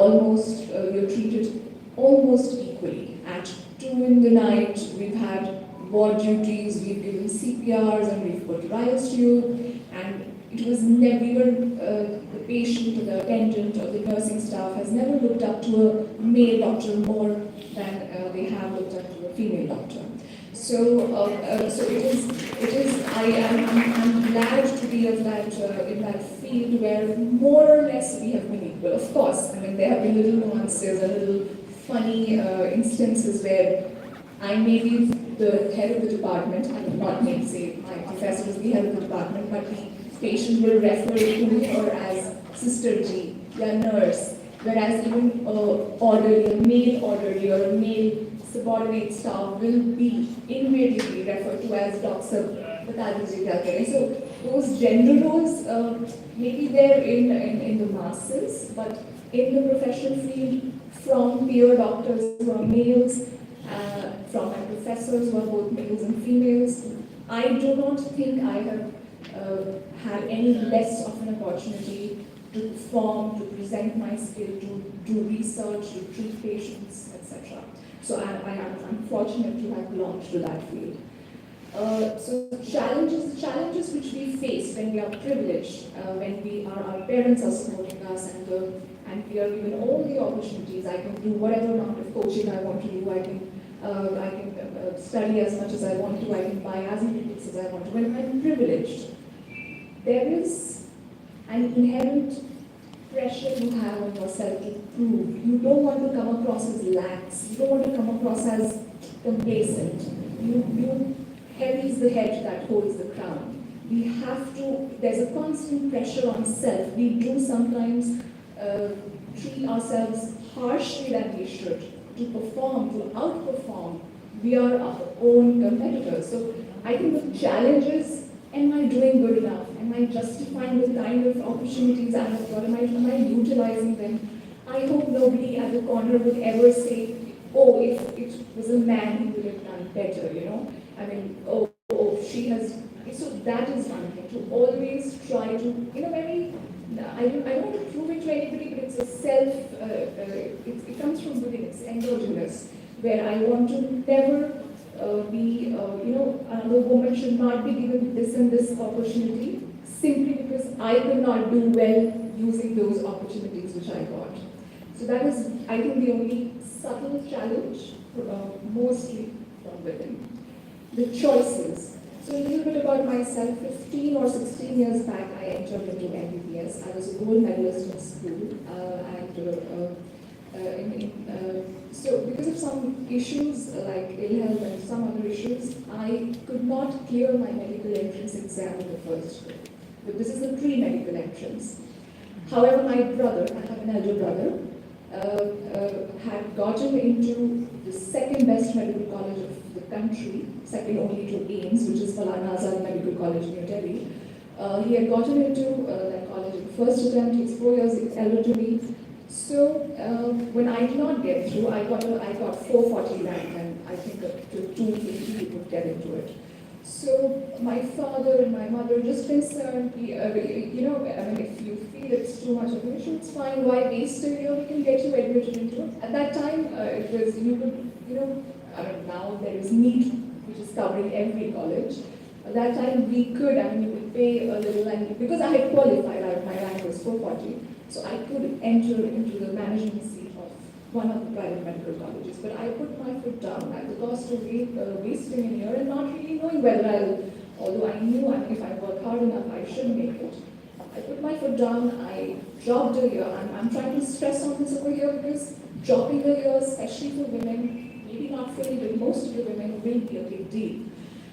you're treated almost equally. At 2 in the night, we've had ward duties, we've given CPRs, and we've put rice tube, and it was never, the patient or the attendant or the nursing staff has never looked up to a male doctor more than they have looked up to a female doctor. So I'm glad to be of that, in that field where more or less we have been equal. Of course, there have been little nuances, a little funny instances where I may be the head of the department, I will not name, say, my professor is the head of the department, but the patient will refer to her as Sister G, a nurse, whereas even a male orderly or a male subordinate staff will be invariably referred to as Dr. बता दीजिए क्या करें. So those gender roles maybe they're in the masses, but in the professional field, from peer doctors who are males, from my professors who are both males and females, I do not think I have had any less of an opportunity to perform, to present my skill, to do research, to treat patients, etc. So I am fortunate to have belonged to that field. So challenges which we face when we are privileged, when our parents are supporting us and we are given all the opportunities. I can do whatever amount of coaching I want to do. I can study as much as I want to. I can buy as many books as I want to. When I'm privileged, there is an inherent pressure you have on yourself to prove. You don't want to come across as lax. You don't want to come across as complacent. You heavy is the head that holds the crown. We have to, there's a constant pressure on self. We do sometimes treat ourselves harshly than we should to perform, to outperform. We are our own competitors. So I think the challenge is, am I doing good enough? Am I justifying the kind of opportunities I have got? Am I utilizing them? I hope nobody at the corner would ever say, oh, if it was a man, he would have done better, you know? I mean, oh, she has, so that is one thing, to always try to, in a very, I don't want to prove it to anybody, but it's a self, it comes from within, it's endogenous, where I want to never be, another woman should not be given this and this opportunity, simply because I could not do well using those opportunities which I got. So that is, I think, the only subtle challenge, mostly from within. The choices. So a little bit about myself. 15 or 16 years back, I entered into MBBS. I was a gold medalist in school, so because of some issues like ill health and some other issues, I could not clear my medical entrance exam in the first go. But this is a pre-medical entrance. However, my brother, I have an elder brother, had gotten into the second best medical college of the country, second only to AIMS, which is Maulana Azad Medical College near Delhi. He had gotten into that college in the first attempt. He's 4 years elder to me. So when I did not get through, I got 440 rank, and I think up to 250 would get into it. So my father and my mother just concerned, if you feel it's too much of an issue, it's fine. Why waste a year? We can get you admitted into it. At that time, it was now there is NEET, which is covering every college. At that time, we could, you could pay a little, and because I had qualified, my rank was 440, so I could enter into the management seat of one of the private medical colleges. But I put my foot down at the cost of wasting a year and not really knowing whether although I knew if I work hard enough, I should make it. I put my foot down, I dropped a year. I'm trying to stress on this over here because dropping a year, especially for women, maybe not for me, but most of the women, will be a big deal.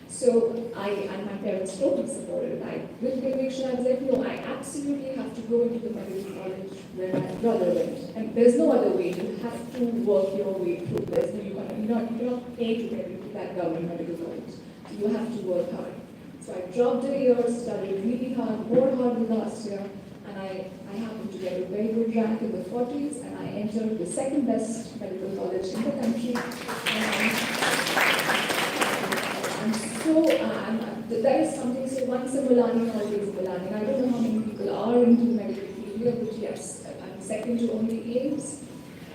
So and my parents totally supported it. With conviction, I was like, no, I absolutely have to go into the medical college where my brother went. And there's no other way. You have to work your way through. You're not paid to get into that government medical college. So you have to work hard. So I dropped a year, studied really hard, more hard than last year, and I happened to get a very good rank in the 40s, and I entered the second best medical college in the country. That is something, so once a Mulani, always a Mulani. I don't know how many people are into the medical field here, but yes, I'm second to only AIMS,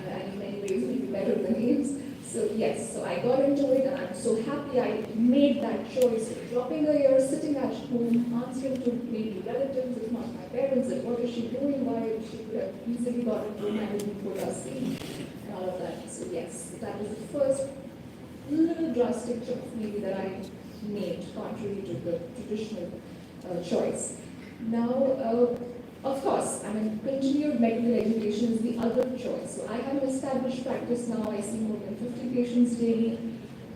and in many ways will be better than AIMS. So yes, so I got into it, and I'm so happy I made that choice of dropping a year, sitting at home, answering to maybe relatives, if not my parents, that what is she doing, why she could have easily got into a management quota seat, and all of that. So yes, that was the first little drastic choice maybe that I made, contrary to the traditional choice. Now, of course, continued medical education is the other choice. So I have an established practice now. I see more than 50 patients daily.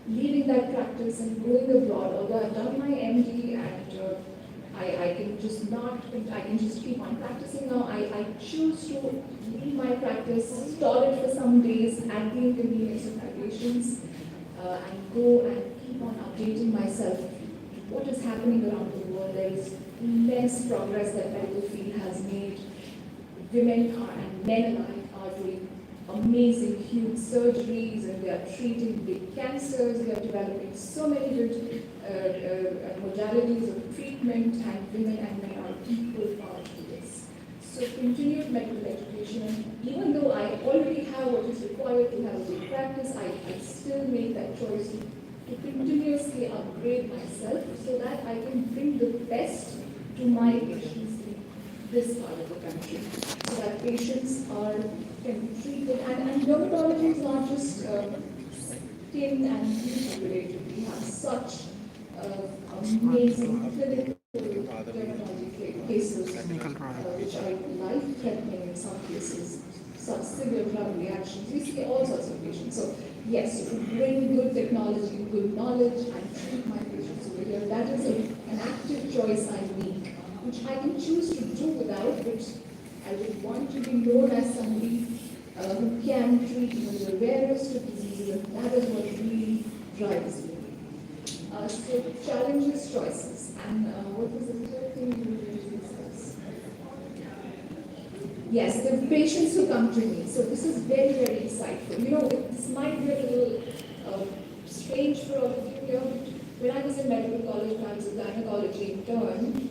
Leaving that practice and going abroad, although I've done my MD and I can just keep on practicing now. I choose to leave my practice, stall it for some days at the inconvenience of my patients, and go and keep on updating myself to what is happening around the world. There is immense progress that medical field has made. Women are, and men alike are doing amazing, huge surgeries, and they are treating big cancers. We are developing so many good modalities of treatment, and women and men are equal part to this. So continued medical education, and even though I already have what is required to have a good practice, I still make that choice to continuously upgrade myself so that I can bring the best to my patients in this part of the country, so that patients can be treated. And dermatology is not just skin and beauty related. We have such amazing clinical dermatology cases which are life-threatening in some cases, such severe drug reactions. We see all sorts of patients. So yes, to bring good technology, good knowledge, and treat my patients over here, that is an active choice I make, which I can choose to do without, which I would want to be known as somebody who can treat even the rarest of diseases, and that is what really drives me. So challenges, choices, and what was the third thing you wanted to discuss? Yes, the patients who come to me. So this is very, very insightful. You know, this might be a little strange for all of you here. When I was in medical college, when I was a gynecology intern,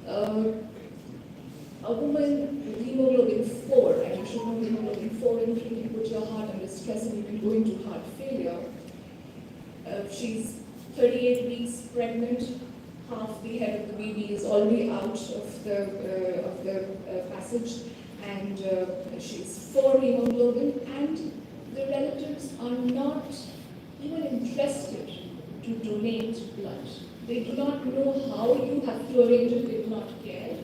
a woman with hemoglobin 4, and you should know hemoglobin 4 and 3 can put your heart under stress and you can go into heart failure. She's 38 weeks pregnant, half the head of the baby is already out of the passage, and she's 4 hemoglobin, and the relatives are not even interested to donate blood. They do not know how you have to arrange it, they do not care.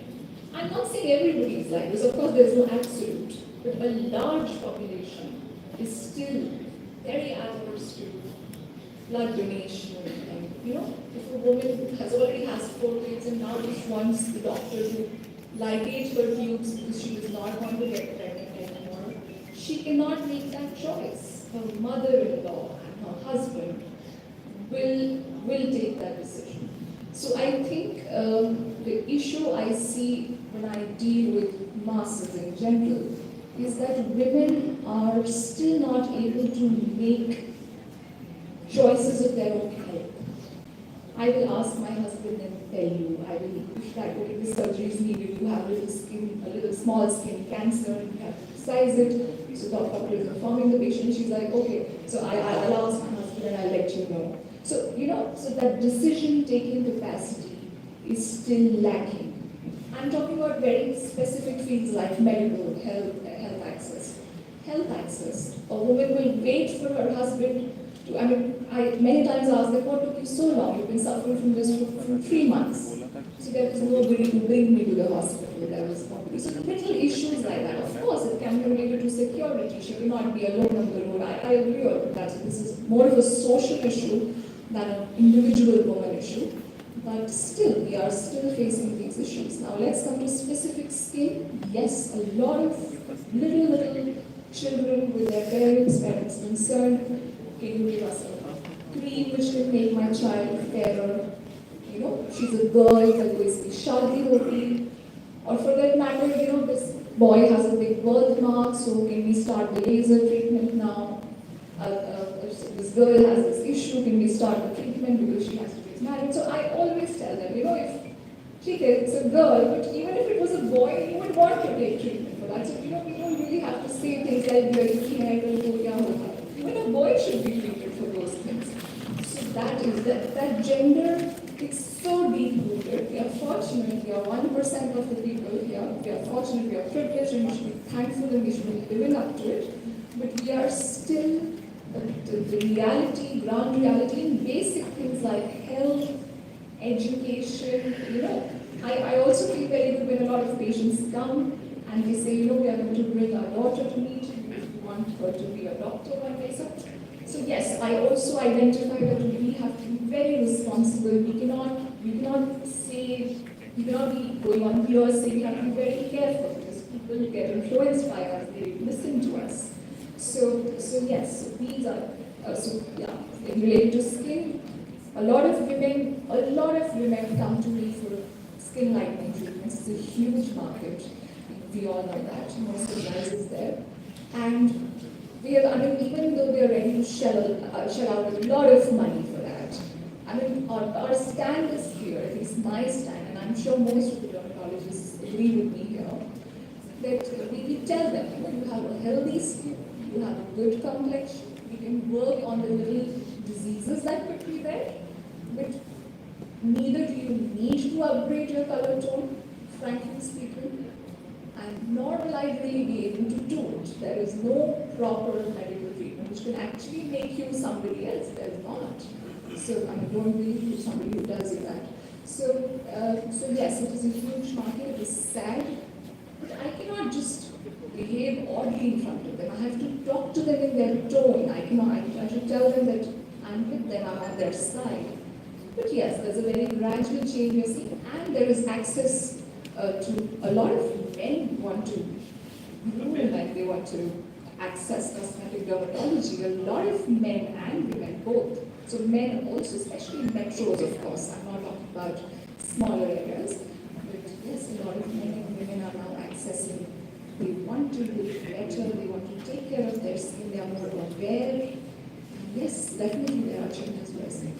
I'm not saying everybody is like this, of course there's no absolute, but a large population is still very adverse to blood donation. And you know, if a woman already has 4 kids and now just wants the doctor to ligate her tubes because she does not want to get pregnant anymore, she cannot make that choice. Her mother-in-law and her husband will take that decision. So I think the issue I see when I deal with masses in general is that women are still not able to make choices of their own health. I will ask my husband and tell you, I will, if that the surgery is needed, you have a little small skin cancer, you have to size it. So the doctor is informing the patient, she's like, okay, so I'll ask my husband and I'll let you know. So, you know, so that decision-taking capacity is still lacking. I'm talking about very specific fields like medical, health access. Health access. A woman will wait for her husband to, I many times ask them, what took you so long? You've been suffering from this for 3 months. So there was nobody to bring me to the hospital. There was nobody. So little issues like that. Of course, it can be related to security. She cannot be alone on the road. I agree with that. This is more of a social issue than an individual woman issue. But still, we are still facing these issues. Now let's come to specific skin. Yes, a lot of little children with their parents concerned. Can you give us a cream which can make my child fairer? You know, she's a girl, that basically shadi hoti. Or for that matter, you know, this boy has a big birthmark, so can we start the laser treatment now? This girl has this issue, can we start the treatment because she has to get married? So I always tell them, you know, if it's a girl, but even if it was a boy, you would want to take treatment for that. So, you know, we don't really have to say things like, even a boy should be treated for those things. So that gender, it's so deep-rooted. We are fortunate, we are 1% of the people here. We are fortunate, we are privileged, and we should be thankful and we should be living up to it. But we are still, the reality, ground reality, in basic things like health, education, you know. I also feel very good when a lot of patients come and they say, you know, we are going to bring our daughter to meet you. We want her to be a doctor one day. So yes, I also identify that we have to be very responsible. We cannot say, we cannot be going on here saying we have to be very careful because people get influenced by us, they listen to us. So yes, so these are, related to skin, A lot of women come to me for skin lightening treatments. It's a huge market. We all know that. Most of the guys is there. And even though they are ready to shell out a lot of money for that, our stand is clear, at least my stand, and I'm sure most of the dermatologists agree with me here, that we tell them, you have a healthy skin, you have a good complexion, you can work on the little diseases that could be there, but neither do you need to upgrade your color tone, frankly speaking, and nor will I really be able to do it. There is no proper medical treatment which can actually make you somebody else. There is not. So don't believe somebody who does that. So yes, it is a huge market. It is sad, but I cannot just behave oddly in front of them. I have to talk to them in their tone. I should tell them that I'm with them. I'm on their side. But yes, there's a very gradual change we're seeing, and there is access to a lot of men want to groom and they want to access cosmetic dermatology. A lot of men and women both. So men also, especially in metros, of course. I'm not talking about smaller areas, but yes, a lot of men and women are now accessing. They want to look better. They want to take care of their skin. They are more aware. Yes, definitely there are changes we're seeing.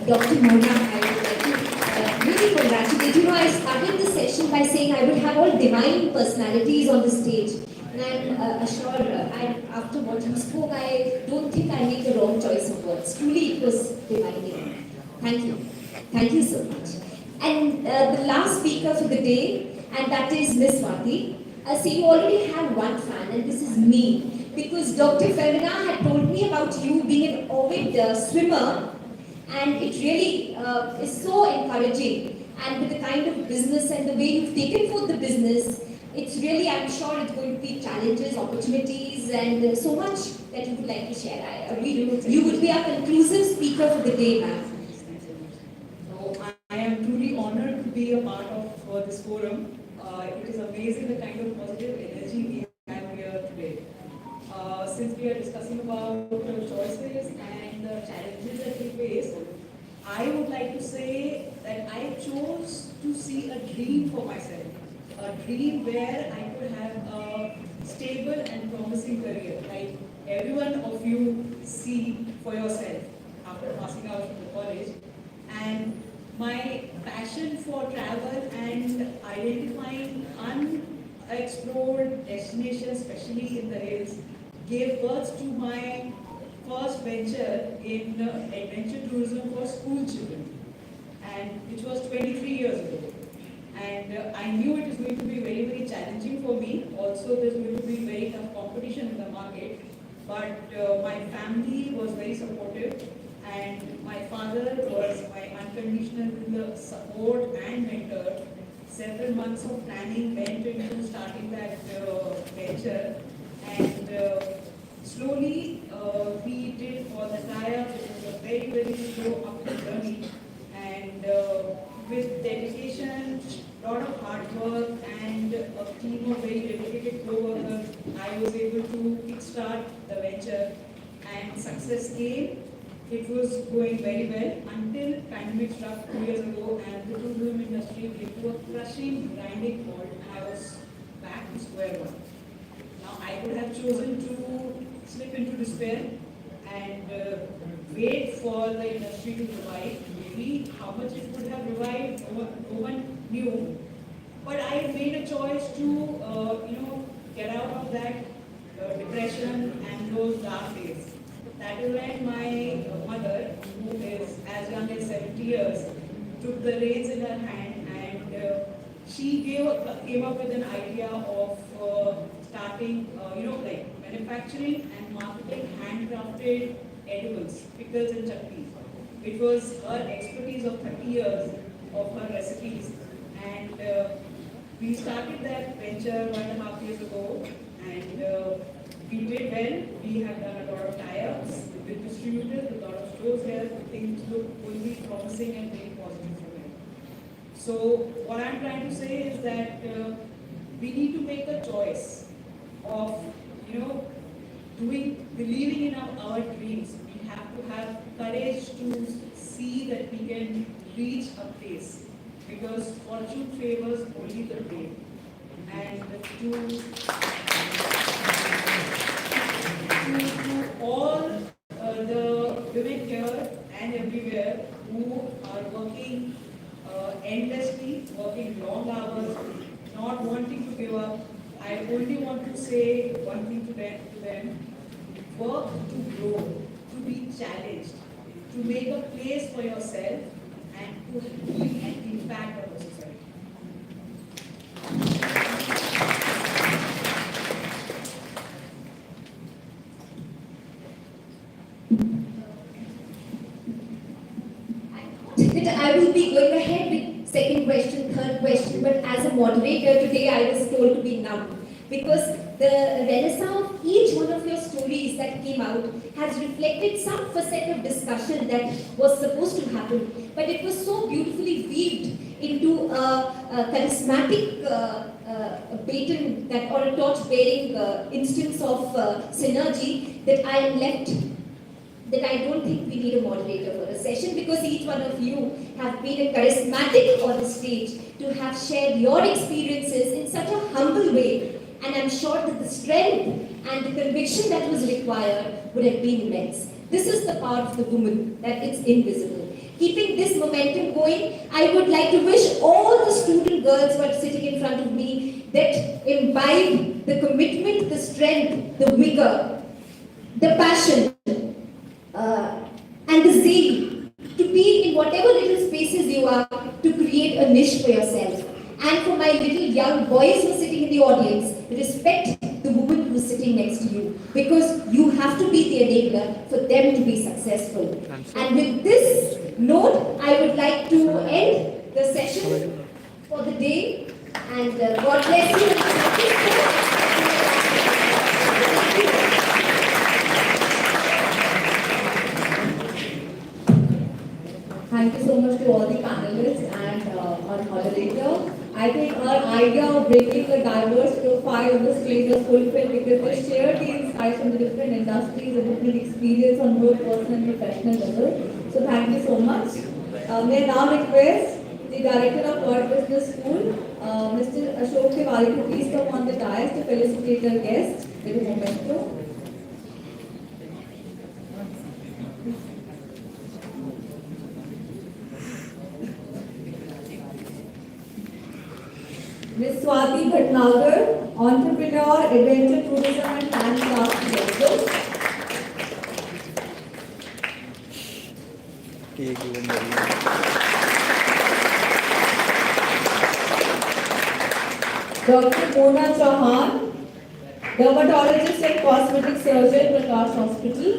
Dr. Mona, I would like to really congratulate you. I started the session by saying I would have all divine personalities on the stage. And I'm assured, after what you spoke, I don't think I made the wrong choice of words. Truly, it was divine. Thank you. Thank you so much. And the last speaker for the day, and that is MS.VADANA. So you already have one fan, and this is me. Because Dr. Vedana had told me about you being an avid swimmer. And it really is so encouraging. And with the kind of business and the way you've taken forth the business, it's really, I'm sure it's going to be challenges, opportunities, and so much that you would like to share. You would be a conclusive speaker for the day, ma'am. So I am truly honored to be a part of this forum. It is amazing the kind of positive energy we have here today. Since we are discussing about choices and the challenges that we face, I would like to say that I chose to see a dream for myself. A dream where I could have a stable and promising career, like every one of you see for yourself after passing out from the college. And my passion for travel and identifying unexplored destinations, especially in the hills, gave birth to my first venture in adventure tourism for school children, and which was 23 years ago. And I knew it was going to be very, very challenging for me. Also, there's going to be very tough competition in the market. But my family was very supportive, and my father was my unconditional support and mentor. Several months of planning went into starting that venture, and slowly we did all the tie-ups. It was a very, very slow uphill journey, and with dedication, a lot of hard work, and a team of very dedicated co-workers, I was able to kickstart the venture, and success came. It was going very well until pandemic struck 2 years ago, and the tourism industry came to a crushing, grinding halt, and I was back to square one. Now I could have chosen to slip into despair and wait for the industry to revive. Maybe how much it would have revived, no one knew. But I made a choice to, get out of that depression and those dark days. That is when my mother, who is as young as 70 years, took the reins in her hand, and she came up with an idea of starting, like manufacturing and marketing handcrafted edibles, pickles and chutneys. It was her expertise of 30 years of her recipes, and we started that venture 1.5 years ago, and we did well. We have done a lot of tie-ups with distributors, with a lot of stores here. Things look only promising and very positive for them. So what I'm trying to say is that we need to make a choice of, believing in our dreams. We have to have courage to see that we can reach a place, because fortune favors only the brave. And to all the women here and everywhere who are working endlessly, working long hours, not wanting to give up, I only want to say one thing to them. Work to grow, to be challenged, to make a place for yourself, and to leave an impact on the society. That I will be going ahead with second question, third question, but as a moderator today I was told to be numb, because the renaissance of each one of your stories that came out has reflected some facet of discussion that was supposed to happen, but it was so beautifully weaved into a charismatic baton that, or a torch-bearing instance of synergy, that I am left, that I don't think we need a moderator for a session, because each one of you have been charismatic on the stage to have shared your experiences in such a humble way, and I'm sure that the strength and the conviction that was required would have been immense. This is the power of the woman, that it's invisible. Keeping this momentum going, I would like to wish all the student girls who are sitting in front of me that imbibe the commitment, the strength, the vigor, the passion, and the zeal to be in whatever little spaces you are, to create a niche for yourself. And for my little young boys who are sitting in the audience, respect the woman who is sitting next to you, because you have to be the enabler for them to be successful. And with this note, I would like to end the session for the day, and God bless you. Thank you so much to all the panelists and our moderator. I think our idea of bringing a diverse profile on the stage was fulfilled, because they shared the insights from the different industries and different experience on both personal and professional level. So thank you so much. May I now request the Director of Lloyd Business School, Mr. Ashok Tiwari, to please come on the dais to felicitate our guests with a memento. MS.SWATI Bhatnagar, Entrepreneur, Adventure Tourism and Handcraft Director. Dr. Mona Chauhan, Dermatologist and Cosmetic Surgeon, Prakash Hospital.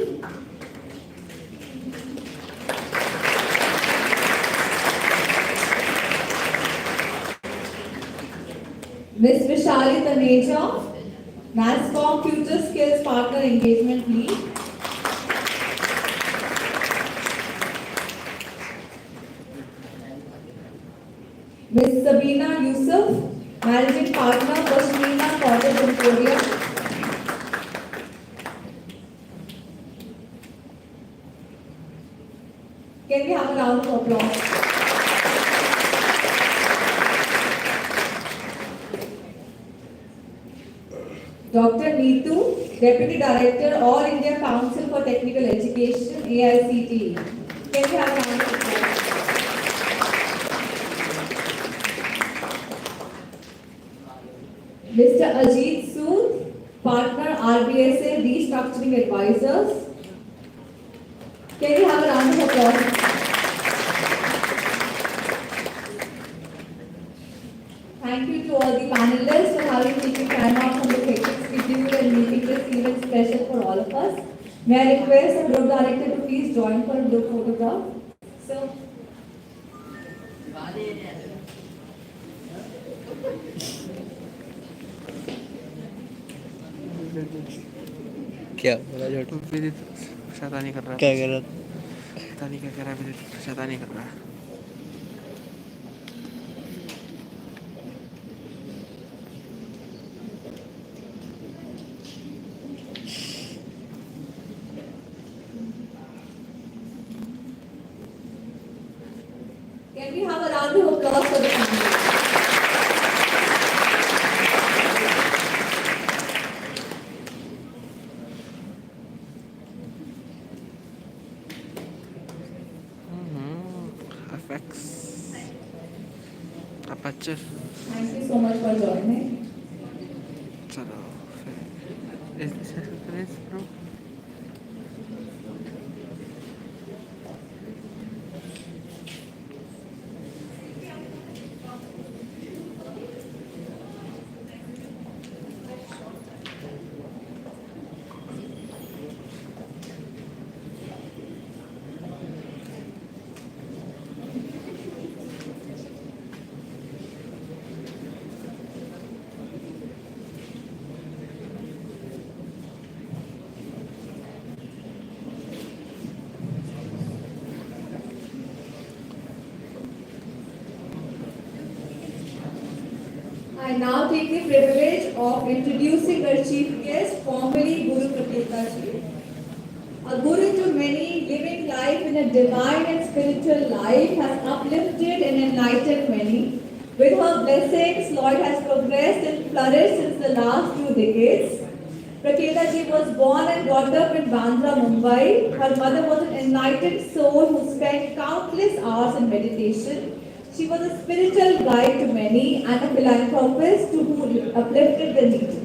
Ms. Vishali Taneja, NASCOM Future Skills Partner Engagement Lead. Ms. Sabina Yusuf, Managing Partner, Pashmina Cottage Emporium. Can we have a round of applause? Dr. Neetu, Deputy Director, All India Council for Technical Education, AICTE. Can we have a round of applause? Mr. Ajit Sood, Partner, RBSA Restructuring Advisors. Can we have a round of applause? Thank you to all the panelists for having taken time out from the hectic schedule and making this event special for all of us. May I request the group director to please join for a group photograph? So, क्या बोला झूठ? विदित शैतानी कर रहा है। क्या कर रहा? पता नहीं क्या कर रहा है विदित, शैतानी कर रहा है। we have a round of applause for the family? Effects. Aperture. Thank you so much for joining. चलो फिर is this reference bro? I now take the privilege of introducing our chief guest, formerly Guru Praketa Ji. A guru to many, living life in a divine and spiritual life, has uplifted and enlightened many. With her blessings, Lloyd has progressed and flourished since the last 2 decades. Praketa Ji was born and brought up in Bandra, Mumbai. Her mother was an enlightened soul who spent countless hours in meditation. She was a spiritual guide to many and a philanthropist to who uplifted the needy.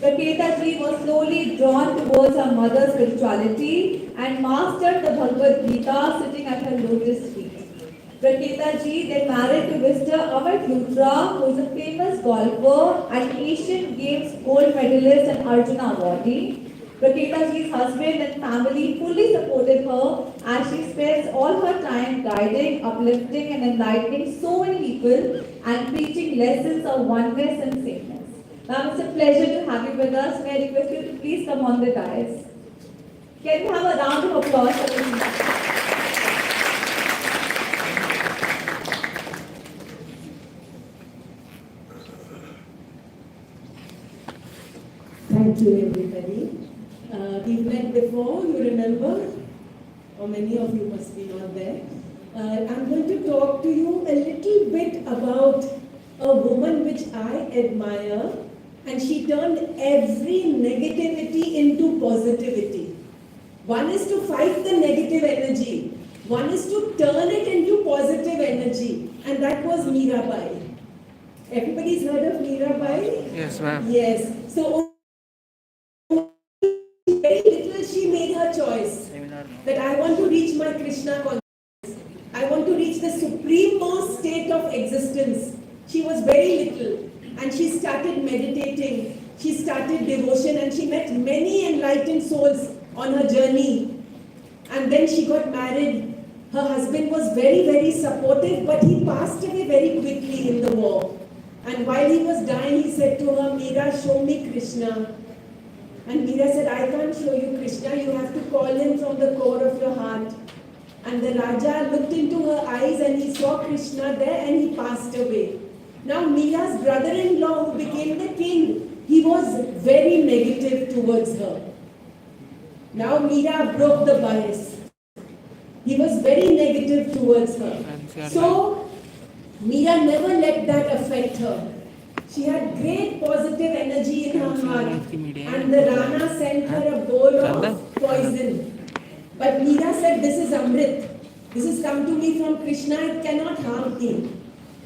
Praketa Ji was slowly drawn towards her mother's spirituality and mastered the Bhagavad Gita sitting at her lotus feet. Praketa Ji then married to Mr. Amit Luthra, who is a famous golfer and Asian Games gold medalist and Arjuna awardee. Praketa Ji's husband and family fully supported her as she spends all her time guiding, uplifting and enlightening so many people and preaching lessons of oneness and sameness. Ma'am, it's a pleasure to have you with us. May I request you to please come on the dais. Can we have a round of applause for this? Thank you, everybody. We've met before, you remember? Or many of you must be not there. I'm going to talk to you a little bit about a woman which I admire, and she turned every negativity into positivity. One is to fight the negative energy. One is to turn it into positive energy. And that was Mirabai. Everybody's heard of Mirabai? Yes, ma'am. Yes. So very little she made her choice that I want to reach my Krishna consciousness. I want to reach the supreme-most state of existence. She was very little and she started meditating. She started devotion and she met many enlightened souls on her journey. And then she got married. Her husband was very, very supportive, but he passed away very quickly in the war. And while he was dying, he said to her, Meera, show me Krishna. And Meera said, I can't show you Krishna, you have to call him from the core of your heart. And the Raja looked into her eyes and he saw Krishna there and he passed away. Now Meera's brother-in-law who became the king, he was very negative towards her. Now Meera broke the bias. He was very negative towards her. So Meera never let that affect her. She had great positive energy in her heart, and the Rana sent her a bowl of poison. But Meera said, this is Amrit. This has come to me from Krishna, it cannot harm me.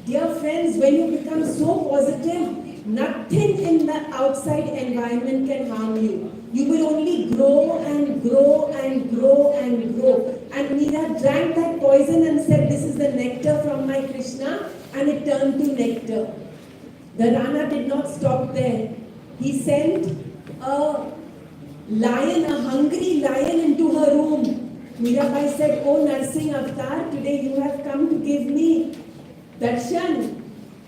Dear friends, when you become so positive, nothing in the outside environment can harm you. You will only grow and grow and grow and grow. And Meera drank that poison and said, this is the nectar from my Krishna, and it turned to nectar. The Rana did not stop there. He sent a lion, a hungry lion into her room. Mirabai said, oh Narsingh Avatar, today you have come to give me darshan.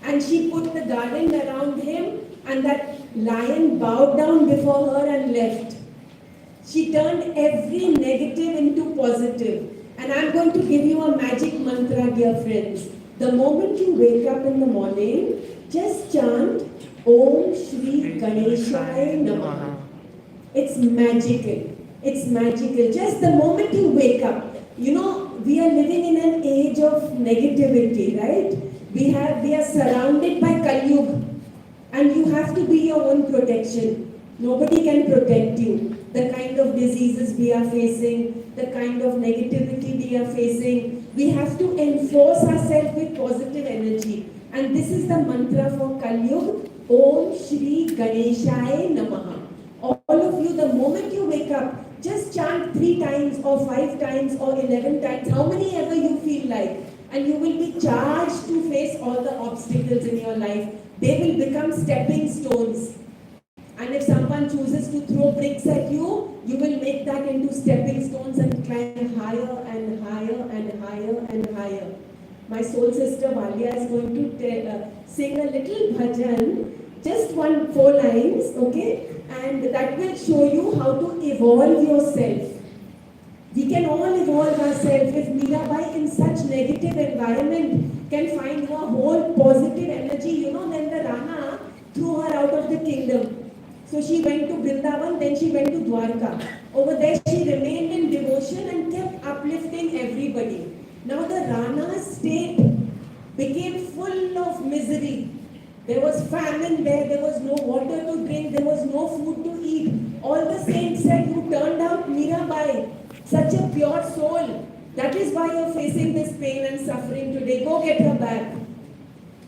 And she put the garland around him and that lion bowed down before her and left. She turned every negative into positive. And I'm going to give you a magic mantra, dear friends. The moment you wake up in the morning, just chant Om Shri Ganeshaya Namaha. It's magical. It's magical. Just the moment you wake up. you know, we are living in an age of negativity, right? We are surrounded by Kalyug, and you have to be your own protection. Nobody can protect you. The kind of diseases we are facing, the kind of negativity we are facing, we have to enforce ourselves with positive energy. And this is the mantra for Kalyug, Om Shri Ganeshaya Namaha. All of you, the moment you wake up, just chant 3 times or 5 times or 11 times, how many ever you feel like, and you will be charged to face all the obstacles in your life. They will become stepping stones. And if someone chooses to throw bricks at you, you will make that into stepping stones and climb higher and higher and higher and higher. My soul sister Valia is going to sing a little bhajan, just 4 lines, okay? And that will show you how to evolve yourself. We can all evolve ourselves. If Mirabai in such negative environment can find her whole positive energy, you know, then the Rana threw her out of the kingdom. So she went to Vrindavan, then she went to Dwarka. Over there she remained in devotion and kept uplifting everybody. Now the Rana's state became full of misery. There was famine there was no water to drink, there was no food to eat. All the saints said, you turned out Mirabai, such a pure soul. That is why you're facing this pain and suffering today. Go get her back.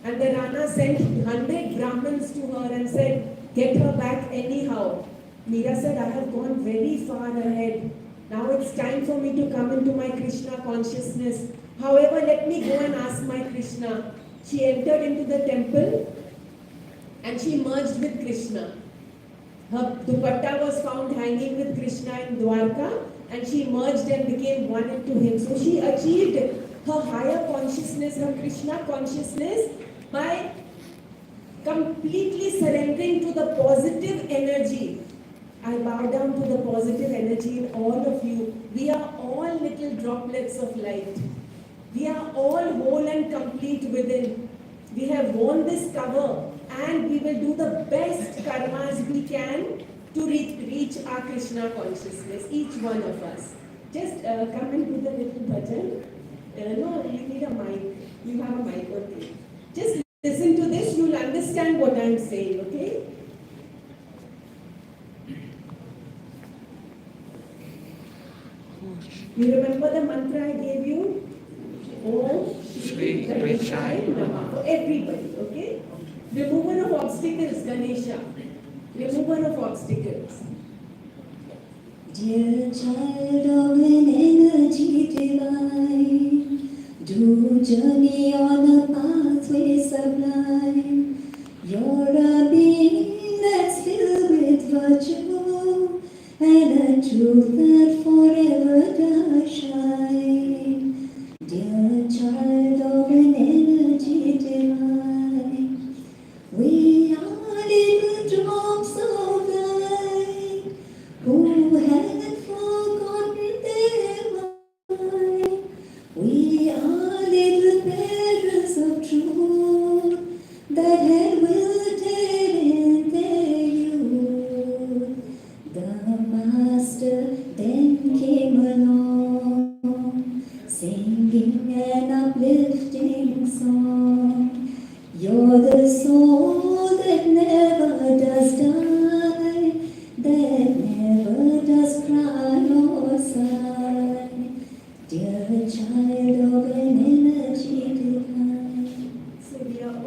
And the Rana sent 100 Brahmins to her and said, get her back anyhow. Meera said, I have gone very far ahead. Now it's time for me to come into my Krishna consciousness. However, let me go and ask my Krishna. She entered into the temple and she merged with Krishna. Her dupatta was found hanging with Krishna in Dwarka, and she merged and became one into him. So she achieved her higher consciousness, her Krishna consciousness, by completely surrendering to the positive energy. I bow down to the positive energy in all of you. We are all little droplets of light. We are all whole and complete within. We have worn this cover, and we will do the best karmas we can to reach our Krishna consciousness, each one of us. Just come and do the little bhajan. No, you need a mic. You have a mic, okay. Just listen to this, you'll understand what I'm saying, okay? You remember the mantra I gave you? Om Shri Ganeshaya Namaha. For everybody, okay? Remover of obstacles, Ganesha. Remover of obstacles. Dear child of an energy divine, do journey on a pathway sublime. You're a being that's filled with virtue and a truth that forever does shine. Dear child of an energy divine, we are little drops of light who had forgotten their mind. We are little bearers of truth that had wilted in their youth. The Master then came along, singing an uplifting song. You're the soul that never does die, that never does cry or sigh. Dear child of an energy divine. So we are all